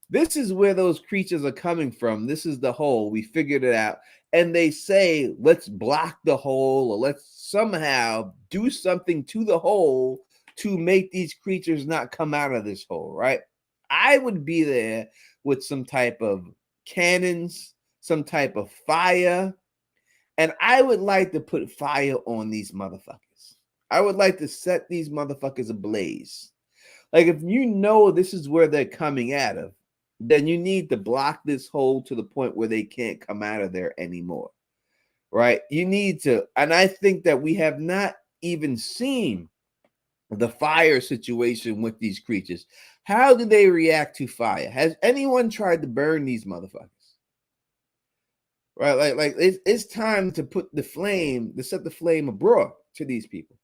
this is where those creatures are coming from. This is the hole. We figured it out. And they say, let's block the hole, or let's somehow do something to the hole to make these creatures not come out of this hole, right? I would be there with some type of cannons, some type of fire, and I would like to put fire on these motherfuckers. I would like to set these motherfuckers ablaze. Like, if you know this is where they're coming out of, then you need to block this hole to the point where they can't come out of there anymore, right? You need to, and I think that we have not even seen the fire situation with these creatures. How do they react to fire? Has anyone tried to burn these motherfuckers? Right, like it's time to put the flame, to set the flame abroad to these people.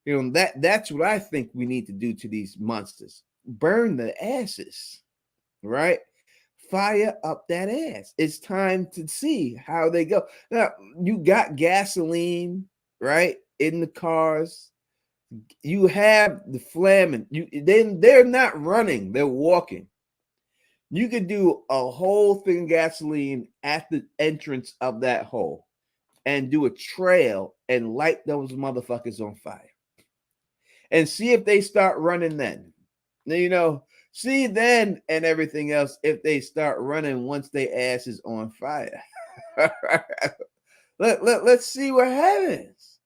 That's what I think we need to do to these monsters. Burn the asses, right? Fire up that ass. It's time to see how they go. Now, you got gasoline, right, in the cars. You have the flamming. They're not running, they're walking. You could do a whole thing of gasoline at the entrance of that hole and do a trail and light those motherfuckers on fire. And see if they start running then. You know, see then and everything else if they start running once their ass is on fire. Let's see what happens.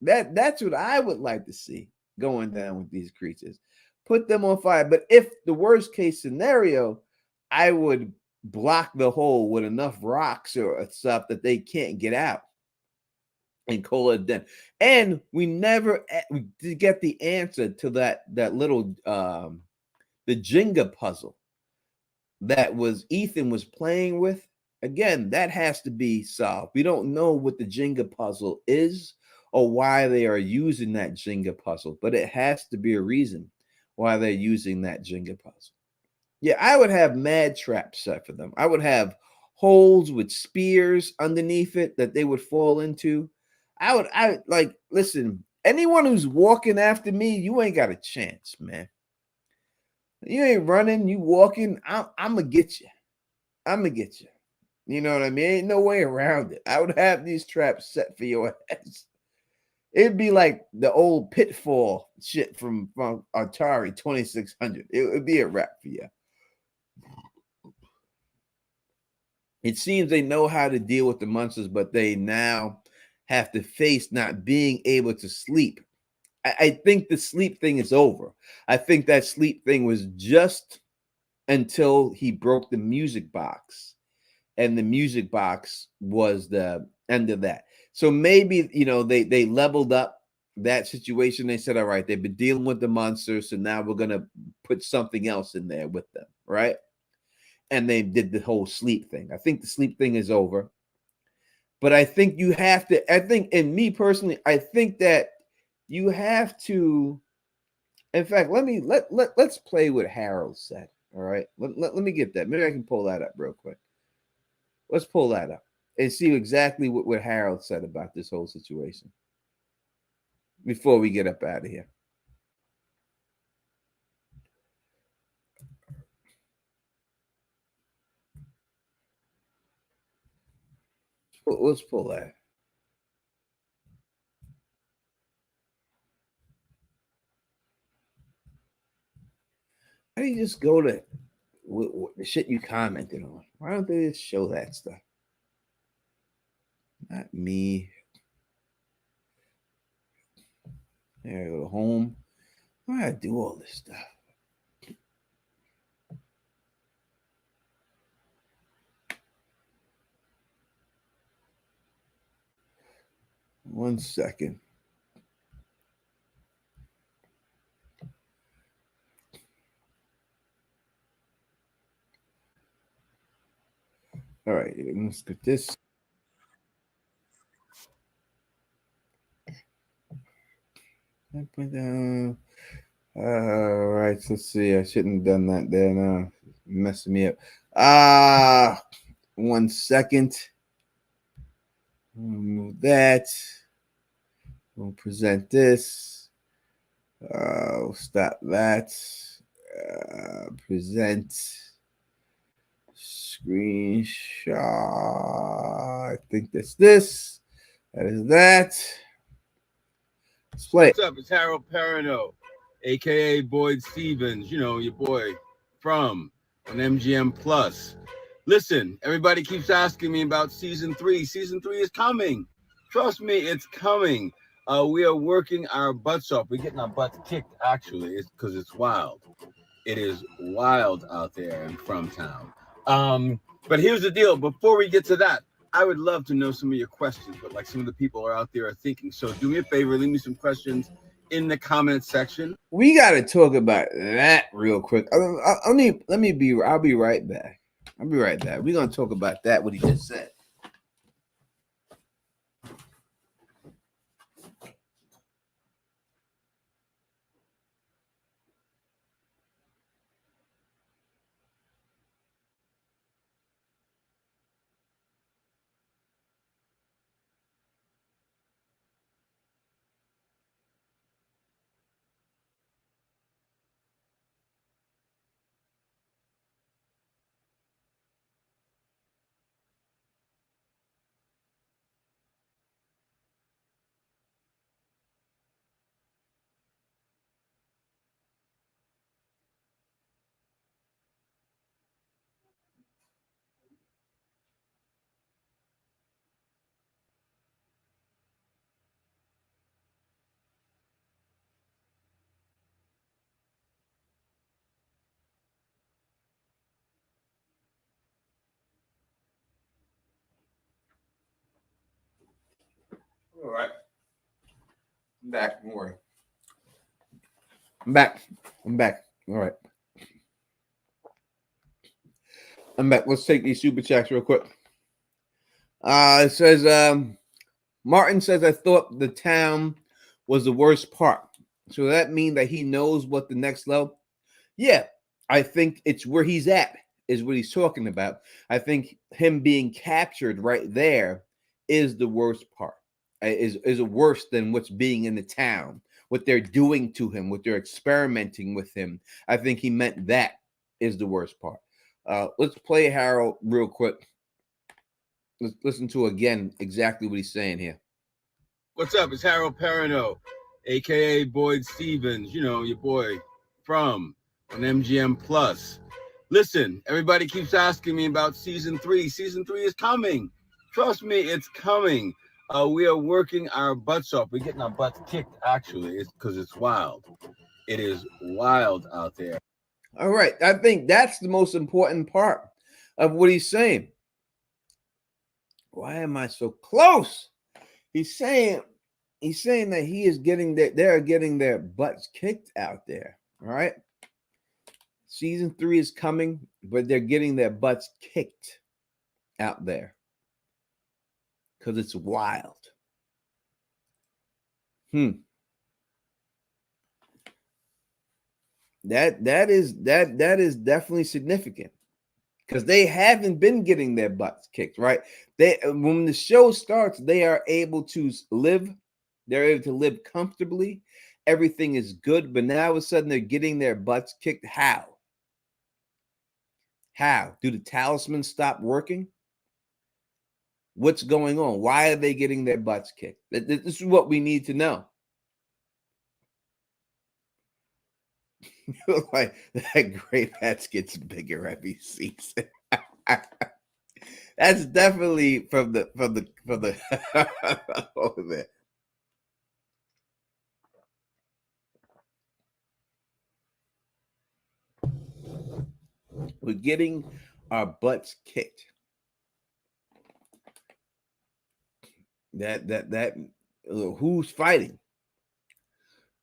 That's what I would like to see going down with these creatures. Put them on fire. But if the worst case scenario, I would block the hole with enough rocks or stuff that they can't get out and call it then. And we never we get the answer to that little the Jenga puzzle that was Ethan was playing with. Again, that has to be solved. We don't know what the Jenga puzzle is or why they are using that Jenga puzzle, but it has to be a reason why they're using that Jenga puzzle. Yeah, I would have mad traps set for them. I would have holes with spears underneath it that they would fall into. I like, listen, anyone who's walking after me, you ain't got a chance, man. You ain't running, you walking, I'm gonna get you. I'm gonna get you. You know what I mean? Ain't no way around it. I would have these traps set for your ass. It'd be like the old Pitfall shit from Atari 2600. It would be a wrap for you. It seems they know how to deal with the monsters, but they now have to face not being able to sleep. I think the sleep thing is over. I think that sleep thing was just until he broke the music box, and the music box was the end of that. So maybe, you know, they leveled up that situation. They said, all right, they've been dealing with the monsters, so now we're gonna put something else in there with them, right? And they did the whole sleep thing. I think the sleep thing is over. But I think you have to, I think, and me personally, I think that you have to, in fact, let's play what Harold said. All right. Let me get that. Maybe I can pull that up real quick. Let's pull that up and see exactly what Harold said about this whole situation before we get up out of here. Let's pull that. Why do you just go to the shit you commented on? Why don't they just show that stuff? Not me. There I go home. Why do I do all this stuff? One second. All right, let's get this. All right, so let's see. I shouldn't have done that there now. Messing me up. 1 second. Move that. We'll present this. We'll stop that. Present screenshot. I think that's this. That is that. Let's play. What's up? It's Harold Perrineau, aka Boyd Stevens. You know, your boy from on MGM Plus. Listen, everybody keeps asking me about season 3. Season 3 is coming. Trust me, it's coming. We are working our butts off. We're getting our butts kicked, actually. It's because it's wild. It is wild out there and from town. But here's the deal. Before we get to that, I would love to know some of your questions, but like some of the people are out there are thinking. So do me a favor, leave me some questions in the comment section. We got to talk about that real quick. I'll be right back. I'll be right back. We're going to talk about that, what he just said. right. I'm back. Don't worry. I'm back. All right. I'm back. Let's take these super chats real quick. It says, Martin says, I thought the town was the worst part. So that means that he knows what the next level. Yeah, I think it's where he's at is what he's talking about. I think him being captured right there is the worst part. Is worse than what's being in the town, what they're doing to him, what they're experimenting with him. I think he meant that is the worst part. Let's play Harold real quick. Let's listen to again exactly what he's saying here. What's up? It's Harold Perrineau, aka Boyd Stevens. You know, your boy from on MGM Plus. Listen, everybody keeps asking me about season 3. Season 3 is coming. Trust me, it's coming. We are working our butts off. We're getting our butts kicked, actually. It's because it's wild. It is wild out there. All right. I think that's the most important part of what he's saying. Why am I so close? He's saying that he is getting that they're getting their butts kicked out there. All right. Season 3 is coming, but they're getting their butts kicked out there because it's wild. That is definitely significant because they haven't been getting their butts kicked, right? When the show starts, they are able to live. They're able to live comfortably. Everything is good, but now all of a sudden they're getting their butts kicked. How? How? Do the talismans stop working? What's going on? Why are they getting their butts kicked? This is what we need to know. Like that grape hatch gets bigger every season. That's definitely from the over there. We're getting our butts kicked. That who's fighting?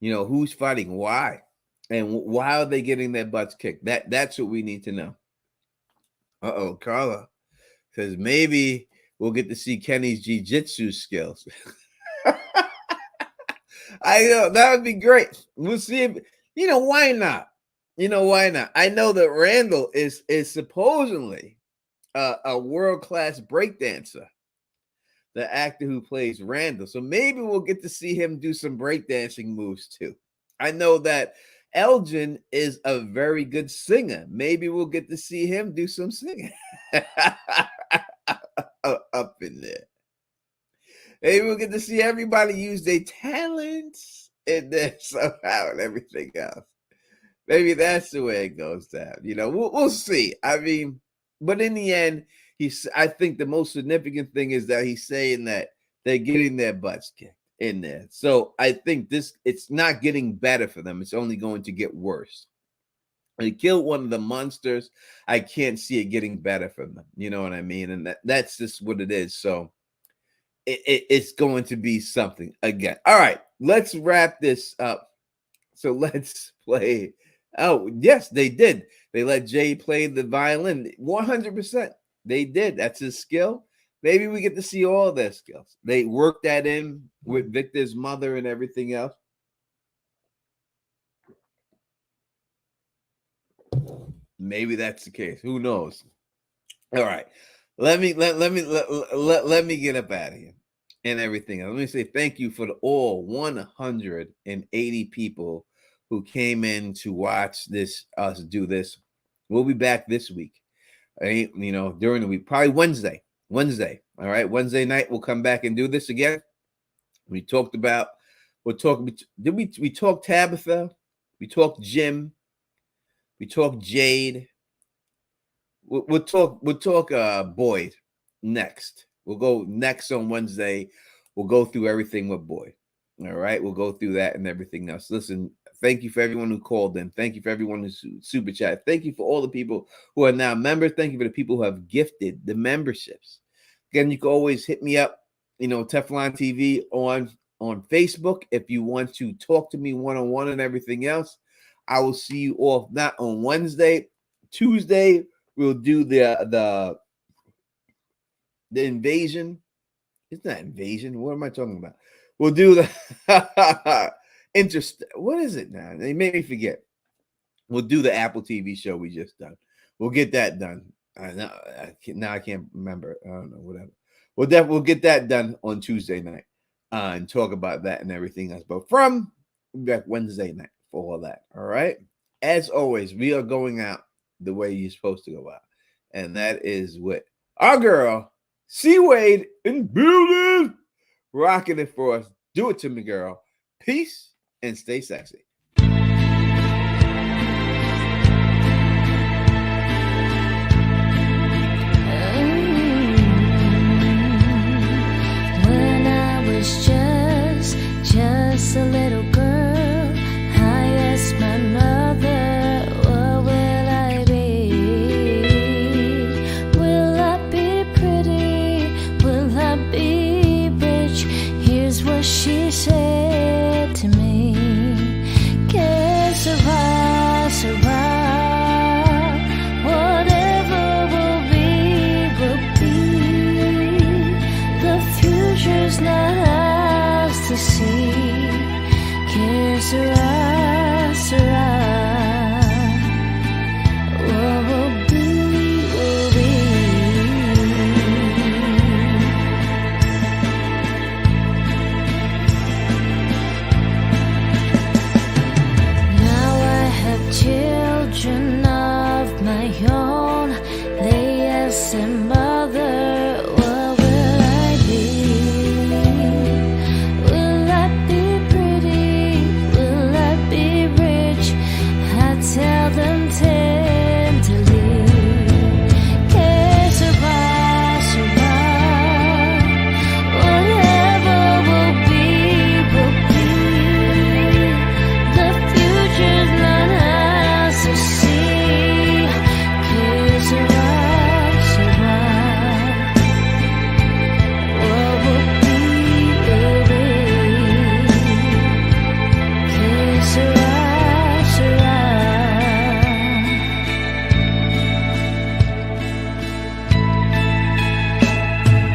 You know, who's fighting? Why? And why are they getting their butts kicked? That's what we need to know. Uh-oh, Carla says maybe we'll get to see Kenny's jiu-jitsu skills. I know that would be great. We'll see if why not? Why not? I know that Randall is supposedly a world-class breakdancer, the actor who plays Randall. So maybe we'll get to see him do some breakdancing moves too. I know that Elgin is a very good singer. Maybe we'll get to see him do some singing up in there. Maybe we'll get to see everybody use their talents in there somehow and everything else. Maybe that's the way it goes down. We'll see. I mean, but in the end, I think the most significant thing is that he's saying that they're getting their butts kicked in there. So I think it's not getting better for them. It's only going to get worse. They killed one of the monsters. I can't see it getting better for them. You know what I mean? And that's just what it is. So it's going to be something again. All right, let's wrap this up. So let's play. Oh, yes, they did. They let Jade play the violin 100%. They did. That's his skill. Maybe we get to see all their skills. They worked that in with Victor's mother and everything else. Maybe that's the case. Who knows? All right. Let me get up out of here and everything. Let me say thank you for all 180 people who came in to watch us do this. We'll be back this week. During the week, probably Wednesday. All right. Wednesday night, we'll come back and do this again. We talked Tabitha? We talked Jim. We talked Jade. We'll talk Boyd next. We'll go next on Wednesday. We'll go through everything with Boyd. All right. We'll go through that and everything else. Listen, thank you for everyone who called in. Thank you for everyone who's super chat. Thank you for all the people who are now members. Thank you for the people who have gifted the memberships. Again, you can always hit me up Teflon TV on Facebook. If you want to talk to me one-on-one and everything else, I will see you all not on Wednesday. Tuesday, we'll do the invasion. It's not invasion. What am I talking about? We'll do the what is it now? They made me forget. We'll do the Apple TV show we just done. We'll get that done. Now I can't remember. I don't know, whatever. We'll get that done on Tuesday night and talk about that and everything else. But we'll be back Wednesday night for all that. All right. As always, we are going out the way you're supposed to go out, and that is with our girl C Wade in building, rocking it for us. Do it to me, girl. Peace and stay sexy. When I was just a little girl, I asked my mother, what will I be? Will I be pretty? Will I be rich? Here's what she said to me. Que sera, sera. Whatever will be, will be. The future's not